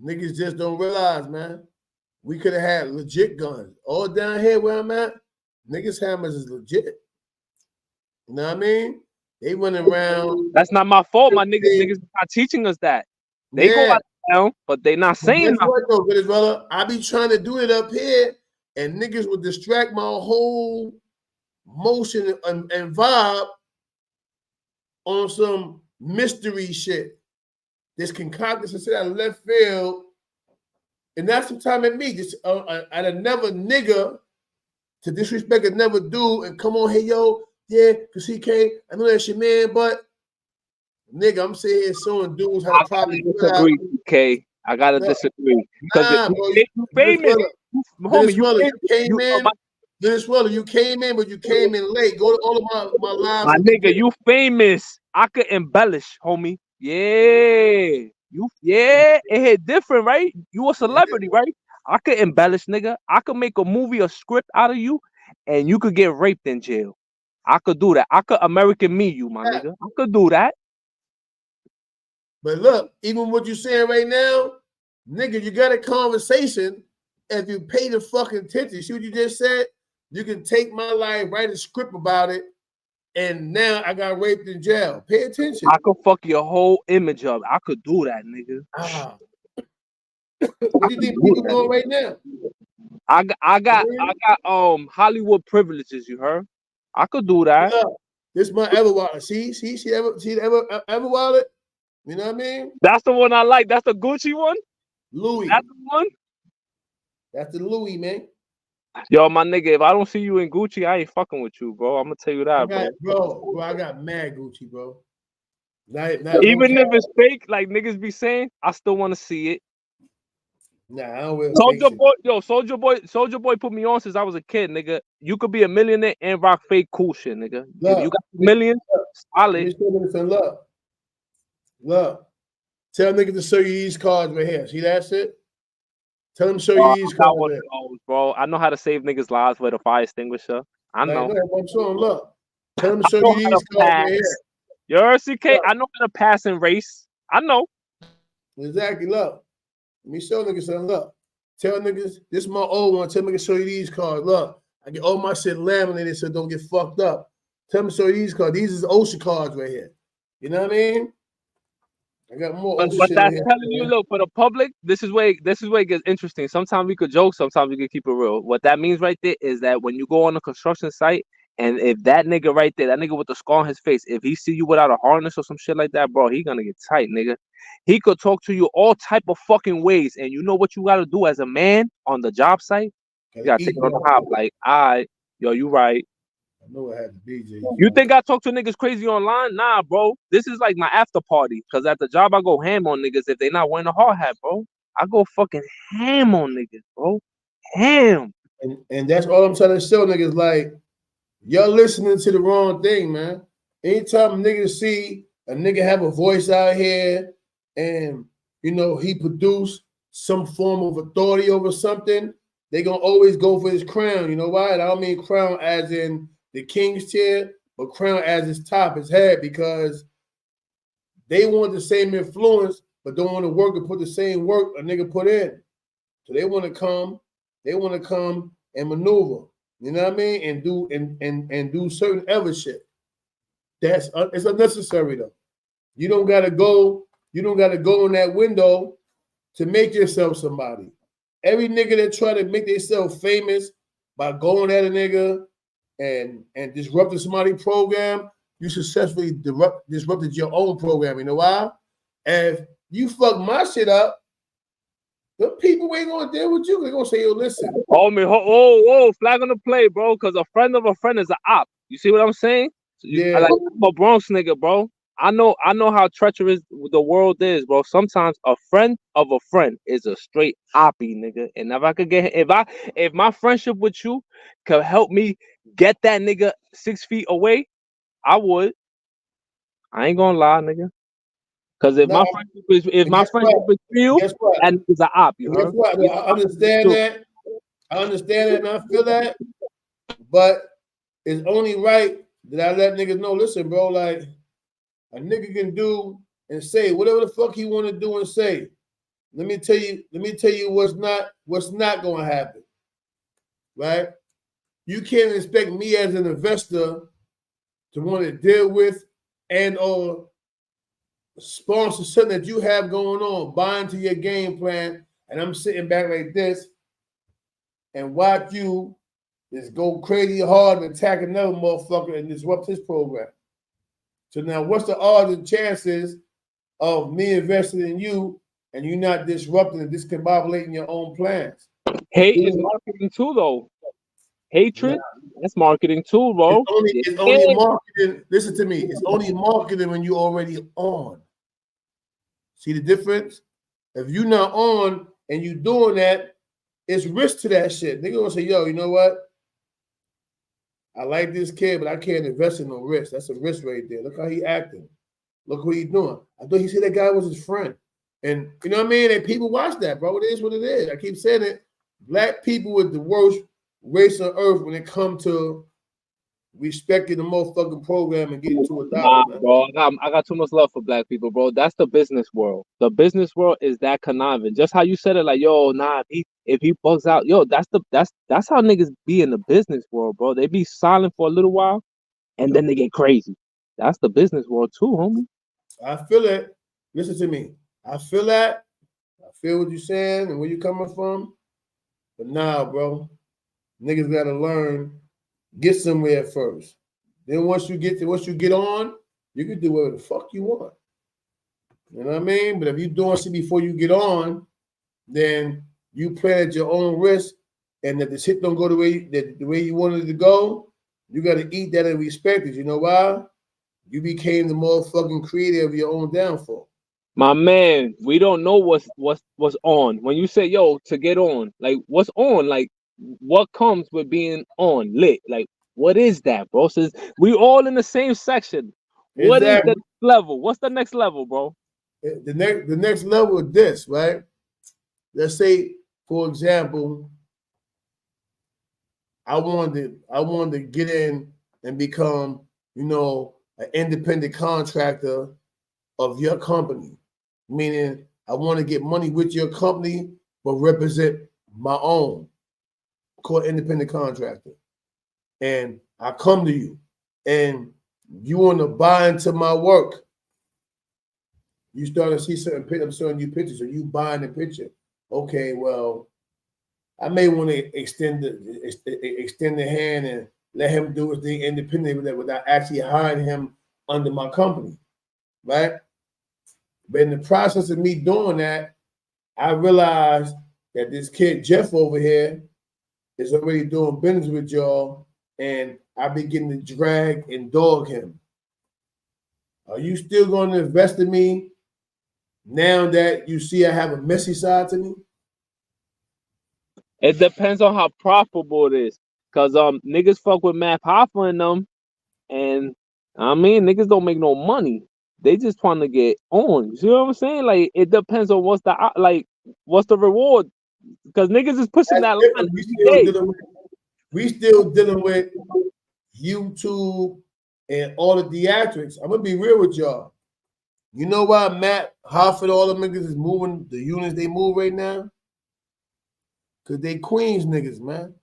S1: niggas just don't realize, man. We could have had legit guns. All down here where I'm at, niggas hammers is legit. You know what I mean? They running around.
S4: That's not my fault. My niggas not teaching us that. They go out down, but they not saying
S1: nothing. What though, brother? I be trying to do it up here, and niggas would distract my whole motion and vibe on some mystery shit. This concocted some shit out of left field, and that's some time at me. Just at another nigga to disrespect another dude and come on, hey yo, yeah, cause he can't. I know that's your man, but nigga, I'm sitting here showing dudes how to properly
S4: disagree, K. I gotta disagree. Because you famous. Homie,
S1: you came in, but you came in late. Go to all of my lives.
S4: My nigga, you famous. I could embellish, homie. Yeah. It hit different, right? You a celebrity, right? I could embellish, nigga. I could make a movie, a script out of you, and you could get raped in jail. I could do that. I could American me you, my nigga. I could do that.
S1: But look, even what you're saying right now, nigga, you got a conversation. If you pay the fucking attention, see what you just said? You can take my life, write a script about it, and now I got raped in jail. Pay attention.
S4: I could fuck your whole image up. I could do that, nigga.
S1: What do you think people doing right now?
S4: I got Hollywood privileges, you heard? I could do that.
S1: Yeah. This my ever wallet. See ever wallet? You know what I mean?
S4: That's the one I like. That's the Gucci one?
S1: Louis.
S4: That's the one?
S1: That's the Louis, man.
S4: Yo, my nigga, if I don't see you in Gucci, I ain't fucking with you, bro. I'm gonna tell you that,
S1: bro. I got mad Gucci, bro.
S4: Even if it's fake, like niggas be saying, I still want to see it.
S1: Nah, I don't wear
S4: Soldier Boy put me on since I was a kid, nigga. You could be a millionaire and rock fake cool shit, nigga. If you got millions, solid.
S1: Look. Tell niggas to show you these cards right here. See that shit? Tell them to show you these cards.
S4: Bro, I know how to save niggas' lives with a fire extinguisher. I know.
S1: I'm showing. Look. Tell them to show you these cards right here.
S4: You heard, CK? I know how to pass in race. I know.
S1: Exactly. Look. Let me show niggas something. Look. Tell niggas, this is my old one. Tell niggas to show you these cards. Look. I get all my shit laminated so don't get fucked up. Tell them to show you these cards. These is OSHA cards right here. You know what I mean? I got more.
S4: But that's telling you, look, for the public, this is where it gets interesting. Sometimes we could joke, sometimes we could keep it real. What that means right there is that when you go on a construction site, and if that nigga right there, that nigga with the scar on his face, if he see you without a harness or some shit like that, bro, he gonna get tight, nigga. He could talk to you all type of fucking ways, and you know what you gotta do as a man on the job site? You gotta take it on the hop, like, all right, yo, you right.
S1: I know I had the DJ.
S4: You think I talk to niggas crazy online? Nah, bro. This is like my after party. Cause at the job I go ham on niggas if they not wearing a hard hat, bro. I go fucking ham on niggas, bro. Ham.
S1: And that's all I'm trying to show niggas. Like, y'all listening to the wrong thing, man. Anytime niggas see a nigga have a voice out here and you know he produce some form of authority over something, they gonna always go for his crown. You know why? And I don't mean crown as in the king's chair, but crown as his top, his head, because they want the same influence, but don't want to work and put the same work a nigga put in. So they want to come and maneuver, you know what I mean, and do certain other shit. It's unnecessary though. You don't gotta go in that window to make yourself somebody. Every nigga that try to make themselves famous by going at a nigga and disrupting somebody's program, you successfully disrupted your own program. You know why? If you fuck my shit up, the people ain't gonna deal with you. They're gonna say, yo, listen.
S4: Flag on the play, bro, because a friend of a friend is an op. You see what I'm saying?
S1: Yeah.
S4: I'm a Bronx nigga, bro. I know how treacherous the world is, bro. Sometimes a friend of a friend is a straight oppie, nigga. And if I could if my friendship with you could help me get that nigga 6 feet away, I would. I ain't gonna lie, nigga. Because if
S1: Nah,
S4: my friendship is real,
S1: Guess what?
S4: that is an op. You
S1: And guess
S4: heard?
S1: what? I understand that. I understand that, and I feel that. But it's only right that I let niggas know. Listen, bro. Like a nigga can do and say whatever the fuck he want to do and say. Let me tell you what's not going to happen. Right? You can't expect me as an investor to want to deal with and or sponsor something that you have going on, buy into your game plan, and I'm sitting back like this and watch you just go crazy hard and attack another motherfucker and disrupt his program. So now what's the odds and chances of me investing in you and you not disrupting and discombobulating your own plans?
S4: Hate is marketing too, though. Hatred, that's marketing too, bro.
S1: It's only marketing. Listen to me. It's only marketing when you're already on. See the difference? If you're not on and you doing that, it's risk to that shit. Nigga gonna say, yo, you know what? I like this kid, but I can't invest in no risk. That's a risk right there. Look how he acting. Look what he doing. I thought he said that guy was his friend. And you know what I mean? And people watch that, bro. It is what it is. I keep saying it. Black people with the worst race on earth when it comes to respecting the motherfucking program and getting to $1.
S4: Nah, bro, I got too much love for black people, bro. That's the business world. The business world is that conniving. Just how you said it, like, yo, nah, if he bugs out, yo, that's how niggas be in the business world, bro. They be silent for a little while, and then they get crazy. That's the business world too, homie.
S1: I feel it. Listen to me. I feel that. I feel what you're saying and where you're coming from. But now, bro, niggas gotta learn. Get somewhere first. Then once you get on, you can do whatever the fuck you want. You know what I mean? But if you're doing shit before you get on, then you plan at your own risk, and if the shit don't go the way you wanted it to go, you got to eat that and respect it. You know why? You became the motherfucking creator of your own downfall.
S4: My man, we don't know what's on. When you say, yo, to get on, like, what's on? Like, what comes with being on lit? Like, what is that, bro? Says we all in the same section. What is the level? What's the next level, bro?
S1: The next level is this, right? Let's say, for example, I wanted to get in and become, you know, an independent contractor of your company. Meaning I want to get money with your company, but represent my own, called independent contractor. And I come to you and you want to buy into my work. You start to see certain pictures, I'm showing you pictures, so you buying the picture. Okay, well, I may want to extend the hand and let him do his thing independently without actually hiring him under my company, right? But in the process of me doing that, I realized that this kid Jeff over here is already doing business with y'all, and I begin to drag and dog him. Are you still going to invest in me now that you see I have a messy side to me?
S4: It depends on how profitable it is. Cause niggas fuck with Matt Hoffa and them, and I mean niggas don't make no money. They just trying to get on. You see what I'm saying? Like it depends on what's the reward. Because niggas is pushing that line.
S1: We still dealing with YouTube and all the theatrics. I'm gonna be real with y'all. You know why Matt Hoffa, all the niggas is moving the units they move right now? Because they Queens niggas, man.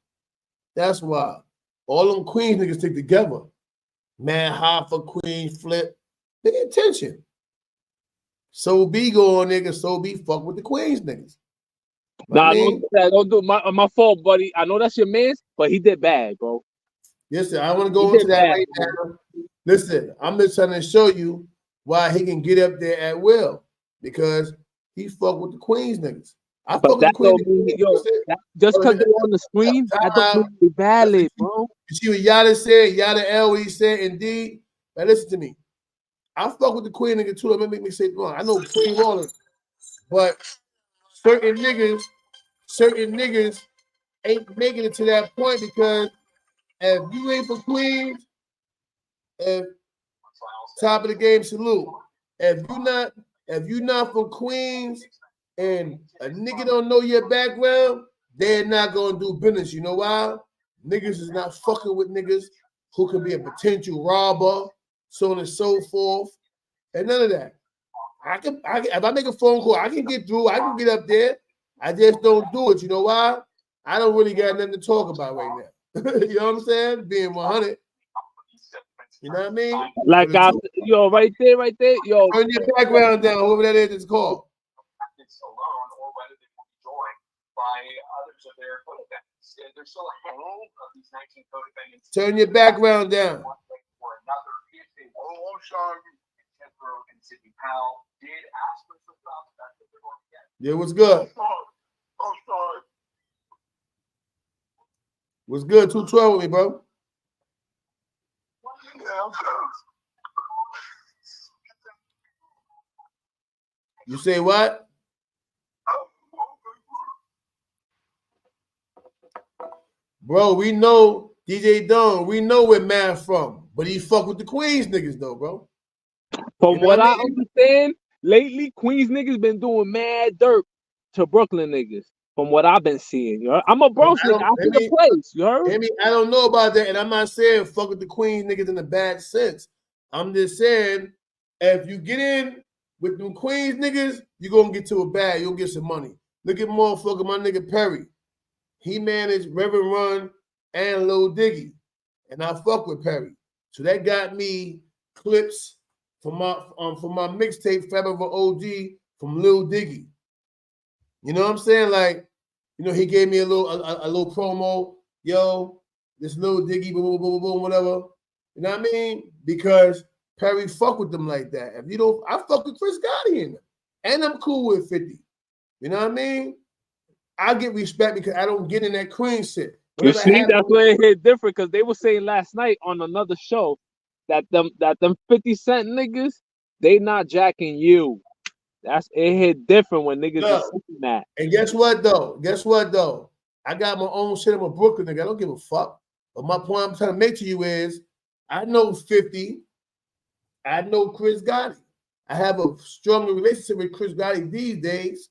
S1: That's why. All them Queens niggas stick together. Man, Hoffa, Queens, Flip. Pay attention. So be going, niggas. So be fuck with the Queens niggas.
S4: Nah, don't do my fault, buddy. I know that's your man's, but he did bad, bro.
S1: Listen, I want to go into that right now. Listen, I'm just trying to show you why he can get up there at will. Because he fuck with the Queens niggas. I fuck with the Queens niggas.
S4: Just because they're on the screen, that don't mean it's valid, bro.
S1: You see what Yada said? Yada L, what he said, indeed. Now listen to me. I fuck with the Queen nigga too. Let me make me say it wrong. I know Queen Rollins, but certain niggas ain't making it to that point because if you ain't for Queens, if top of the game, salute. If if you're not from Queens and a nigga don't know your background, they're not gonna do business. You know why? Niggas is not fucking with niggas who could be a potential robber, so on and so forth, and none of that. I can if I make a phone call, I can get through, I can get up there. I just don't do it. You know why? I don't really got nothing to talk about right now. You know what I'm saying? Being 100. You know what I mean?
S4: Like I, yo, right there, yo.
S1: Turn your background down, whoever that is, it's called. Turn your background down. Yeah, what's good? What's good? 212 with me, bro. You say what? Bro, we know DJ Don. We know where Math from, but he fuck with the Queens niggas though, bro.
S4: From what I understand, lately Queens niggas been doing mad dirt to Brooklyn niggas. From what I've been seeing, you heard? I'm a Bronx nigga. I see the place, you heard?
S1: I don't know about that, and I'm not saying fuck with the Queens niggas in a bad sense. I'm just saying if you get in with them Queens niggas, you're gonna get to a bag. You'll get some money. Look at motherfucker, my nigga Perry. He managed Reverend Run and Lil Diggy, and I fuck with Perry. So that got me clips from my mixtape Fab of an OG from Lil Diggy. You know what I'm saying? Like, you know, he gave me a little promo. Yo, this Lil Diggy, boom, boom, boom, boom, whatever. You know what I mean? Because Perry fuck with them like that. If you don't, I fuck with Chris Gotti in them, and I'm cool with 50. You know what I mean? I get respect because I don't get in that Queen shit.
S4: You see, that's where it hit different because they were saying last night on another show that them 50 Cent niggas, they not jacking you. It hit different when niggas are saying that.
S1: And guess what though? I got my own shit. I'm a Brooklyn nigga. I don't give a fuck. But my point I'm trying to make to you is I know 50. I know Chris Gotti. I have a stronger relationship with Chris Gotti these days.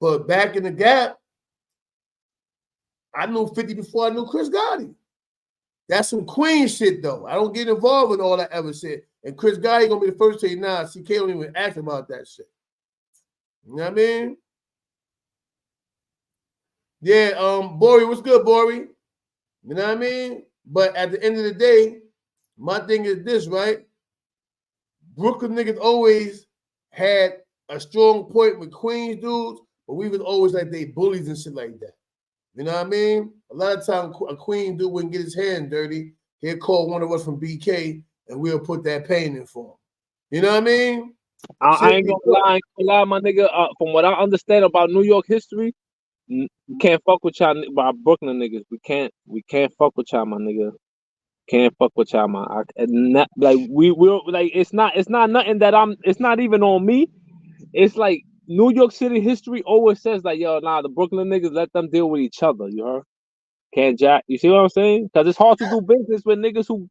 S1: But back in the gap, I knew 50 before I knew Chris Gotti. That's some Queen shit, though. I don't get involved with all that ever shit. And Chris Gotti gonna be the first to say, nah, CK don't even ask about that shit. You know what I mean? Yeah, Bori, what's good, Bori? You know what I mean? But at the end of the day, my thing is this, right? Brooklyn niggas always had a strong point with Queens dudes, but we was always like they bullies and shit like that. You know what I mean? A lot of times a Queen dude wouldn't get his hand dirty. He'll call one of us from BK and we'll put that pain in for him. You know what I mean?
S4: I ain't gonna lie, my nigga. From what I understand about New York history, we can't fuck with y'all, Brooklyn niggas. We can't fuck with y'all, my nigga. Can't fuck with y'all, man. We're like it's not nothing that it's not even on me. It's like New York City history always says like, yo, nah, the Brooklyn niggas, let them deal with each other, you heard? Can't jack. You see what I'm saying? Because it's hard to do business with niggas who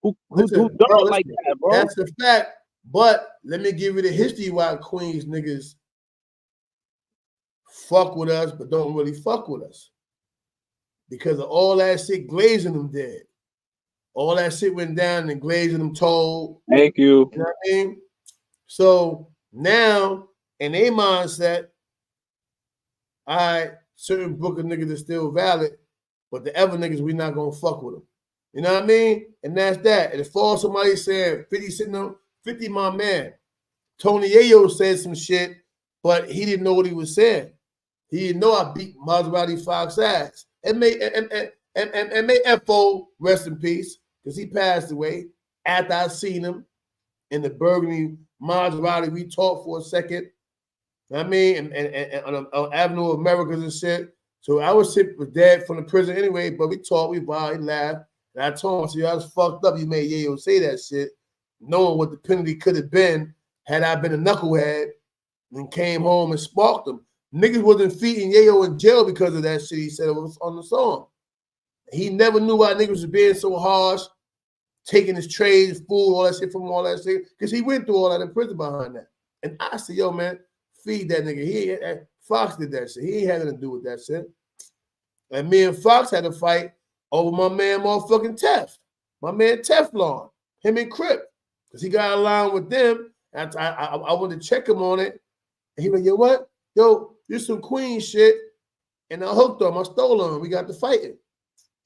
S4: do dirt like that, bro.
S1: That's a fact. But let me give you the history why Queens niggas fuck with us, but don't really fuck with us. Because of all that shit Glazing them did. All that shit went down and Glazing them told.
S4: Thank you.
S1: You know what I mean? So now, in their mindset, certain Brooklyn niggas are still valid, but the other niggas, we not gonna fuck with them. You know what I mean? And that's that. And if for somebody saying 50 sitting on 50, my man, Tony Yayo said some shit, but he didn't know what he was saying. He didn't know I beat Maserati Fox ass. And may F.O. rest in peace, because he passed away after I seen him in the Burgundy Maserati. We talked for a second. I mean, and on Avenue of Americas and shit. So I was sitting with Dad from the prison anyway, but we talked, we vibed, laughed. And I told him, I was fucked up. You made Yayo say that shit, knowing what the penalty could have been had I been a knucklehead and came home and sparked them. Niggas wasn't feeding Yayo in jail because of that shit he said it was on the song. He never knew why niggas was being so harsh, taking his trade, his food, all that shit from all that shit, because he went through all that in prison behind that. And I said, yo, man, feed that nigga. Fox did that shit. He ain't had nothing to do with that shit. And me and Fox had a fight over my man motherfucking Tef. My man Teflon. Him and Crip. Because he got along with them. And I wanted to check him on it. And he went, yo, what? Yo, this some Queen shit. And I hooked him. I stole him. We got to fighting.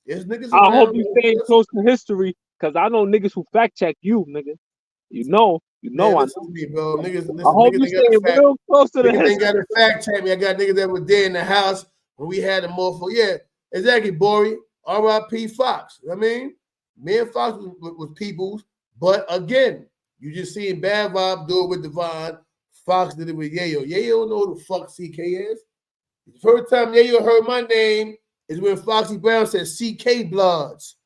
S1: There's niggas
S4: I hope
S1: around,
S4: you
S1: man.
S4: staying close to history, because I know niggas who fact check you, nigga. You know
S1: Man,
S4: I
S1: listen
S4: know.
S1: to me, bro. Niggas, listen,
S4: I hope
S1: niggas
S4: you
S1: ain't got
S4: staying
S1: the fact.
S4: real close to the
S1: Niggas ain't got
S4: history.
S1: to fact check me. I got niggas that were there in the house when we had the motherfucker. Yeah, exactly, Bori. R.I.P. Fox. You know what I mean? Me and Fox was peoples. But again, you just seen Bad Vibe do it with Devon. Fox did it with Yayo. Yayo don't know who the fuck CK is. The first time Yayo heard my name is when Foxy Brown said CK Bloods.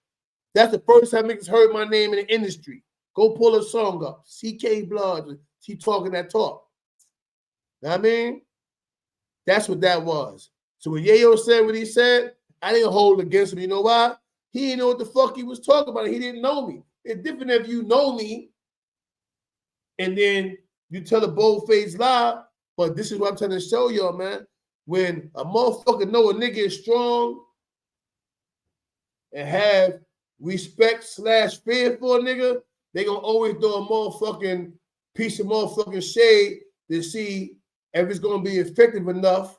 S1: That's the first time niggas heard my name in the industry. Go pull a song up. CK Bloods. She talking that talk. You know what I mean? That's what that was. So when Yayo said what he said, I didn't hold it against him. You know why? He didn't know what the fuck he was talking about. He didn't know me. It's different if you know me and then you tell a bold-faced lie, but this is what I'm trying to show y'all, man. When a motherfucker know a nigga is strong and have respect/fear for a nigga, they gonna always throw a motherfucking piece of motherfucking shade to see if it's gonna be effective enough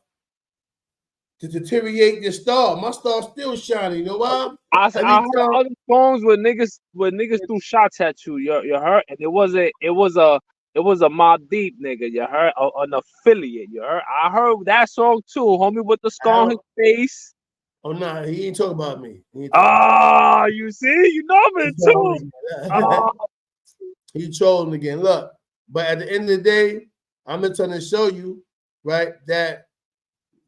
S1: to deteriorate your star. My star's still shining. You know why?
S4: I heard other songs where niggas threw shots at you. You heard, and it was a Mob Deep nigga. You heard, an affiliate. You heard. I heard that song too, homie, with the scar on his face.
S1: Oh nah, he ain't talking about me.
S4: Ah, you see, you know me too.
S1: He trolling again. Look, but at the end of the day, I'm just trying to show you, right, that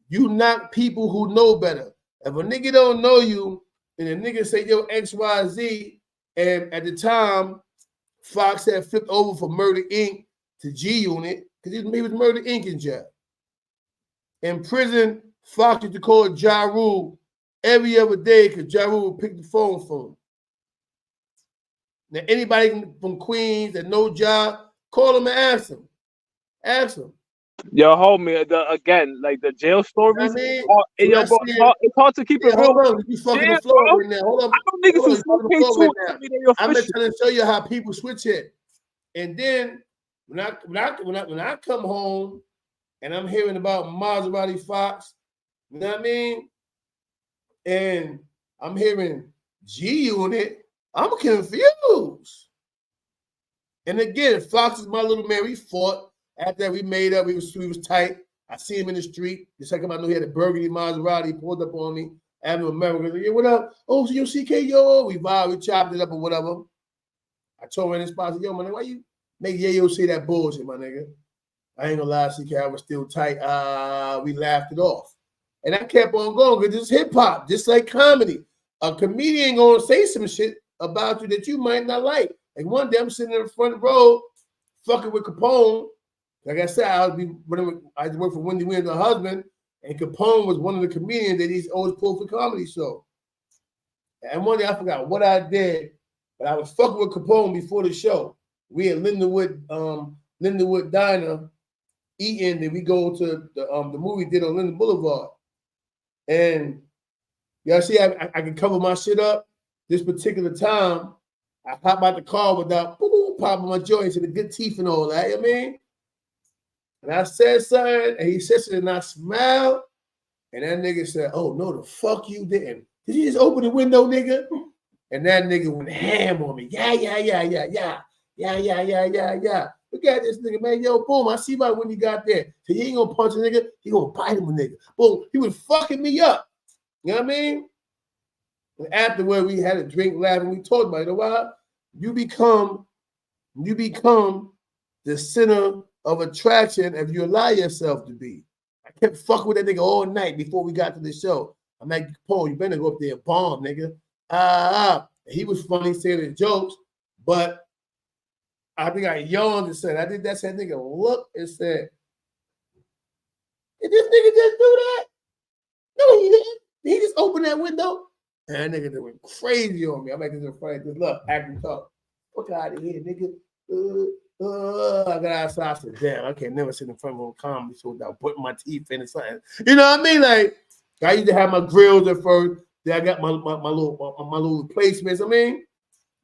S1: you knock people who know better. If a nigga don't know you, and a nigga say yo XYZ, and at the time, Fox had flipped over from Murder Inc. to G Unit, because he was Murder Inc. in jail. In prison, Fox used to call Ja Rule every other day because Ja Rule would pick the phone for him. Now, anybody from Queens that know Ja, call him and ask him. Ask him.
S4: Yo, homie, again, like the jail stories.
S1: I mean,
S4: it's hard to keep it real.
S1: Hold on, you fucking the floor right now. Hold on.
S4: I know niggas who fucking right
S1: I'm just trying to show you how people switch it. And then when I come home and I'm hearing about Maserati Fox, you know what I mean? And I'm hearing G Unit, I'm confused. And again, Fox is my little man. We fought. After that, we made up. We was tight. I see him in the street. The second I knew he had a burgundy Maserati. He pulled up on me. Avenue America. Like, yeah, what up? Oh, so yo, CK, yo. We vibed. We chopped it up or whatever. I told him in the spot, I said, yo, man, why you make Yayo say that bullshit, my nigga? I ain't gonna lie, CK, I was still tight. We laughed it off. And I kept on going because it's hip hop, just like comedy. A comedian gonna say some shit about you that you might not like. Like one day I'm sitting in the front row, fucking with Capone. Like I said, I worked for Wendy Williams, her husband, and Capone was one of the comedians that he's always pulled for comedy show. And one day I forgot what I did, but I was fucking with Capone before the show. We at Lindenwood Diner eating, and we go to the movie theater on Linden Boulevard. And y'all see, I can cover my shit up. This particular time, I pop out the car without popping my joints and the good teeth and all that. You know what I mean? And I said something, and he said something, and I smiled. And that nigga said, "Oh no, the fuck you didn't. Did you just open the window, nigga?" And that nigga went ham on me. Yeah. Look at this nigga, man. Yo, boom. I see about when he got there. So he ain't gonna punch a nigga. He gonna bite him a nigga. Boom. He was fucking me up. You know what I mean? And afterward, we had a drink, laugh, and we talked about it. You know why? You become the center of attraction if you allow yourself to be. I kept fucking with that nigga all night before we got to the show. I'm like, Paul, you better go up there and bomb, nigga. He was funny saying his jokes, but I think I yawned and said, I think that's that nigga look and said, did this nigga just do that? No, he didn't. He just opened that window. And that nigga went crazy on me. I'm like, this is funny. Just look, acting tough. Fuck out of here, nigga. I got outside. I said, damn, I can't never sit in front of a comedy show without putting my teeth in or something. You know what I mean? Like, I used to have my grills at first. Then I got my little replacements. I mean,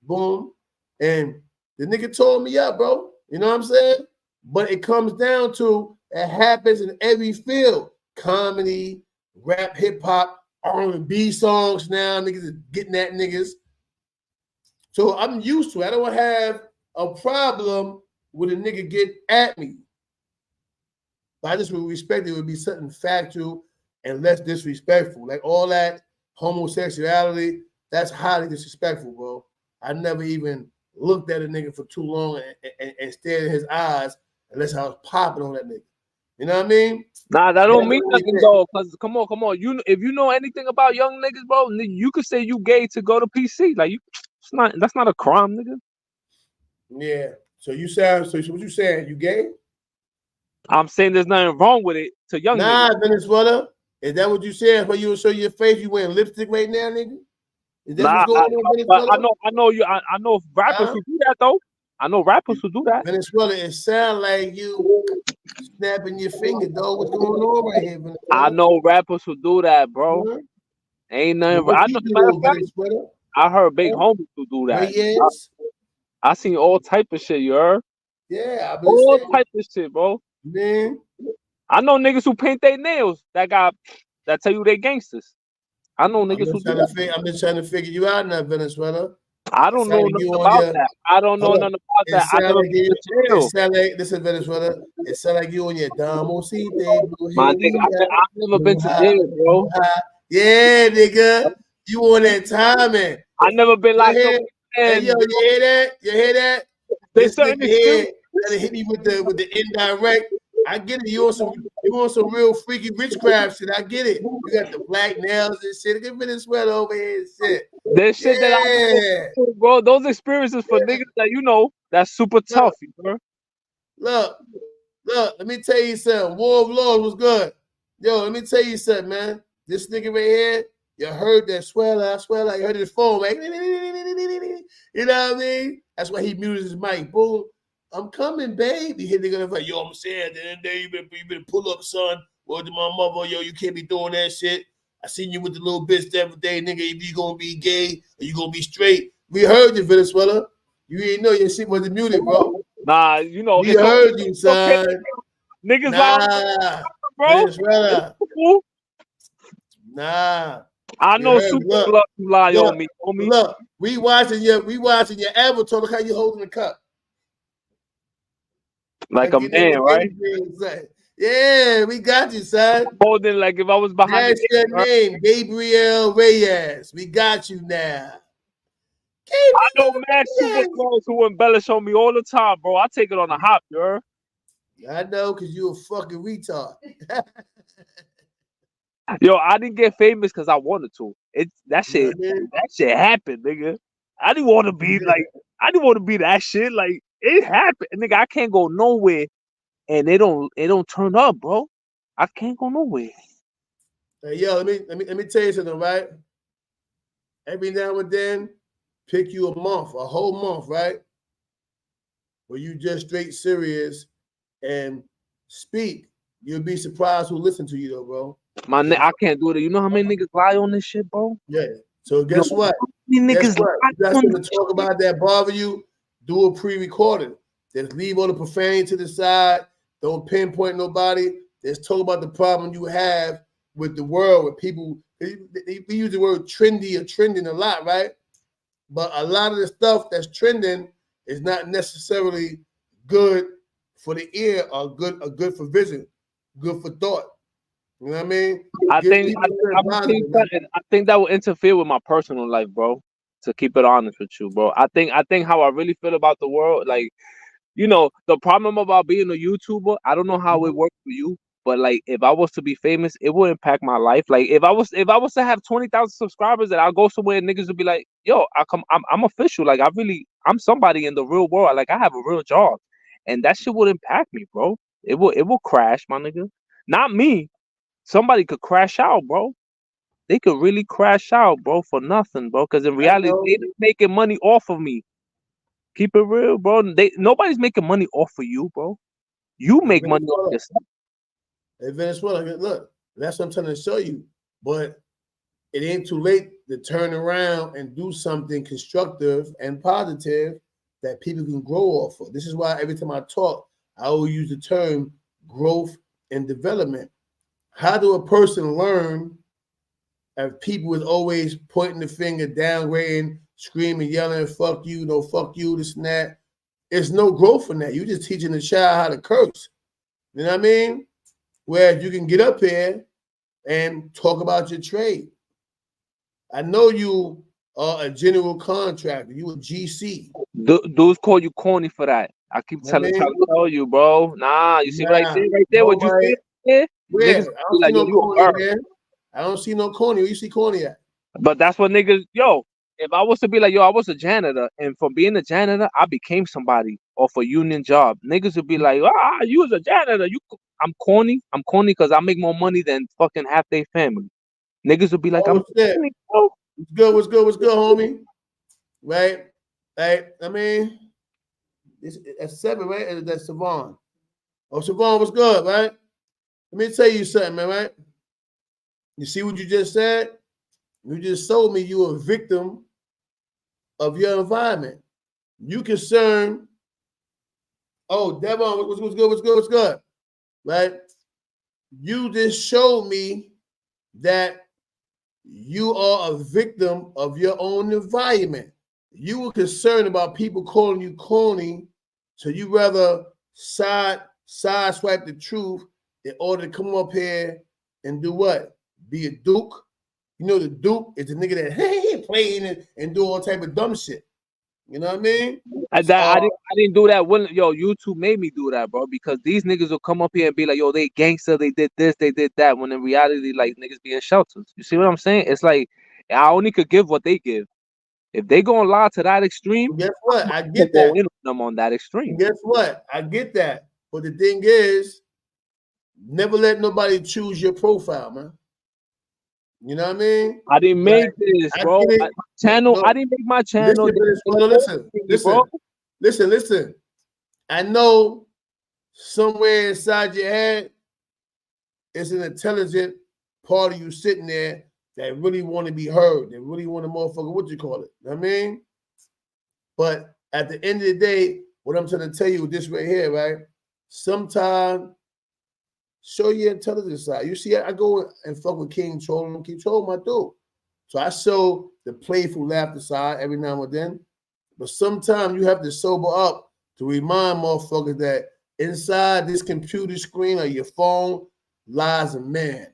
S1: boom. And the nigga told me up, bro. You know what I'm saying? But it comes down to, it happens in every field. Comedy, rap, hip-hop, R&B songs now. Niggas is getting at niggas. So I'm used to it. I don't have a problem with a nigga get at me. But I just would respect it would be something factual and less disrespectful. Like all that homosexuality, that's highly disrespectful, bro. I never even looked at a nigga for too long and stared in his eyes unless I was popping on that nigga. You know what I mean?
S4: Nah, that don't mean nothing though. Cause come on. If you know anything about young niggas, bro, you could say you gay to go to PC. Like that's not a crime, nigga.
S1: Yeah. So what you saying? You gay?
S4: I'm saying there's nothing wrong with it to young niggas.
S1: Nah, Venezuela. Is that what you said? For you to show your face, you wearing lipstick right now, nigga? Is that what's going on, Venezuela?
S4: I know rappers who do that though. I know rappers who do that.
S1: Venezuela, it sound like you snapping your finger, though. What's going on right here, Venezuela?
S4: I know rappers who do that, bro. Ain't nothing. I heard big homies who do that.
S1: Yes.
S4: I seen all type of shit, you heard?
S1: Yeah,
S4: all type of shit, bro.
S1: Man.
S4: I know niggas who paint their nails that tell you they gangsters. I know niggas who do that.
S1: I'm just trying to figure you out now, Venezuela.
S4: I don't know nothing about that. I don't know nothing about that. I never been to jail.
S1: Listen, Venezuela. It sound like you on your Damosite.
S4: My nigga, I've never been to jail, bro.
S1: Yeah, nigga. You on that timing.
S4: I never been locked up.
S1: Hey, yo, you hear that? You hear that? This nigga here gotta hit me with the indirect. I get it. You on some real freaky witchcraft shit. I get it. You got the black nails and shit. Get Venezuela over here and shit.
S4: There's shit that I do, bro. Those experiences for niggas that that's super tough, bro.
S1: Look. Let me tell you something. War of Lords was good. Yo, let me tell you something, man. This nigga right here, you heard that swell. You heard his phone, like, you know what I mean? That's why he muted his mic. Boom. I'm coming, babe. He hit the nigga like, yo, I'm saying at the end of the day, you better pull up, son. Word to my mother, yo, you can't be doing that shit. I seen you with the little bitch the other day, nigga. If you gonna be gay or you gonna be straight. We heard you, Venezuela. You didn't know your shit wasn't muted, bro.
S4: Nah,
S1: we heard you, son.
S4: Niggas
S1: nah,
S4: bro.
S1: Venezuela. Nah.
S4: I know super love you lie on me, homie.
S1: Look, we watching your avatar. Look how you holding the cup.
S4: Like a man, right?
S1: Yeah, we got you, son.
S4: Holding like if I was behind.
S1: That's your name, Gabriel Reyes. We got you now.
S4: I know mad superstars who embellish on me all the time, bro. I take it on the hop, you heard?
S1: I know, because you a fucking retard.
S4: Yo, I didn't get famous because I wanted to. That shit happened, nigga. I didn't want to be that shit. Like, it happened. Nigga, I can't go nowhere and it don't turn up, bro. I can't go nowhere.
S1: Hey, yo, let me tell you something, right? Every now and then, pick you a whole month, right? Where you just straight serious and speak. You'll be surprised who listen to you, though, bro.
S4: I can't do it. You know how many niggas lie on this shit, bro?
S1: Yeah. So guess what? Guess what? You got something to talk about that bother you? Do a pre-recording. Just leave all the profanity to the side. Don't pinpoint nobody. Just talk about the problem you have with the world, with people. We use the word trendy or trending a lot, right? But a lot of the stuff that's trending is not necessarily good for the ear or good for vision, good for thought. You know what I mean?
S4: I think that will interfere with my personal life, bro. To keep it honest with you, bro. I think how I really feel about the world, like, the problem about being a YouTuber, I don't know how it works for you, but like if I was to be famous, it would impact my life. Like if I was to have 20,000 subscribers and I'll go somewhere and niggas would be like, yo, I'm official. Like I'm somebody in the real world. Like I have a real job. And that shit would impact me, bro. It will crash, my nigga. Not me. Somebody could crash out, bro. They could really crash out, bro, for nothing, bro. Because in reality, they're making money off of me. Keep it real, bro. Nobody's making money off of you, bro. You make money off yourself.
S1: In Venezuela, look, that's what I'm trying to show you. But it ain't too late to turn around and do something constructive and positive that people can grow off of. This is why every time I talk, I always use the term growth and development. How do a person learn if people is always pointing the finger, downgrading, screaming, yelling, fuck you, no, fuck you, this and that? There's no growth in that. You're just teaching the child how to curse. You know what I mean? Whereas you can get up here and talk about your trade. I know you are a general contractor. You a GC.
S4: Dudes call you corny for that. I keep trying to tell you, bro. Nah, you see right there, what you see there?
S1: Where?
S4: Niggas
S1: I don't see
S4: like,
S1: no
S4: you
S1: corny, man. I don't see no corny. Where you see corny at?
S4: But that's what niggas, if I was to be like, I was a janitor, and from being a janitor, I became somebody off a union job. Niggas would be like, you was a janitor. I'm corny because I make more money than fucking half their family. Niggas would be like, I'm corny, bro.
S1: What's good, homie? Right? I mean, that's 7, right? That's Savon. Oh, Savon, what's good, right? Let me tell you something, man, right? You see what you just said? You just told me you were a victim of your environment. You concerned, Devon, what's good? Right? You just showed me that you are a victim of your own environment. You were concerned about people calling you corny, so you rather sideswipe the truth in order to come up here and do what? Be a duke. You know, the duke is the nigga that playing and do all type of dumb shit. You know what I mean?
S4: I didn't do that. YouTube made me do that, bro, because these niggas will come up here and be like, they gangster, they did this, they did that, when in reality, like, niggas be in shelters. You see what I'm saying? It's like, I only could give what they give. If they gonna lie to that extreme,
S1: guess what? I get that.
S4: Go in on them on that extreme.
S1: Guess what? I get that. But the thing is, never let nobody choose your profile, man. You know what I mean?
S4: I didn't make this, bro. I didn't make my channel.
S1: Listen. I know somewhere inside your head, it's an intelligent part of you sitting there that really want to be heard. They really want to what you call it. You know what I mean? But at the end of the day, what I'm trying to tell you this right here, right? Sometimes show your intelligence side. You see, I go and fuck with King trolling him, keep trolling my dude. So I show the playful laughter side every now and then. But sometimes you have to sober up to remind motherfuckers that inside this computer screen or your phone lies a man.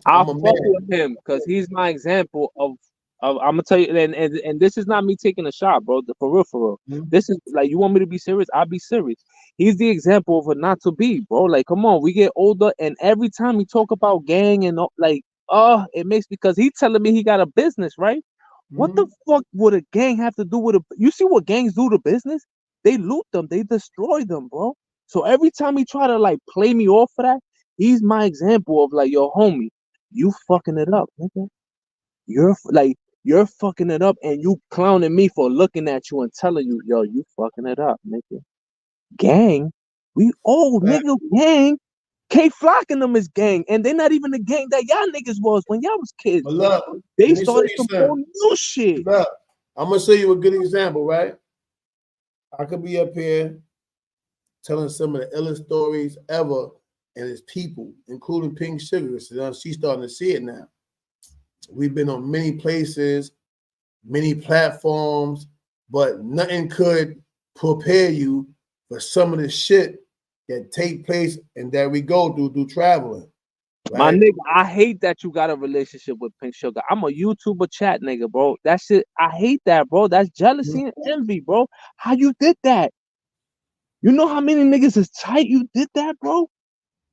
S4: I'll fuck with him because he's my example of I'm gonna tell you, and this is not me taking a shot, bro. For real. Mm-hmm. This is like, you want me to be serious? I'll be serious. He's the example of a not to be, bro. Like, come on, we get older, and every time we talk about gang and like, it makes, because he's telling me he got a business, right? Mm-hmm. What the fuck would a gang have to do with a? You see what gangs do to business? They loot them, they destroy them, bro. So every time he try to like play me off for that, he's my example of like, yo, homie, you fucking it up, nigga. You're fucking it up, and you clowning me for looking at you and telling you, yo, you fucking it up, nigga. Gang? We old nigga gang. K-Flock and them is gang, and they're not even the gang that y'all niggas was when y'all was kids.
S1: But look,
S4: they started some whole new shit.
S1: Look, I'm gonna show you a good example, right? I could be up here telling some of the illest stories ever, and it's people, including Pink Sugar. So she's starting to see it now. We've been on many places, many platforms, but nothing could prepare you for some of the shit that take place and that we go through traveling.
S4: Right? My nigga, I hate that you got a relationship with Pink Sugar. I'm a YouTuber chat nigga, bro. That shit, I hate that, bro. That's jealousy and envy, bro. How you did that? You know how many niggas is tight you did that, bro?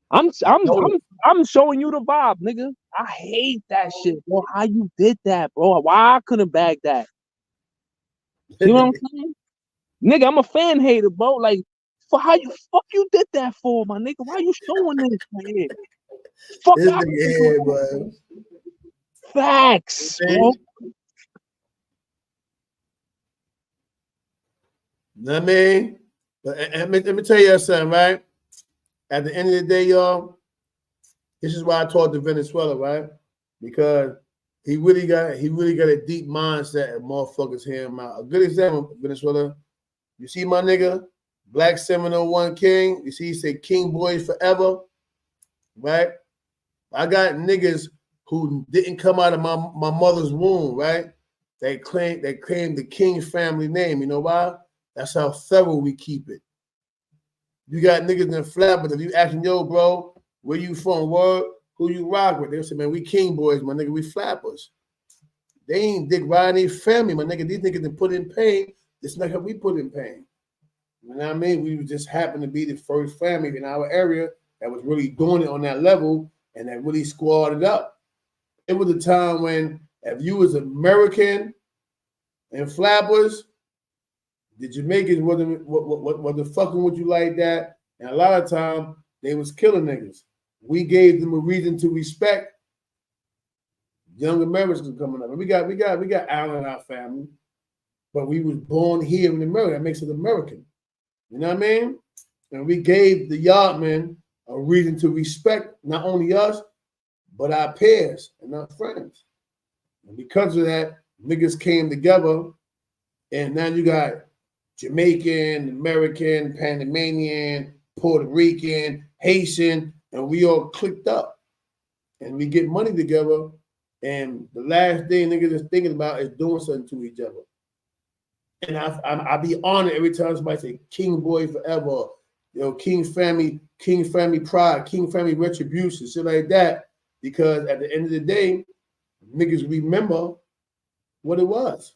S4: I'm showing you the vibe, nigga. I hate that shit, bro. How you did that, bro? Why I couldn't bag that? You know what I'm saying? Nigga, I'm a fan hater, bro. Like, for how you did that for, my nigga? Why you showing this right? Fuck out
S1: here, bro.
S4: Facts, bro.
S1: You know what I mean? But let me tell you something, right? At the end of the day, y'all, this is why I talked to Venezuela, right? Because he really got a deep mindset and motherfuckers hear him out. A good example, Venezuela. You see my nigga, Black 701 King. You see he say King Boys forever, right? I got niggas who didn't come out of my mother's womb, right? They claim the King family name. You know why? That's how thorough we keep it. You got niggas in flat, but if you asking, yo, bro, where you from? Word? Who you rock with? They say, man, we King Boys, my nigga, we flappers. They ain't Dick Riding family, my nigga. These niggas that put in pain, just like how we put in pain. You know what I mean? We just happened to be the first family in our area that was really doing it on that level and that really squadded up. It was a time when if you was American and flappers, the Jamaicans wasn't fucking with you like that. And a lot of time they was killing niggas. We gave them a reason to respect young Americans coming up. And we got Allen in our family, but we was born here in America. That makes us American. You know what I mean? And we gave the Yardmen a reason to respect not only us, but our peers and our friends. And because of that, niggas came together, and now you got Jamaican, American, Panamanian, Puerto Rican, Haitian, and we all clicked up. And we get money together, and the last thing niggas is thinking about is doing something to each other. And I be honored every time somebody say King Boy forever, you know, King family pride, King family retribution, shit like that. Because at the end of the day, niggas remember what it was.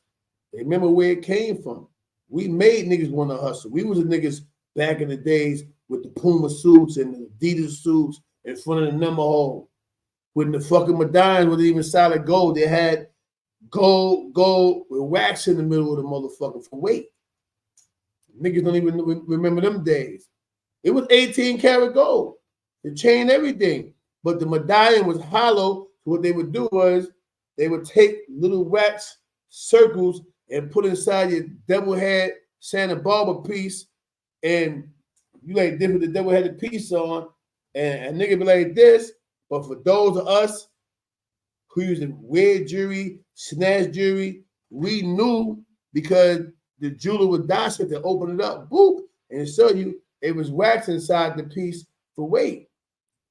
S1: They remember where it came from. We made niggas want to hustle. We was the niggas back in the days with the Puma suits and the Adidas suits in front of the number hole. When the fucking medallions wasn't even solid gold, they had gold with wax in the middle of the motherfucker for weight. Niggas don't even remember them days. It was 18 karat gold. The chain, everything. But the medallion was hollow. So what they would do was they would take little wax circles and put inside your double head Santa Barbara piece, and you like dip the double headed piece on, and a nigga be like this. But for those of us who used to wear jewelry, snatch jewelry, we knew because the jeweler would dash it to open it up, boop, and show you it was wax inside the piece for weight.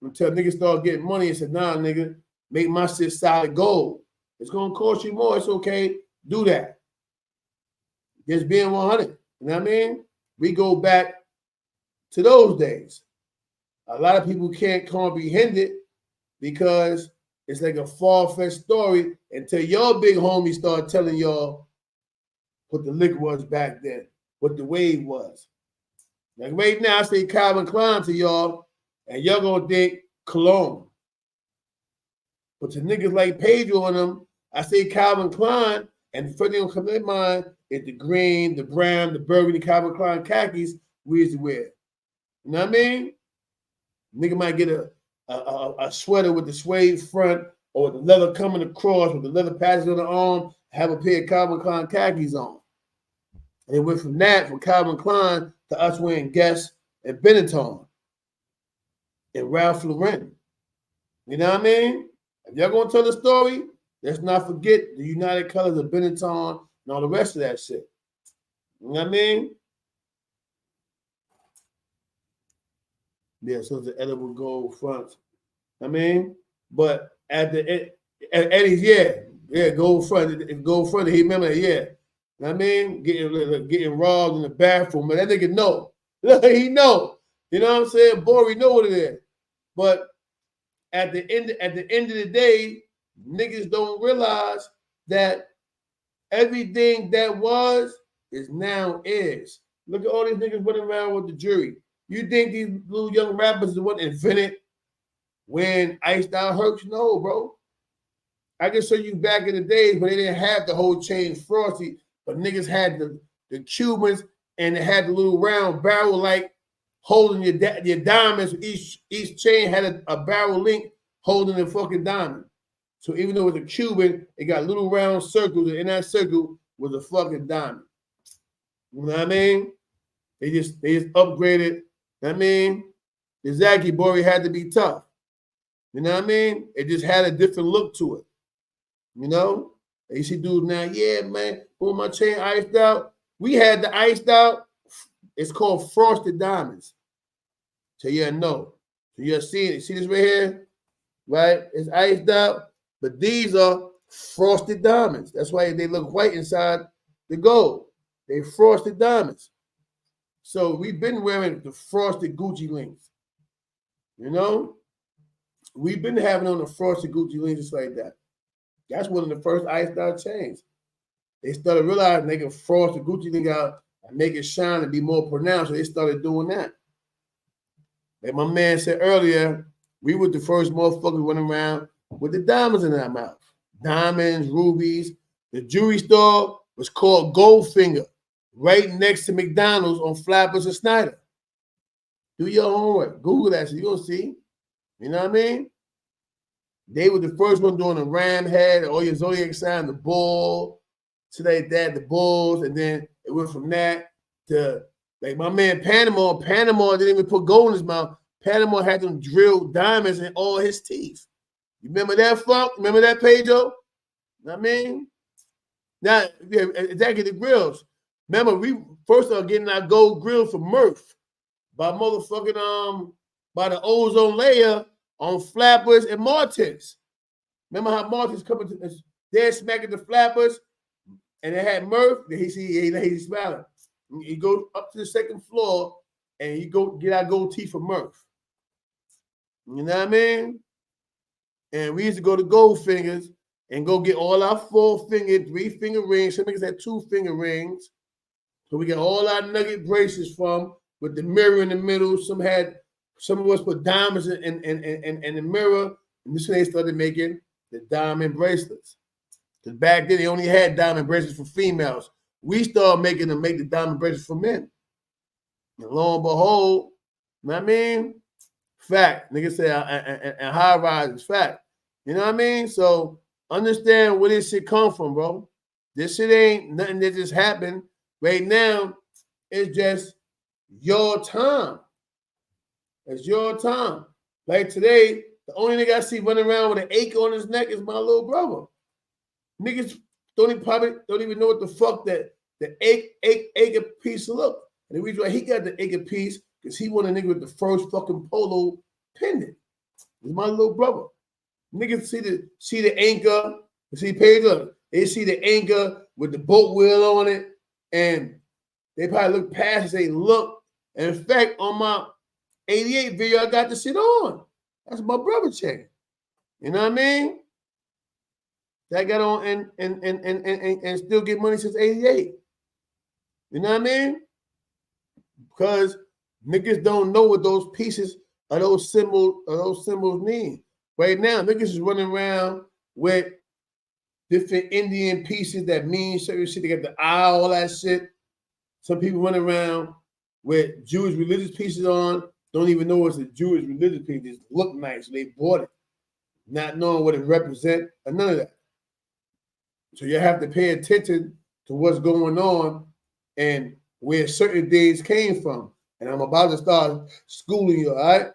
S1: Until niggas started getting money and said, nah, nigga, make my shit solid gold. It's gonna cost you more. It's okay. Do that. Just being 100. You know what I mean? We go back to those days. A lot of people can't comprehend it because it's like a far-fetched story until your big homies start telling y'all what the liquor was back then, what the wave was. Like right now, I say Calvin Klein to y'all, and y'all gonna think cologne. But to niggas like Pedro and them, I say Calvin Klein, and the first thing gonna come to their mind is the green, the brown, the burgundy Calvin Klein khakis we used to wear. You know what I mean? Nigga might get a sweater with the suede front or the leather coming across with the leather patches on the arm, have a pair of Calvin Klein khakis on. And it went from that, from Calvin Klein to us wearing Guess and Benetton and Ralph Lauren. You know what I mean? If y'all gonna tell the story, let's not forget the United Colors of Benetton and all the rest of that shit. You know what I mean? Yeah, so it's the edible gold fronts. I mean, but at the Eddie's, gold front. Gold front, he remember that, yeah. You know what I mean? Getting robbed in the bathroom. Man, that nigga know. He know. You know what I'm saying? Boy, know what it is. But at the end of the day, niggas don't realize that everything that was is now is. Look at all these niggas running around with the jury. You think these little young rappers are what invented when Iced Out Herc? No, bro. I can show you back in the days when they didn't have the whole chain frosty, but niggas had the Cubans and they had the little round barrel like holding your diamonds. Each chain had a barrel link holding the fucking diamond. So even though it was a Cuban, it got little round circles, and in that circle was a fucking diamond. You know what I mean? They just upgraded. I mean, the Zaki boy had to be tough. You know what I mean? It just had a different look to it. You know? And you see dudes now, yeah, man, pull my chain iced out. We had the iced out. It's called frosted diamonds. So yeah, no. So you're seeing it. See this right here? Right? It's iced out. But these are frosted diamonds. That's why they look white inside the gold. They frosted diamonds. So we've been wearing the frosted Gucci links. You know? We've been having on the frosted Gucci links just like that. That's one of the first iced out chains. They started realizing they can frost the Gucci link out and make it shine and be more pronounced. So they started doing that. Like my man said earlier, we were the first motherfuckers running around with the diamonds in our mouth. Diamonds, rubies. The jewelry store was called Goldfinger, right next to McDonald's on Flappers and Snyder. Do your homework. Google that so you'll see. You know what I mean? They were the first one doing the ram head, all your zodiac sign, the bull, so like that, the bulls, and then it went from that to like my man Panama. Panama didn't even put gold in his mouth. Panama had them drilled diamonds in all his teeth. You remember that, Funk? Remember that, Pedro? You know what I mean? Now, exactly the grills. Remember, we first started getting our gold grills from Murph by motherfucking by the ozone layer on Flappers and Martins. Remember how Martins coming to there smacking the Flappers, and it had Murph. He's smiling. You go up to the second floor, and you go get our gold teeth from Murph. You know what I mean? And we used to go to Goldfingers and go get all our 4-finger, 3-finger rings. Some niggas had 2-finger rings. So we got all our nugget bracelets from with the mirror in the middle. Some of us put diamonds in the mirror. And this is when they started making the diamond bracelets. Because back then they only had diamond bracelets for females. We started making them make the diamond bracelets for men. And lo and behold, you know what I mean? Fact. Niggas say and high rise is fact. You know what I mean? So understand where this shit come from, bro. This shit ain't nothing that just happened. Right now, it's just your time. It's your time. Like today, the only nigga I see running around with an acre on his neck is my little brother. Niggas probably don't even know what the fuck that the acre piece look. And the reason why he got the acre piece because he want a nigga with the first fucking polo pendant. It's my little brother. Niggas see the anchor, see Pedro. They see the anchor with the boat wheel on it, and they probably look past and say, look. And in fact, on my 88 video, I got this shit on. That's my brother chain. You know what I mean? That got on and still get money since 88. You know what I mean? Because niggas don't know what those pieces of those symbols mean. Right now, niggas is running around with different Indian pieces that mean certain shit. They got the eye, all that shit. Some people run around with Jewish religious pieces on, don't even know it's a Jewish religious piece. Just look nice. So they bought it, not knowing what it represents or none of that. So you have to pay attention to what's going on and where certain days came from. And I'm about to start schooling you, all right?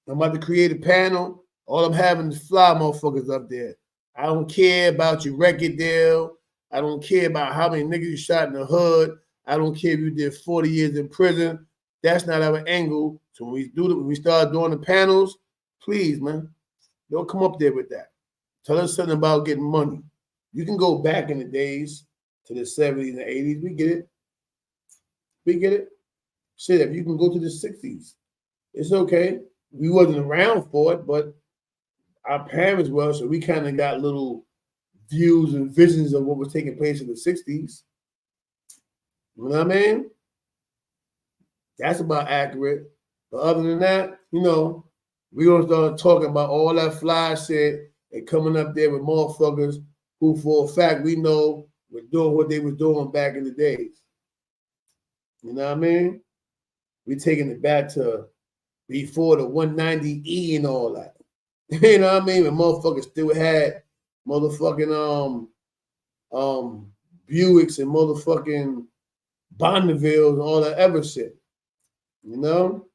S1: I'm about to create a panel. All I'm having is fly motherfuckers up there. I don't care about your record deal. I don't care about how many niggas you shot in the hood. I don't care if you did 40 years in prison. That's not our angle. So when we start doing the panels, please, man, don't come up there with that. Tell us something about getting money. You can go back in the days to the 70s and 80s. We get it. We get it. Shit, if you can go to the 60s, it's okay. We wasn't around for it, but our parents were, so we kind of got little views and visions of what was taking place in the 60s. You know what I mean? That's about accurate. But other than that, you know, we're going to start talking about all that fly shit and coming up there with motherfuckers who, for a fact, we know were doing what they was doing back in the days. You know what I mean? We're taking it back to before the 190E and all that. You know what I mean? When motherfuckers still had motherfucking Buicks and motherfucking Bonneville and all that other shit. You know?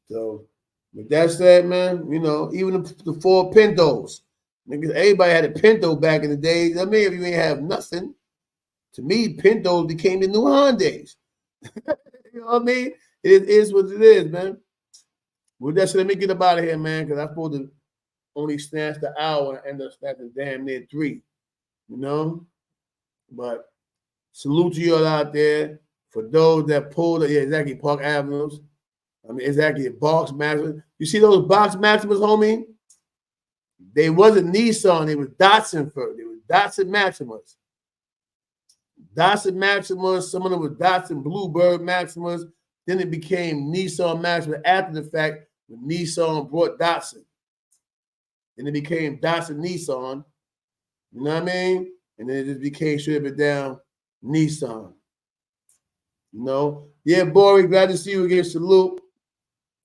S1: So, with that said, man, you know, even the Ford Pintos, niggas, everybody had a Pinto back in the days. I mean, if you ain't have nothing, to me, Pintos became the new Hondas. You know what I mean? It is what it is, man. With that said, let me get up out of here, man, because I'm supposed to only snatch the hour and end up snatching damn near 3. You know? But salute to you all out there. For those that pulled, yeah, exactly, Park Avenues. I mean, exactly, Box Maximus. You see those Box Maximus, homie? They wasn't Nissan, they was Datsun first. They was Datsun Maximus. Datsun Maximus, some of them was Datsun Bluebird Maximus. Then it became Nissan Maximus after the fact when Nissan brought Datsun. Then it became Datsun Nissan. You know what I mean? And then it just became straight up down Nissan. You know? Yeah, Bory, glad to see you again. Salute.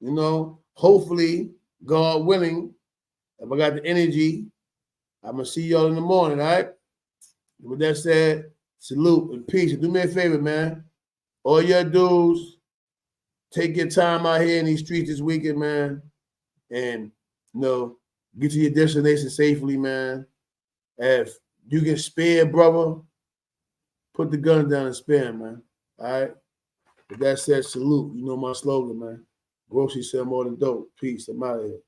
S1: You know, hopefully, God willing, if I got the energy, I'm going to see y'all in the morning, all right? And with that said, salute and peace. And do me a favor, man. All your dudes, take your time out here in these streets this weekend, man. And, you know, get to your destination safely, man. If you can spare, brother, put the gun down and spare, man. All right? With that said, salute. You know my slogan, man. Grocery sell more than dope. Peace. I'm out of here.